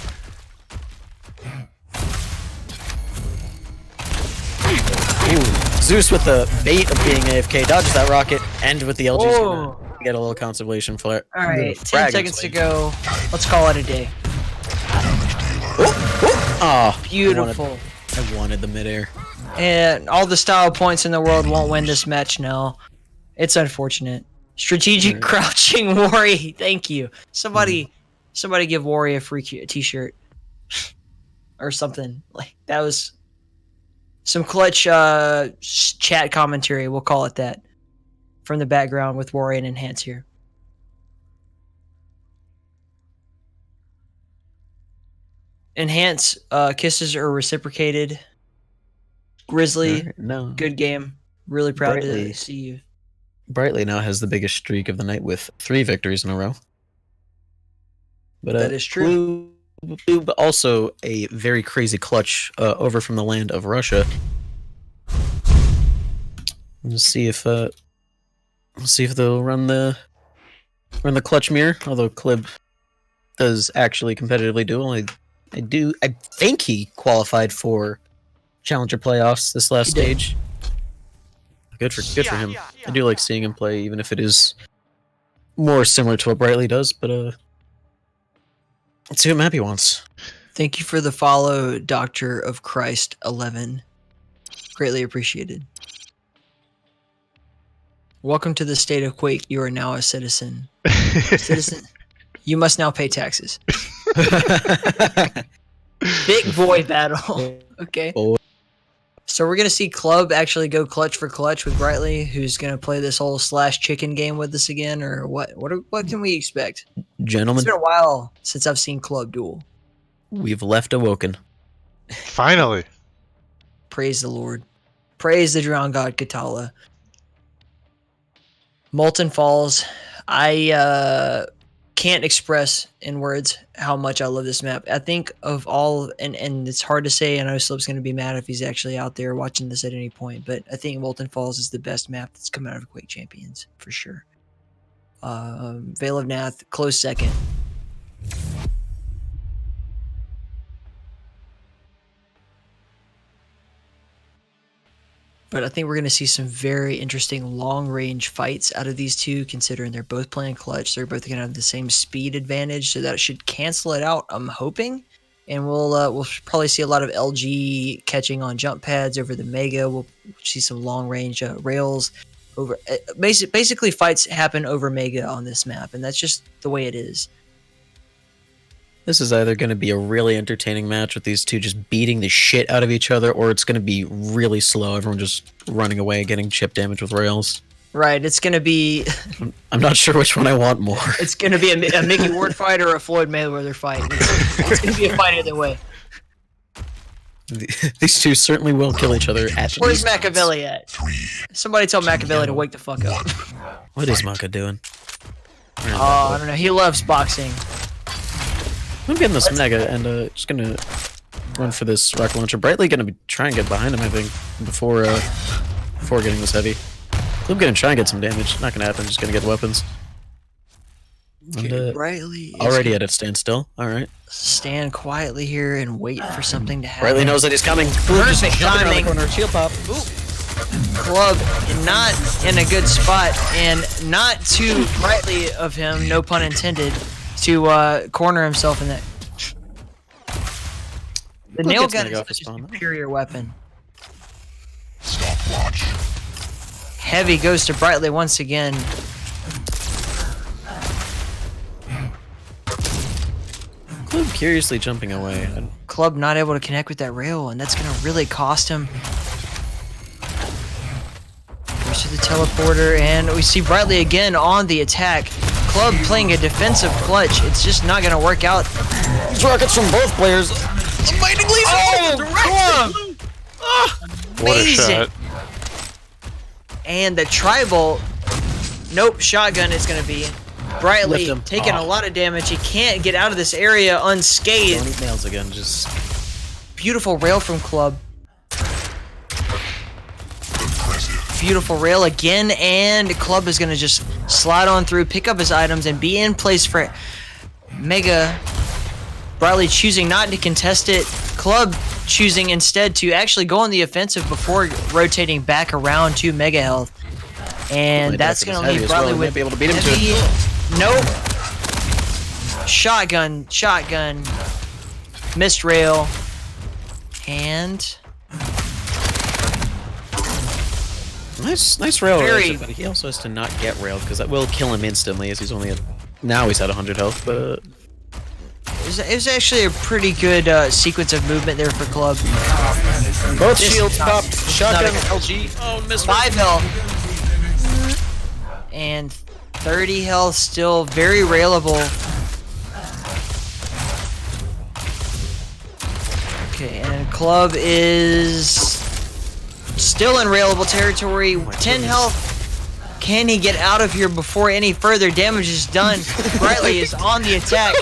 Ooh, Zeus with the bait of being AFK dodges that rocket, and with the LG's
Oh.
gonna get a little consolation flare.
All right, 10
Frag
seconds to
swing.
go. Let's call it a day.
Oh,
Beautiful.
I wanted the midair.
And all the style points in the world won't win this match now. It's unfortunate. Strategic crouching Wari. Thank you. Somebody give Wari a free t-shirt or something. Like that was some clutch chat commentary. We'll call it that from the background with Wari and Enhance here. Enhance kisses are reciprocated. Grizzly,
Alright, no.
good game. Really proud
Brightly.
to see you.
Brightly now has the biggest streak of the night with 3 victories in a row. But
That is true.
Blue also a very crazy clutch over from the land of Russia. Let's see if they'll run the clutch mirror. Although Clib does actually competitively duel. I think he qualified for Challenger playoffs this last
He did.
stage. Good for him. I do like seeing him play, even if it is more similar to what Brightly does. But let's see what map he wants.
Thank you for the follow, Doctor of Christ 11. Greatly appreciated. Welcome to the state of Quake. You are now a citizen. Citizen, you must now pay taxes. Big boy battle. Okay.
Boy.
So we're gonna see Club actually go clutch for clutch with Brightly, who's gonna play this whole slash chicken game with us again, or what? What can we expect?
Gentlemen,
It's been a while since I've seen Club duel.
we've left Awoken.
Finally.
Praise the Lord. Praise the drowned god Katala. Molten Falls. I can't express in words how much I love this map. I think of all, and it's hard to say. I know Slip's going to be mad if he's actually out there watching this at any point, but I think Molten Falls is the best map that's come out of Quake Champions for sure. Veil of Nath, close second. But I think we're going to see some very interesting long-range fights out of these two, considering they're both playing clutch. They're both going to have the same speed advantage, so that should cancel it out, I'm hoping. And we'll probably see a lot of LG catching on jump pads over the Mega. We'll see some long-range rails. Over basically, fights happen over Mega on this map, and that's just the way it is.
This is either going to be a really entertaining match with these two just beating the shit out of each other, or it's going to be really slow. Everyone just running away, getting chip damage with rails.
Right, it's going to be...
I'm not sure which one I want more.
It's going to be a Mickey Ward fight or a Floyd Mayweather fight. It's going to be a fight either way.
These two certainly will kill each other at
Where's
least
Machiavelli at? Somebody tell Machiavelli to wake the fuck up.
What is Maka doing?
Oh, I don't know. He loves boxing.
I'm getting this Mega and just gonna run for this rocket launcher. Brightly gonna be trying to get behind him, I think, before getting this heavy. I'm gonna try and get some damage. Not gonna happen. Just gonna get weapons. And,
Brightly
already at a standstill. All right.
stand quietly here and wait for something to happen.
Brightly knows that he's coming.
Perfect timing.
Shield pop.
Club not in a good spot, and not too brightly of him, no pun intended, to corner himself in that. The
Look,
nail
it's
gun
Mega
is
off his
such a
spawn.
superior weapon.
Stopwatch.
Heavy goes to Brightly once again.
Club curiously jumping away.
Club not able to connect with that rail, and that's going to really cost him. Goes to the teleporter, and we see Brightly again on the attack. Club playing a defensive clutch. It's just not going to work out.
These rockets from both players. The fighting leaves.
Oh, Club!
What a
Amazing.
shot.
And the tribal, nope, shotgun is going to be. Brightly
Lift him.
taking a lot of damage. He can't get out of this area
Don't
unscathed.
eat nails again. Just
Beautiful rail from Club.
Impressive.
Beautiful rail again, and Club is going to just slide on through, pick up his items, and be in place for Mega. Brightly choosing not to contest it. Club choosing instead to actually go on the offensive before rotating back around to Mega Health. And
Only
that's
back
going
with
to
his
leave
heavy as well.
Brightly
He might
with
be able to beat him to
heavy. Nope. Shotgun. Missed rail. And
nice rail.
Very-
But he also has to not get railed because that will kill him instantly. As he's only at now he's at 100 health. But
it was actually a pretty good sequence of movement there for Club.
both
This
shields
is not-
popped.
this is not
Shotgun.
a-
LG. Oh, missed.
5 health. And 30 health, still very railable. Okay, and Club is still in railable territory. 10 health. Can he get out of here before any further damage is done? Brightly is on the attack.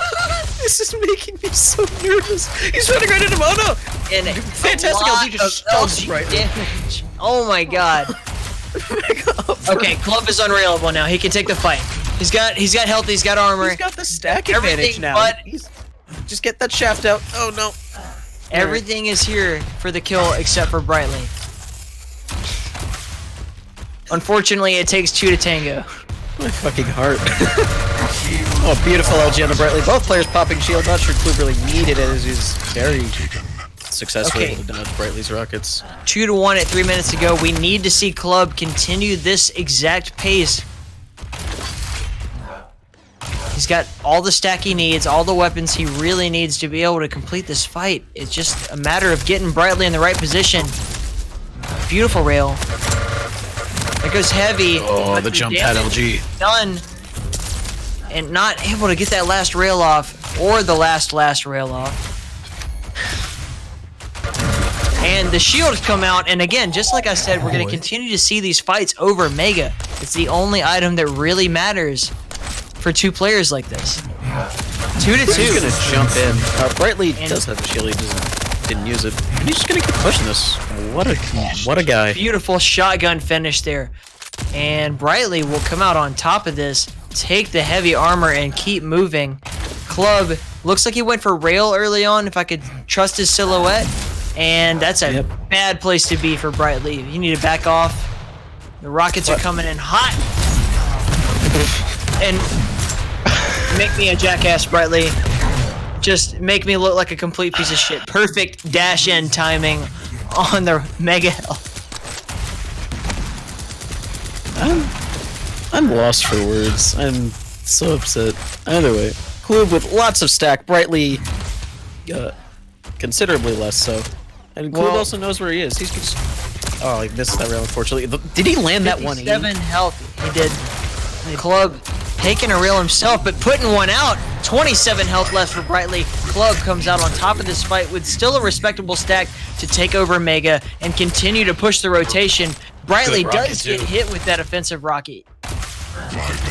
This is making me so nervous. He's running right into him. Oh no!
And
Fantastic LG just stomps Brightly.
damage. Oh my god. Okay, Club is unrailable now. He can take the fight. He's got health, he's got armor.
He's got the stack advantage
Everything
now.
but-
Just get that shaft out. Oh no.
Everything is here for the kill except for Brightly. Unfortunately, it takes 2 to tango.
My fucking heart. Oh, beautiful LG on the Brightly. Both players popping shield. Not sure Klub really needed it as he's very successfully able to dodge Brightly's rockets.
2 to 1 at 3 minutes to go. We need to see Club continue this exact pace. He's got all the stack he needs, all the weapons he really needs to be able to complete this fight. It's just a matter of getting Brightly in the right position. Beautiful rail. There goes heavy.
Oh,
but
the jump pad
damage
LG.
done. And not able to get that last rail off, or the last rail off. And the shields come out, and again, just like I said, we're going to continue to see these fights over Mega. It's the only item that really matters for 2 players like this. 2 to 2.
He's gonna jump in. Brightly does have the shield, he didn't use it. And he's just gonna keep pushing this. What a guy.
Beautiful shotgun finish there. And Brightly will come out on top of this, take the heavy armor, and keep moving. Club looks like he went for rail early on, if I could trust his silhouette. And that's a bad place to be for Brightly. You need to back off. The rockets are coming in hot. And make me a jackass, Brightly. Just make me look like a complete piece of shit. Perfect dash in timing on the Mega health.
I'm lost for words. I'm so upset. Either way, Klub with lots of stack, Brightly considerably less so. And Klub also knows where he is. He's just... Oh, he missed that round, unfortunately. Did he land that 180?
7 health, he did. Club taking a rail himself, but putting one out. 27 health left for Brightly. Club comes out on top of this fight with still a respectable stack to take over Mega and continue to push the rotation. Brightly does get hit with that offensive rocket.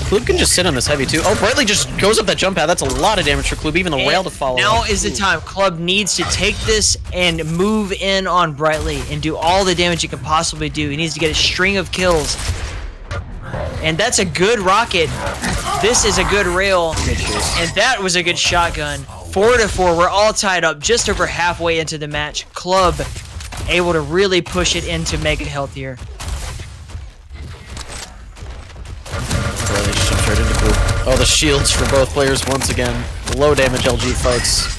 Klub can just sit on this heavy too. Oh, Brightly just goes up that jump pad. That's a lot of damage for Klub. Even the rail to follow.
Now is the time. Club needs to take this and move in on Brightly and do all the damage he can possibly do. He needs to get a string of kills. And that's a good rocket. This is a good rail. And that was a good shotgun. 4 to 4. We're all tied up just over halfway into the match. Club able to really push it into Mega health here.
Brightly just jumped right into Klub. Oh, the shields for both players once again. Low damage LG fights.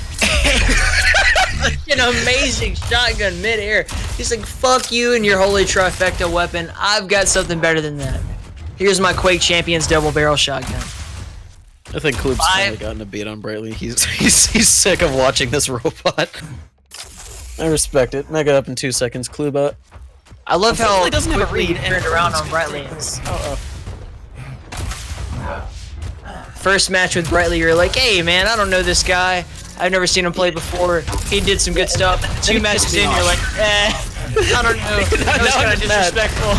An amazing shotgun mid-air. He's like, fuck you and your holy trifecta weapon. I've got something better than that. Here's my Quake Champions double barrel shotgun.
I think Klub's finally gotten a beat on Brightly. He's sick of watching this robot. I respect it. Mega up in 2 seconds. Klub up.
I love how
he doesn't have a
quickly he
read
turned around on Brightly. First match with Brightly, you're like, hey man, I don't know this guy. I've never seen him play before. He did some good stuff. 2 matches in, you're like, I don't know. That was kind of disrespectful.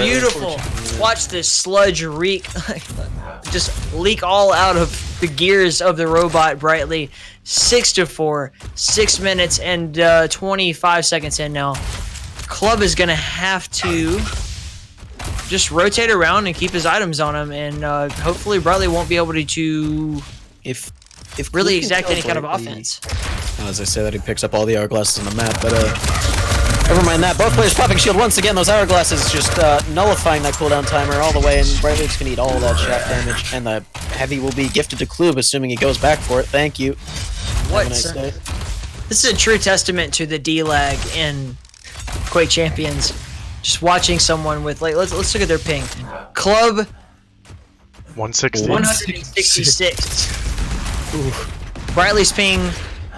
Beautiful. Watch this sludge reek. Just leak all out of the gears of the robot, Brightly. 6 to 4. 6 minutes and 25 seconds in now. Club is going to have to just rotate around and keep his items on him, and hopefully Brightly won't be able to
If
really
Klub can
exact any kind of
Brightly-
offense.
As I say that, he picks up all the hourglasses on the map, but never mind that. Both players popping shield once again. Those hourglasses just nullifying that cooldown timer all the way, and Brightly's gonna eat all of that shaft damage, and the heavy will be gifted to Klub, assuming he goes back for it. Thank you.
What?
Have a nice day.
This is a true testament to the D-lag in Quake Champions. Just watching someone with, like, let's look at their ping. Club
160.
166. Brightly's ping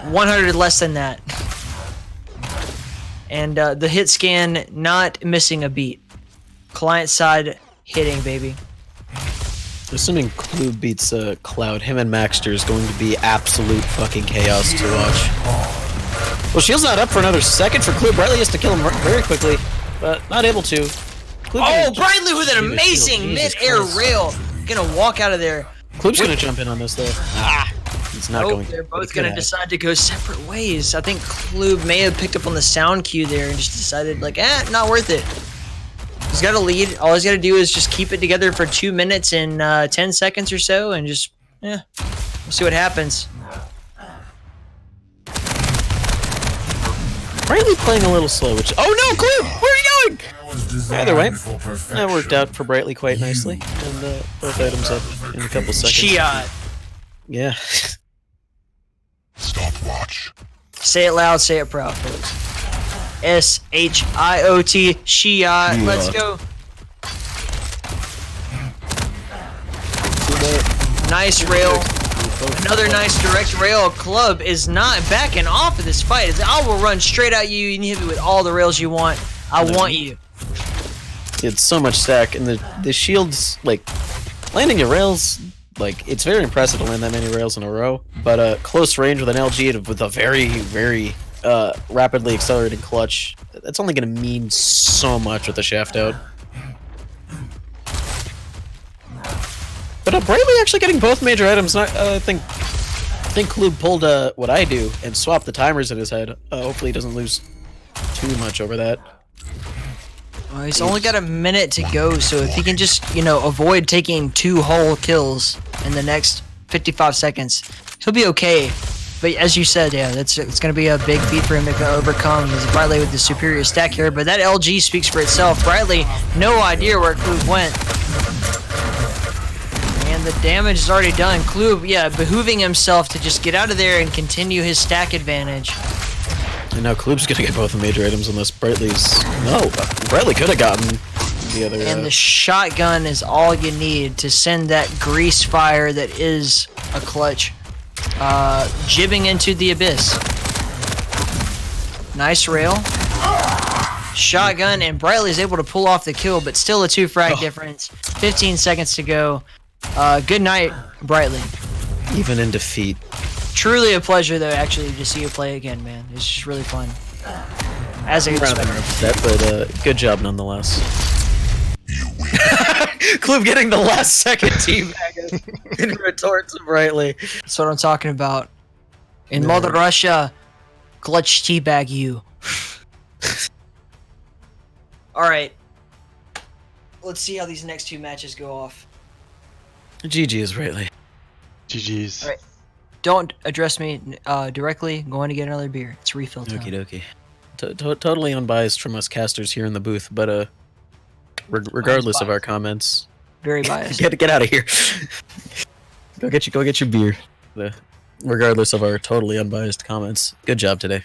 100 less than that. And the hit scan not missing a beat. Client side hitting, baby.
Assuming Clue beats Cloud, him and Maxter is going to be absolute fucking chaos to watch. Well, Shield's not up for another second for Clue. Brightly has to kill him very quickly, but not able to. Clue
Oh, Brightly with an amazing
Jesus
mid-air
Christ.
rail. Gonna walk out of there.
Clube's gonna jump in on this though. Ah, he's not going.
They're
but
both
he could
gonna
have.
decide to go separate ways. I think Klube may have picked up on the sound cue there and just decided, like, not worth it. He's got a lead. All he's got to do is just keep it together for 2 minutes and 10 seconds or so, and just, we'll see what happens.
Brightly playing a little slow, which. Oh no, Clue! Where are you going? Either way, that worked out for Brightly quite nicely, and both items up in a couple seconds.
Shiot.
Yeah.
Stopwatch.
Say it loud, say it proud, folks. S-H-I-O-T, Shiot. Let's go. Nice rail. Another nice direct rail. Club is not backing off of this fight. I will run straight at you. You can hit me with all the rails you want. I want you.
It's so much stack, and the shields, like, landing your rails, like, it's very impressive to land that many rails in a row, but close range with an LG with a very, very rapidly accelerating clutch, that's only going to mean so much with the shaft out. But Brightly actually getting both major items. I think Klube pulled what I do and swapped the timers in his head. Hopefully he doesn't lose too much over that.
Well, he's only got a minute to go, so if he can just, avoid taking 2 whole kills in the next 55 seconds, he'll be okay. But as you said, yeah, it's going to be a big feat for him to overcome. As Brightly with the superior stack here, but that LG speaks for itself. Brightly, no idea where Klube went. And the damage is already done. Klube, behooving himself to just get out of there and continue his stack advantage.
And now Klube's gonna get both the major items unless Brightly's... No, Brightly could have gotten the other...
And the shotgun is all you need to send that grease fire that is a clutch. Jibbing into the abyss. Nice rail. Shotgun, and Brightly is able to pull off the kill, but still a 2 frag difference. 15 seconds to go. Good night, Brightly.
Even in defeat.
Truly a pleasure, though, actually, to see you play again, man. It's just really fun. As I expected.
Upset, but good job nonetheless.
You win.
Klube getting the last second teabag in retort to Brightly.
That's what I'm talking about. In Mother Russia, clutch teabag you. Alright. Let's see how these next 2 matches go off.
GG is Brightly.
GG's.
Alright. Don't address me directly. I'm going to get another beer. It's refill time.
Okie dokie. Totally unbiased from us casters here in the booth, but regardless of our comments,
Very biased.
get out of here. Go get your beer. Regardless of our totally unbiased comments, good job today.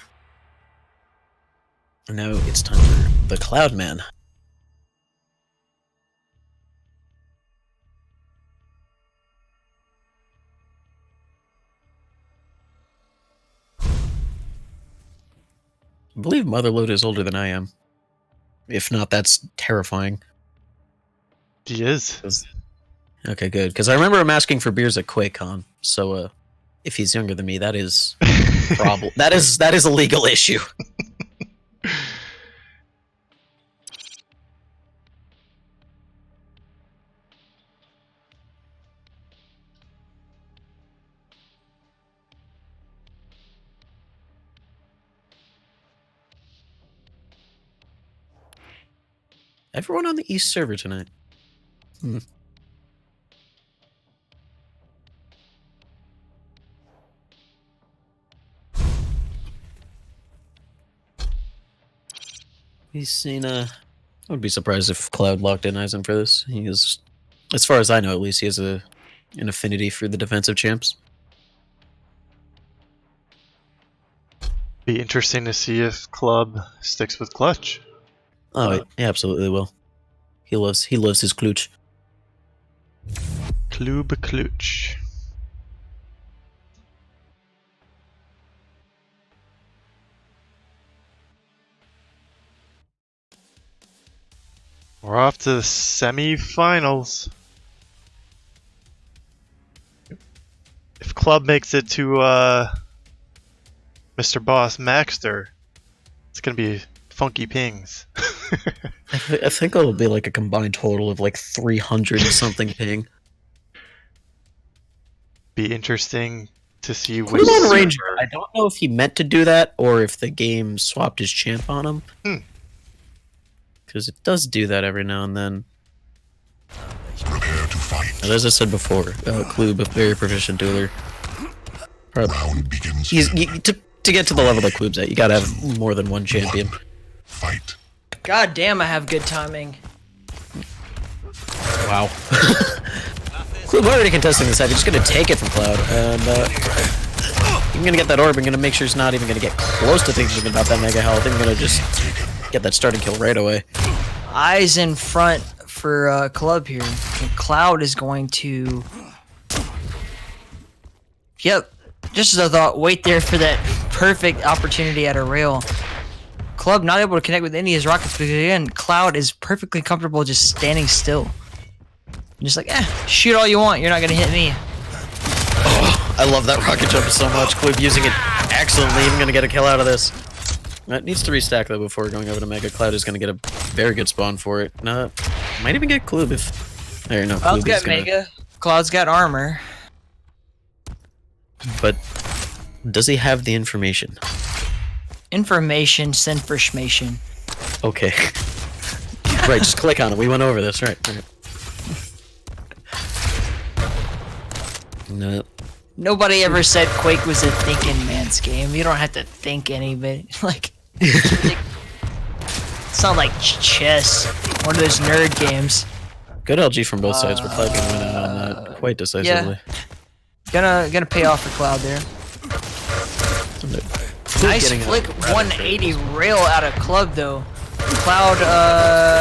And now it's time for the Cloud Man. I believe Motherload is older than I am. If not, that's terrifying.
He is.
Okay, good. Because I remember him asking for beers at QuakeCon. So, if he's younger than me, that is problem. that is a legal issue. Everyone on the East server tonight. He's seen I would be surprised if Cloud locked in Eisen for this. He is, as far as I know at least, he has an affinity for the defensive champs.
Be interesting to see if Club sticks with Clutch.
Oh, he absolutely will. He loves his klutch.
Klub Klutch. We're off to the semi-finals. Club makes it to Mr. Boss Maxter, it's gonna be funky pings.
I think it'll be like a combined total of like 300 and something ping.
Be interesting to see which
Club on Ranger.
server-
I don't know if he meant to do that or if the game swapped his champ on him. Because it does do that every now and then.
Prepare to fight.
And as I said before, Klub, a very proficient dueler.
Round begins.
To get to the level that Klub's at, you gotta have more than one champion.
Fight.
God damn, I have good timing.
Wow. Klub already contesting this side. He's just gonna take it from Cloud, and I'm gonna get that orb. I'm gonna make sure he's not even gonna get close to thinking about that mega health. I'm gonna just get that starting kill right away.
Eyes in front for Club here. And Cloud is going to. Yep. Just as I thought, wait there for that perfect opportunity at a rail. Club not able to connect with any of his rockets because again, Cloud is perfectly comfortable just standing still. Just like, shoot all you want, you're not gonna hit me.
Oh, I love that rocket jump so much. Klub using it excellently. I'm gonna get a kill out of this. It needs to restack though before going over to Mega. Cloud is gonna get a very good spawn for it. Might even get Klub if. There, no.
Cloud's
Klub is
got Mega. Cloud's got armor.
But does he have the information?
Information, send for schmation.
Okay. Right, just click on it. We went over this, right? No.
Nobody ever said Quake was a thinking man's game. You don't have to think anybody. Like, it's not like chess. One of those nerd games.
Good LG from both sides. We're Cloud gonna win out on that quite decisively.
Gonna pay off for Cloud there. Nice flick 180 rail out of Club though. Cloud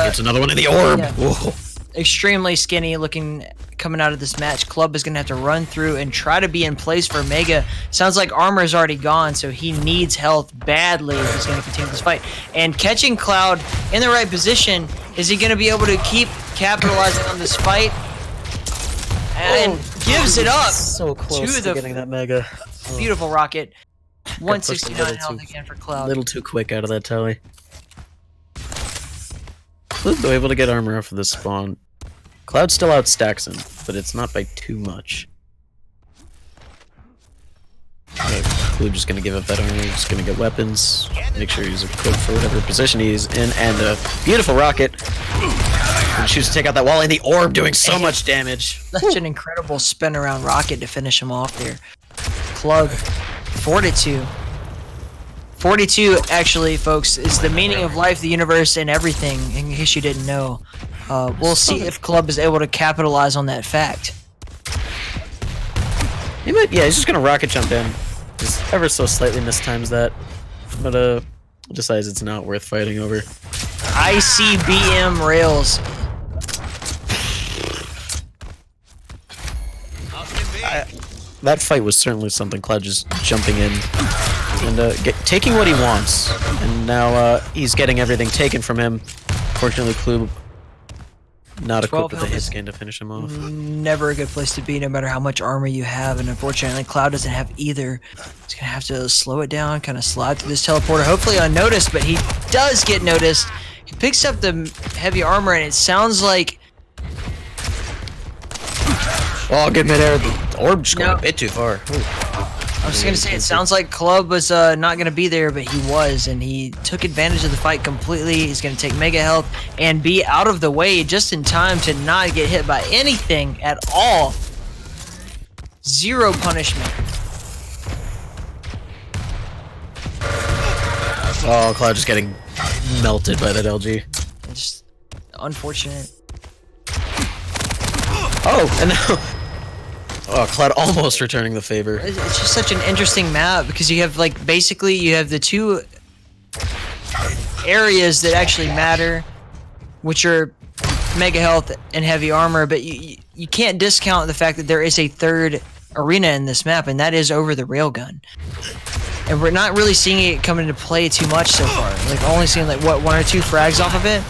Gets another one in the orb.
Yeah.
Whoa.
Extremely skinny looking coming out of this match. Club is gonna have to run through and try to be in place for Mega. Sounds like armor is already gone, so he needs health badly if he's gonna continue this fight. And catching Cloud in the right position, is he gonna be able to keep capitalizing on this fight? And gives it up
So close to getting that Mega.
beautiful rocket.
Got pushed a
169
little
health
too-
again for
A
Cloud.
little too quick out of that tally. Klub though able to get armor off of this spawn. Cloud still outstacks him, but it's not by too much. Klub just gonna give up that armor, just gonna get weapons, make sure he's equipped for whatever position he's in, and a beautiful rocket. And shoots to take out that wall, and the orb doing so much damage.
Such an incredible spin around rocket to finish him off there. Club 42. 42 actually, folks, is the meaning of life, the universe, and everything, in case you didn't know. We'll see if Club is able to capitalize on that fact.
He might, yeah, he's just gonna rocket jump in. Just ever so slightly mistimes that. But decides it's not worth fighting over.
ICBM rails.
That fight was certainly something. Cloud just jumping in and taking what he wants, and now he's getting everything taken from him. Fortunately, Klub not
12
equipped with the
health
hit
is
scan to finish him off.
Never a good place to be, no matter how much armor you have, and unfortunately, Cloud doesn't have either. He's gonna have to slow it down, kind of slide through this teleporter, hopefully unnoticed, but he does get noticed. He picks up the heavy armor, and it sounds like
Oh, good midair. The orb just going a bit too far. Ooh.
I was gonna say, it sounds like Club was not gonna be there, but he was, and he took advantage of the fight completely. He's gonna take mega health and be out of the way just in time to not get hit by anything at all. Zero punishment.
Oh, Cloud just getting melted by that LG.
Just unfortunate.
Oh, and now... Oh, Cloud almost returning the favor.
It's just such an interesting map because you have like basically you have the two areas that actually matter, which are mega health and heavy armor, but you can't discount the fact that there is a third arena in this map, and that is over the railgun. And we're not really seeing it come into play too much so far. Like only seeing like what, 1 or 2 frags off of it.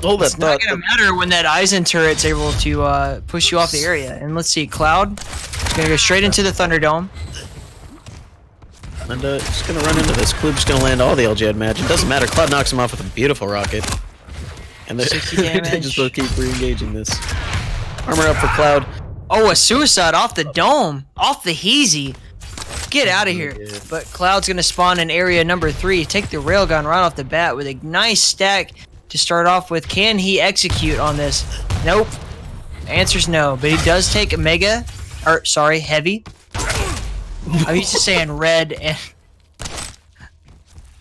Hold that
It's not
thought.
gonna matter when that Eisen turret's able to push you off the area. And let's see, Cloud is gonna go straight into the Thunderdome.
And just gonna run into this. Klube's gonna land all the LGN match. It doesn't matter. Cloud knocks him off with a beautiful rocket. And
60
they
damage.
just will keep re-engaging this. Armor up for Cloud.
Oh, a suicide off the dome, off the Heezy. Get out of here.
Yeah.
But Cloud's gonna spawn in area number 3. Take the railgun right off the bat with a nice stack to start off with. Can he execute on this? Nope. Answer's no. But he does take a mega, or sorry, heavy. I'm used to saying red and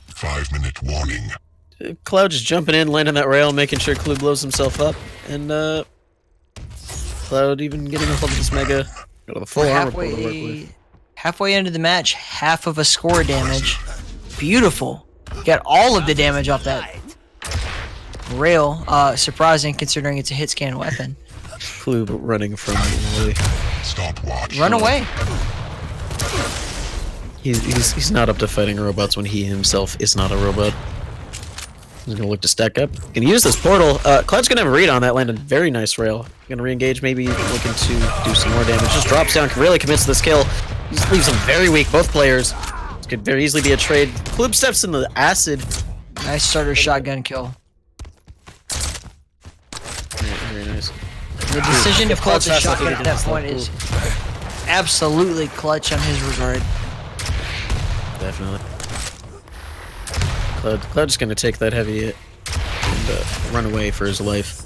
5-minute warning.
Cloud just jumping in, landing that rail, making sure Klube blows himself up, and Cloud even getting a hold of this mega. Got a full armor pull to work with.
halfway into the match, half of a score damage. Beautiful. Got all of the damage off that rail. Surprising considering it's a hit scan weapon.
Klube running from Wally.
Stopwatch.
Run away.
He's not up to fighting robots when he himself is not a robot. He's gonna look to stack up. Gonna use this portal. Cloud's gonna have a read on that, land a very nice rail. Gonna re-engage, maybe looking to do some more damage. Just drops down, really commits to this kill. Just leaves him very weak, both players. This could very easily be a trade. Klube steps in the acid.
Nice starter shotgun kill.
Very nice.
The decision to pull out the
Cloud's
shotgun
fast
at that
enough.
point is absolutely clutch on his regard.
Definitely. Cloud's just gonna take that heavy hit and run away for his life.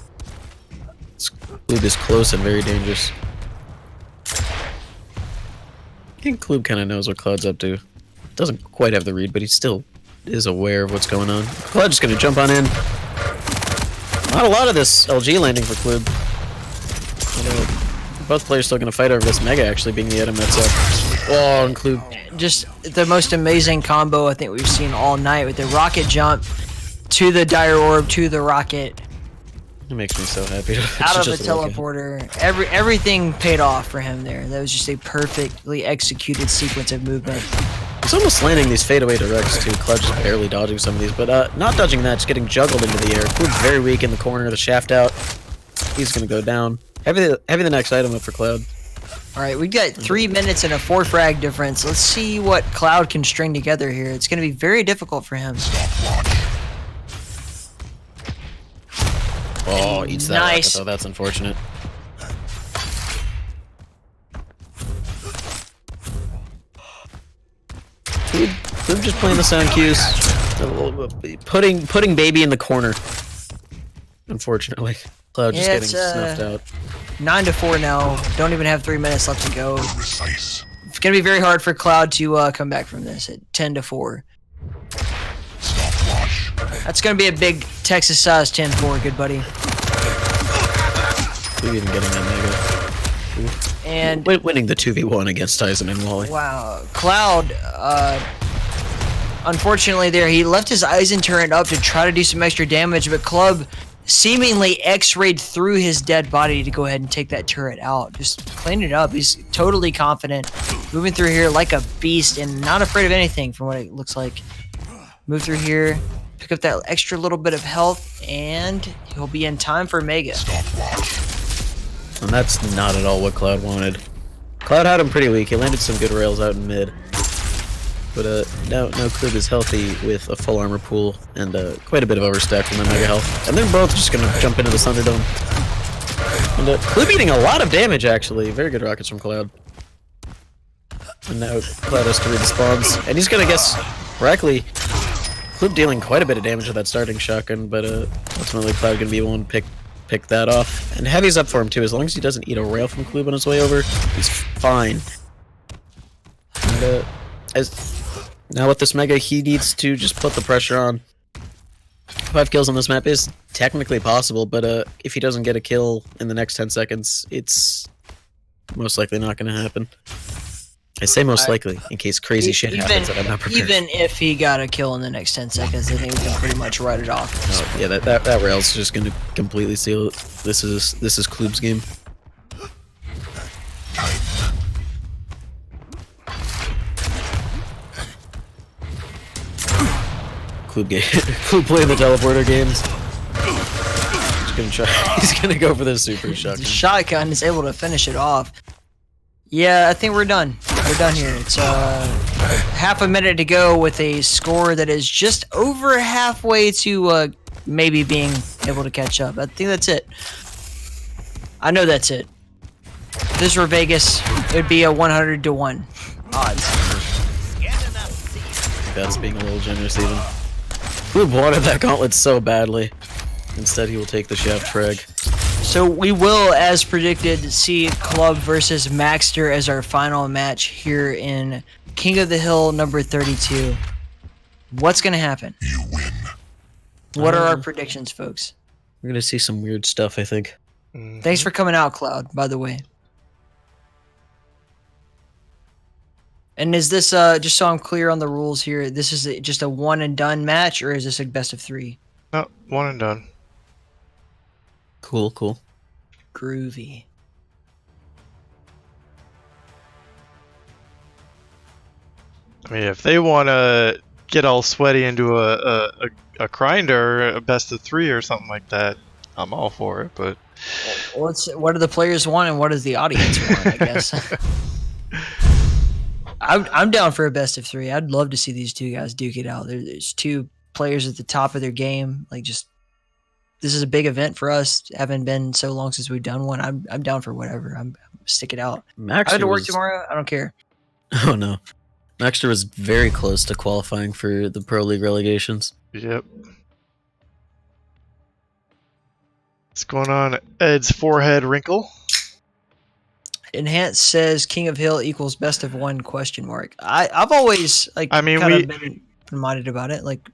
Klube is close and very dangerous. I think Klube kind of knows what Cloud's up to. Doesn't quite have the read, but he still is aware of what's going on. Cloud's just gonna jump on in. Not a lot of this LG landing for Klube. Both players still gonna fight over this mega actually being the item that's up. Oh, and Klube.
Just the most amazing combo I think we've seen all night with the rocket jump to the dire orb to the rocket
It makes me so happy.
out of the
Just look at it.
teleporter. Everything paid off for him there. That was just a perfectly executed sequence of movement.
He's almost landing these fadeaway directs too. Cloud just barely dodging some of these, but not dodging that, just getting juggled into the air. Klube's very weak in the corner, the shaft out. He's gonna go down. Heavy the next item up for Cloud.
All right, we've got 3 minutes and a 4 frag difference. Let's see what Cloud can string together here. It's going to be very difficult for him.
Oh, eats that
Nice.
rocket though. That's unfortunate. Klube just playing the sound cues. Putting baby in the corner. Unfortunately, Cloud just
Yeah,
getting snuffed out.
9 to 4 now. Don't even have 3 minutes left to go.
Precise.
It's going to be very hard for Cloud to come back from this at 10 to 4.
Stopwatch.
That's going to be a big Texas size 10-4, good buddy.
Klube even getting that mega.
And
Winning the 2v1 against Tyson and Wally.
wow, Cloud, unfortunately there, he left his Eisen turret up to try to do some extra damage, but Club seemingly x-rayed through his dead body to go ahead and take that turret out. Just clean it up. He's totally confident. Moving through here like a beast and not afraid of anything from what it looks like. Move through here, pick up that extra little bit of health, and he'll be in time for Mega.
And that's not at all what Cloud wanted. Cloud had him pretty weak. He landed some good rails out in mid. But now Klube is healthy with a full armor pool and quite a bit of overstack from the mega health. And they're both just gonna jump into the Thunderdome. And Klube eating a lot of damage actually. Very good rockets from Cloud. And now Cloud has to read the spawns. And he's gonna guess correctly. Klube dealing quite a bit of damage with that starting shotgun, but ultimately Cloud gonna be one to pick that off. And Heavy's up for him too. As long as he doesn't eat a rail from Klube on his way over, he's fine. And now with this mega, he needs to just put the pressure on. 5 kills on this map is technically possible, but if he doesn't get a kill in the next 10 seconds, it's most likely not going to happen. I say most likely, in case crazy shit happens that I'm not prepared.
Even if he got a kill in the next 10 seconds, I think we can pretty much write it off.
Oh, yeah, that rail's just going to completely seal it. This is Klube's game. Klube playing the teleporter games. Gonna try. He's gonna go for the super shotgun.
The shotgun is able to finish it off. Yeah, I think we're done. We're done here. It's half a minute to go with a score that is just over halfway to maybe being able to catch up. I think that's it. I know that's it. If this were Vegas, it would be a 100-to-1 odds.
That's being a little generous even. Club wanted that gauntlet so badly. Instead, he will take the shaft frag.
So we will, as predicted, see Club versus Maxter as our final match here in King of the Hill number 32. What's going to happen?
You win.
What are our predictions, folks?
We're gonna see some weird stuff, I think.
Thanks for coming out, Cloud, by the way. And is this, just so I'm clear on the rules here, this is just a one and done match, or is this a best of 3?
No, one and done.
Cool, cool.
Groovy.
I mean, if they want to get all sweaty into a grinder, a best of 3 or something like that, I'm all for it. But
What do the players want, and what does the audience want, I guess? I'm down for a best of 3. I'd love to see these two guys duke it out. There's two players at the top of their game. Like, just this is a big event for us. Haven't been so long since we've done one. I'm down for whatever. I'm stick it out.
Maxter
I have to work
was...
tomorrow. I don't care.
Oh no, Maxter was very close to qualifying for the Pro League relegations.
yep. What's going on? Ed's forehead wrinkle.
Enhance says King of Hill equals best of 1 question mark. I've always like
I mean,
kind of been minded about it. Like,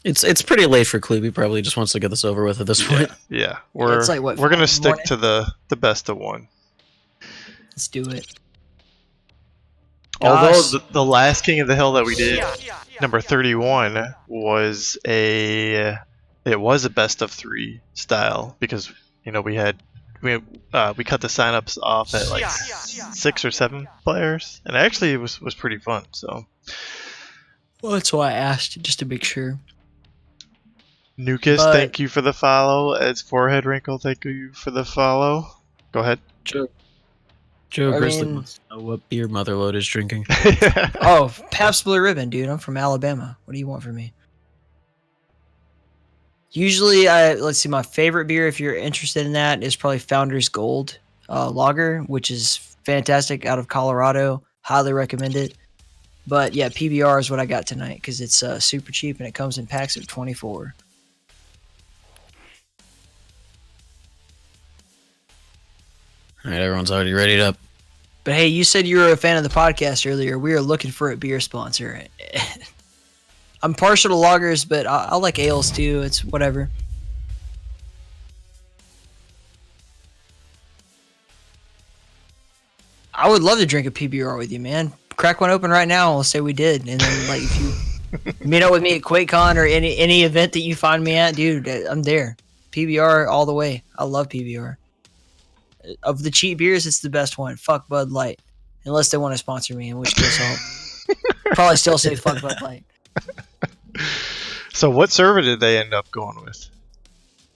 It's pretty late for Klube. He probably just wants to get this over with at this point.
Yeah, we're
it's like, what,
we're gonna
5
stick
morning?
to the best of 1.
Let's do it.
Although
Gosh.
the last King of the Hill that we did, number 31, was a best of 3 style, because we cut the signups off at like 6 or 7 players, and actually it was pretty fun. So
Well, that's why I asked, just to make sure.
Nukas,
But-
thank you for the follow. Ed's forehead wrinkle, thank you for the follow. Go ahead.
Joe
I
Grizzly
mean-
wants to know what beer Motherload is drinking.
Oh, Pabst Blue Ribbon, dude. I'm from Alabama. What do you want from me? Usually, let's see, my favorite beer, if you're interested in that, is probably Founders Gold Lager, which is fantastic, out of Colorado. Highly recommend it. But yeah, PBR is what I got tonight because it's super cheap and it comes in packs of 24.
All right, everyone's already readied up.
But hey, you said you were a fan of the podcast earlier. We are looking for a beer sponsor. I'm partial to lagers, but I like ales too. It's whatever. I would love to drink a PBR with you, man. Crack one open right now, and we'll say we did. And then, like, if you meet up with me at QuakeCon or any event that you find me at, dude, I'm there. PBR all the way. I love PBR. Of the cheap beers, it's the best one. Fuck Bud Light. Unless they want to sponsor me, in which case I'll probably still say fuck Bud Light.
So what server did they end up going with?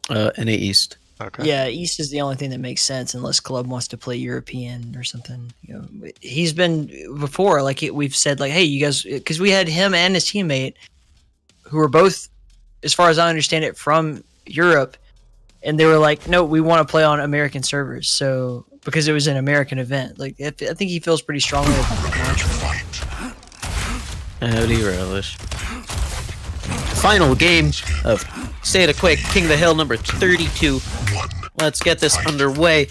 NA East.
Okay.
Yeah, East is the only thing that makes sense unless Club wants to play European or something. He's been before, like we've said, like, hey, you guys, because we had him and his teammate who were both, as far as I understand it, from Europe, and they were like, no, we want to play on American servers. So because it was an American event, like I think he feels pretty strongly about the contract.
Howdy, relish. Final game of State of Quake, King of the Hill number 32. Let's get this underway.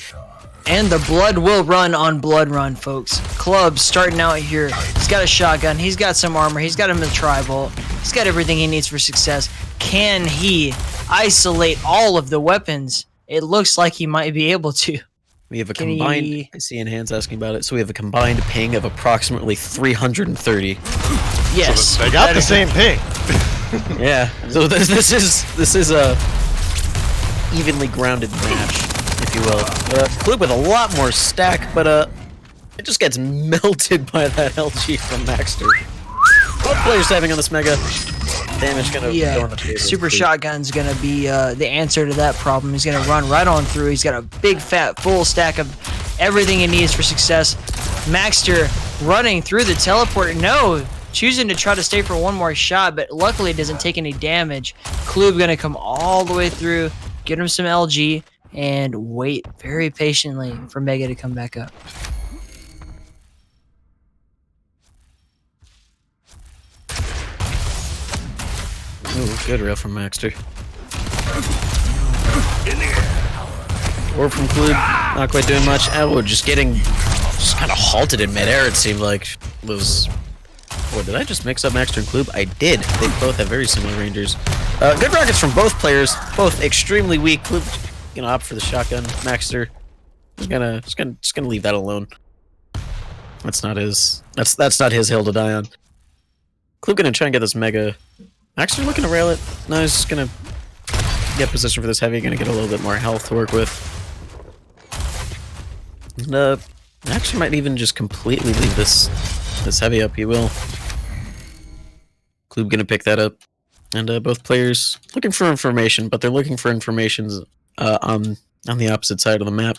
And the blood will run on Blood Run, folks. Club starting out here. He's got a shotgun. He's got some armor. He's got a tri-bolt. He's got everything he needs for success. Can he isolate all of the weapons? It looks like he might be able to.
We have a
Can
combined...
he-
I see Enhance asking about it. So we have a combined ping of approximately 330.
Yes.
So they got the same ping.
Yeah. So this is a evenly grounded match, if you will. Club with a lot more stack, but it just gets melted by that LG from Maxter. Both players saving on this Mega. damage gonna
Yeah,
go in the favor of
super
Klub.
shotgun's gonna be the answer to that problem. He's gonna run right on through. He's got a big fat full stack of everything he needs for success. Maxter running through the teleporter. No, choosing to try to stay for one more shot, but luckily it doesn't take any damage. Klub gonna come all the way through, get him some LG, and wait very patiently for Mega to come back up.
Ooh, good rail from Maxter. Or from Klub, not quite doing much. Oh, just kind of halted in midair, it seemed like. Boy, did I just mix up Maxter and Klub? I did. They both have very similar rangers. Good rockets from both players, both extremely weak. Klub gonna opt for the shotgun. Maxter is gonna leave that alone. That's not his hill to die on. Klub gonna try and get this mega. Maxter looking to rail it. No, he's just gonna get position for this heavy. Gonna get a little bit more health to work with. And, Maxter might even just completely leave this heavy up. He will. Klub gonna pick that up, and both players looking for information, but they're looking for information on the opposite side of the map.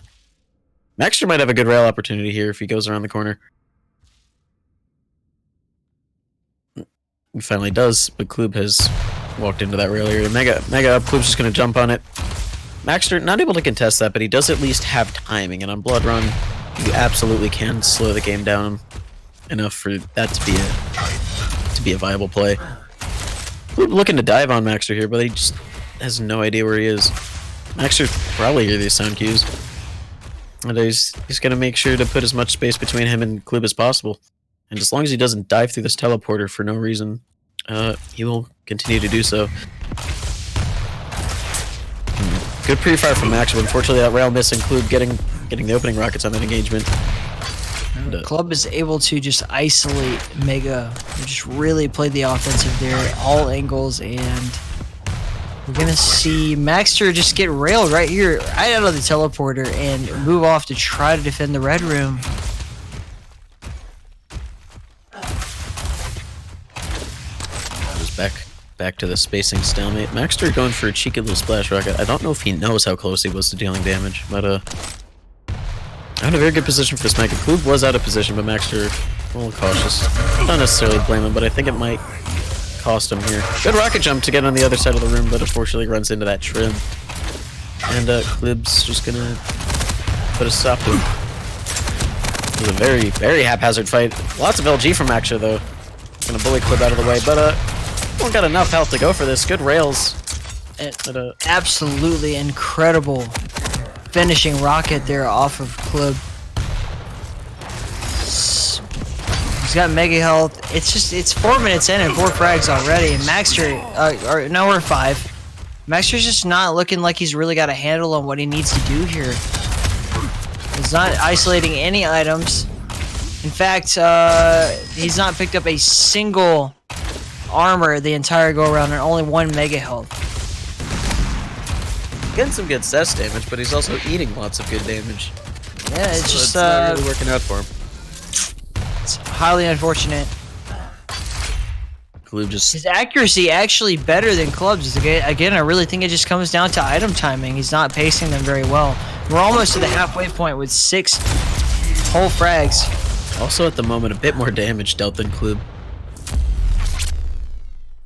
Maxter might have a good rail opportunity here if he goes around the corner. He finally does, but Klub has walked into that rail area. Mega up. Klub's just gonna jump on it. Maxter not able to contest that, but he does at least have timing, and on Blood Run, you absolutely can slow the game down enough for that to be a viable play. Klub looking to dive on Maxter here, but he just has no idea where he is. Maxter probably hear these sound cues, and he's gonna make sure to put as much space between him and Klub as possible. And as long as he doesn't dive through this teleporter for no reason, he will continue to do so. Good pre-fire from Max, but unfortunately that rail missing. Klub getting the opening rockets on that engagement. And,
Klub is able to just isolate Mega, just really play the offensive there, all angles, and we're gonna see Maxter just get railed right here, right out of the teleporter, and move off to try to defend the red room.
Back to the spacing stalemate. Maxter going for a cheeky little splash rocket. I don't know if he knows how close he was to dealing damage, but I'm in a very good position for this mega. Klub was out of position, but Maxter a little cautious. Not necessarily blame him, but I think it might cost him here. Good rocket jump to get on the other side of the room, but unfortunately runs into that trim. And Klub's just gonna put a stop to him. It was a very, very haphazard fight. Lots of LG from Maxter though. Gonna bully Klub out of the way, but won't got enough health to go for this. Good rails.
Absolutely incredible finishing rocket there off of Klub. He's got mega health. It's 4 minutes in and 4 frags already. And Maxter, no, we're 5. Maxter's just not looking like he's really got a handle on what he needs to do here. He's not isolating any items. In fact, he's not picked up a single armor the entire go around and only 1 mega health.
Getting some good cess damage, but he's also eating lots of good damage.
Yeah, it's
so
just
not really working out for him.
It's highly unfortunate.
Klub just
His accuracy actually better than Klub's. Again, I really think it just comes down to item timing. He's not pacing them very well. We're almost to the halfway point with 6 whole frags.
also at the moment a bit more damage dealt than Klub.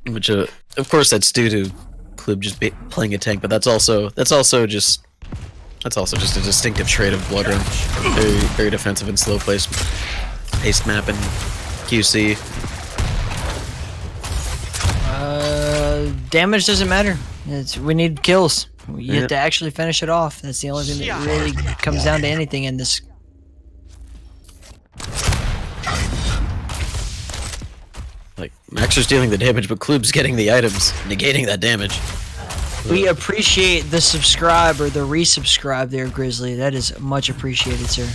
Which, of course, that's due to Klub just playing a tank, but that's also just a distinctive trait of Blood Run. Very, very defensive and slow paced map and QC.
Damage doesn't matter. We need kills. You have to actually finish it off. That's the only thing that really comes down to anything in this.
Like, Maxer's dealing the damage, but Klub's getting the items, negating that damage.
We appreciate the subscribe or the resubscribe there, Grizzly. That is much appreciated, sir.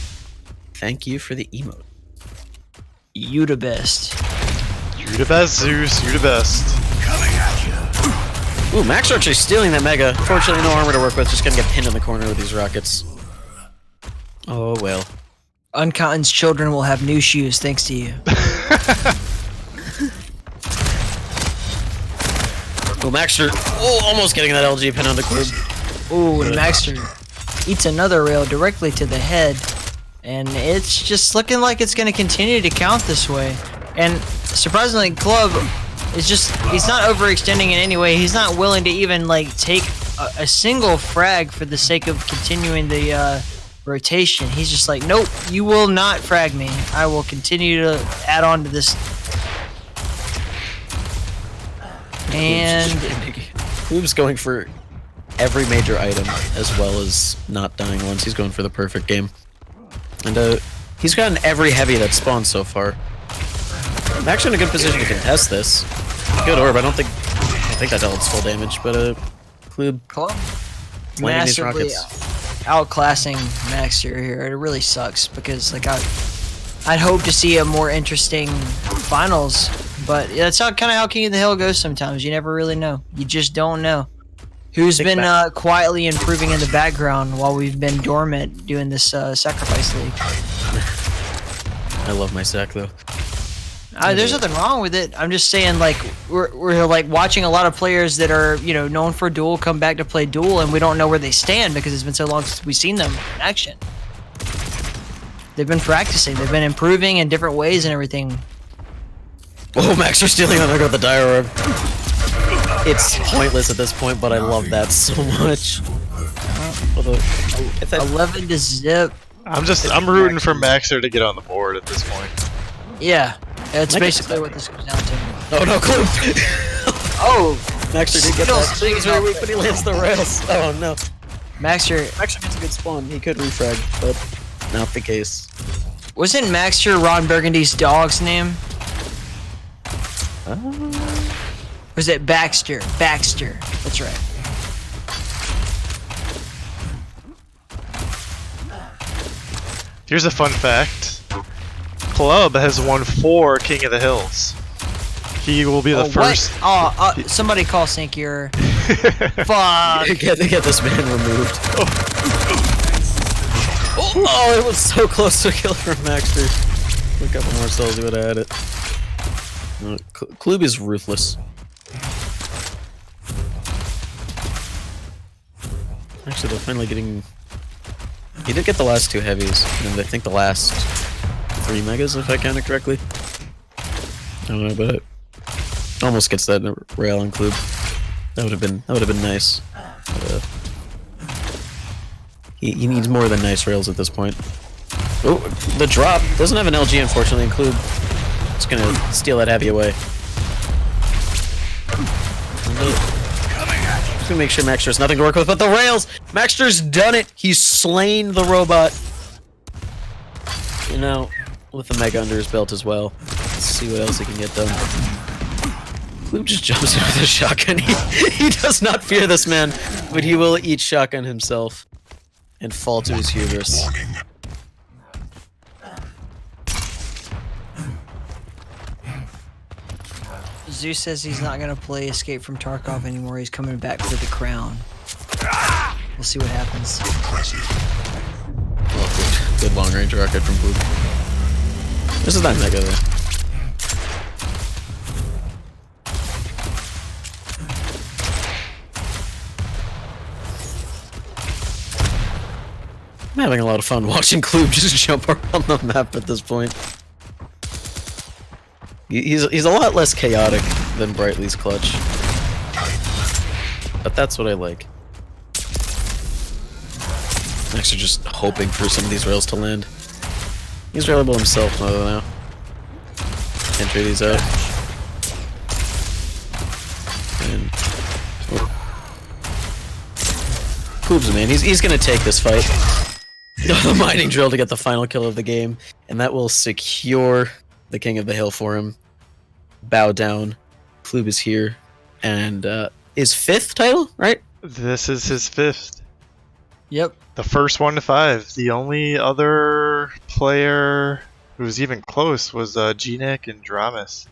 Thank you for the emote.
You the best.
You the best, Zeus. You the best.
Ooh, Max actually stealing that mega. Fortunately, no armor to work with. Just gonna get pinned in the corner with these rockets. Oh well.
UNKiND's children will have new shoes thanks to you.
Oh, Maxter. Oh, almost getting that LG pin on the Klub.
Ooh, and Maxter eats another rail directly to the head. And it's just looking like it's going to continue to count this way. And surprisingly, Club is just, he's not overextending in any way. He's not willing to even like take a single frag for the sake of continuing the rotation. He's just like, nope, you will not frag me. I will continue to add on to this. And
Klub's going for every major item as well as not dying once. He's going for the perfect game. And he's gotten every heavy that's spawned so far. I'm actually in a good position to contest this. Good orb. I don't think that dealt its full damage, but Klub landing these
massively
rockets.
outclassing Maxter here. It really sucks because like I'd hope to see a more interesting finals, but that's kind of how King of the Hill goes sometimes. You never really know. You just don't know. Who's been quietly improving in the background while we've been dormant doing this sacrifice league?
I love my sack though.
There's nothing wrong with it. I'm just saying, like we're like watching a lot of players that are known for Duel come back to play Duel, and we don't know where they stand because it's been so long since we've seen them in action. They've been practicing. They've been improving in different ways and everything.
Oh, Maxter stealing on the Dire Orb. It's pointless at this point, but I love that so much.
11 to zip.
I'm rooting for Maxter to get on the board at this point.
Yeah, that's basically what this comes down to.
Oh no, Klub!
Oh,
Maxter did get that. He's very weak, but he lands the rails. Oh no.
Maxter
gets a good spawn. He could refrag, but not the case.
Wasn't Maxter Ron Burgundy's dog's name? Was it Baxter? Baxter. That's right.
Here's a fun fact. Club has won 4 King of the Hills. He will be the first.
What? Somebody call Sinkier. Fuck.
Get this man removed. Oh, it was so close to a kill from Maxter. A couple more cells, he would have had it. Klub is ruthless. Actually, they're finally getting... He did get the last 2 heavies, and I think the last 3 megas, if I counted correctly. I don't know, but it almost gets that rail on Klub. That would have been nice. But, he needs more than nice rails at this point. Oh, the drop doesn't have an LG, unfortunately. And Klub is gonna steal that heavy away. Just gonna make sure Maxter has nothing to work with but the rails. Maxter's done it. He's slain the robot. With the mega under his belt as well. Let's see what else he can get done. Klub just jumps in with a shotgun. He does not fear this man, but he will eat shotgun himself and fall to his hubris.
Zeus says he's not gonna play Escape from Tarkov anymore. He's coming back for the crown. We'll see what happens.
Oh, good long range rocket from Klub. This is not mega though. I'm having a lot of fun watching Klub just jump around the map at this point. He's a lot less chaotic than Brightly's clutch. But that's what I like. Actually just hoping for some of these rails to land. He's reliable himself now. Can't trade these out. And Klub's man, he's gonna take this fight. The mining drill to get the final kill of the game, and that will secure the King of the Hill for him. Bow down. Klub is here, and his 5th title, right?
This is his 5th.
Yep.
The first 1 to 5. The only other player who was even close was G-Nick and Dramus.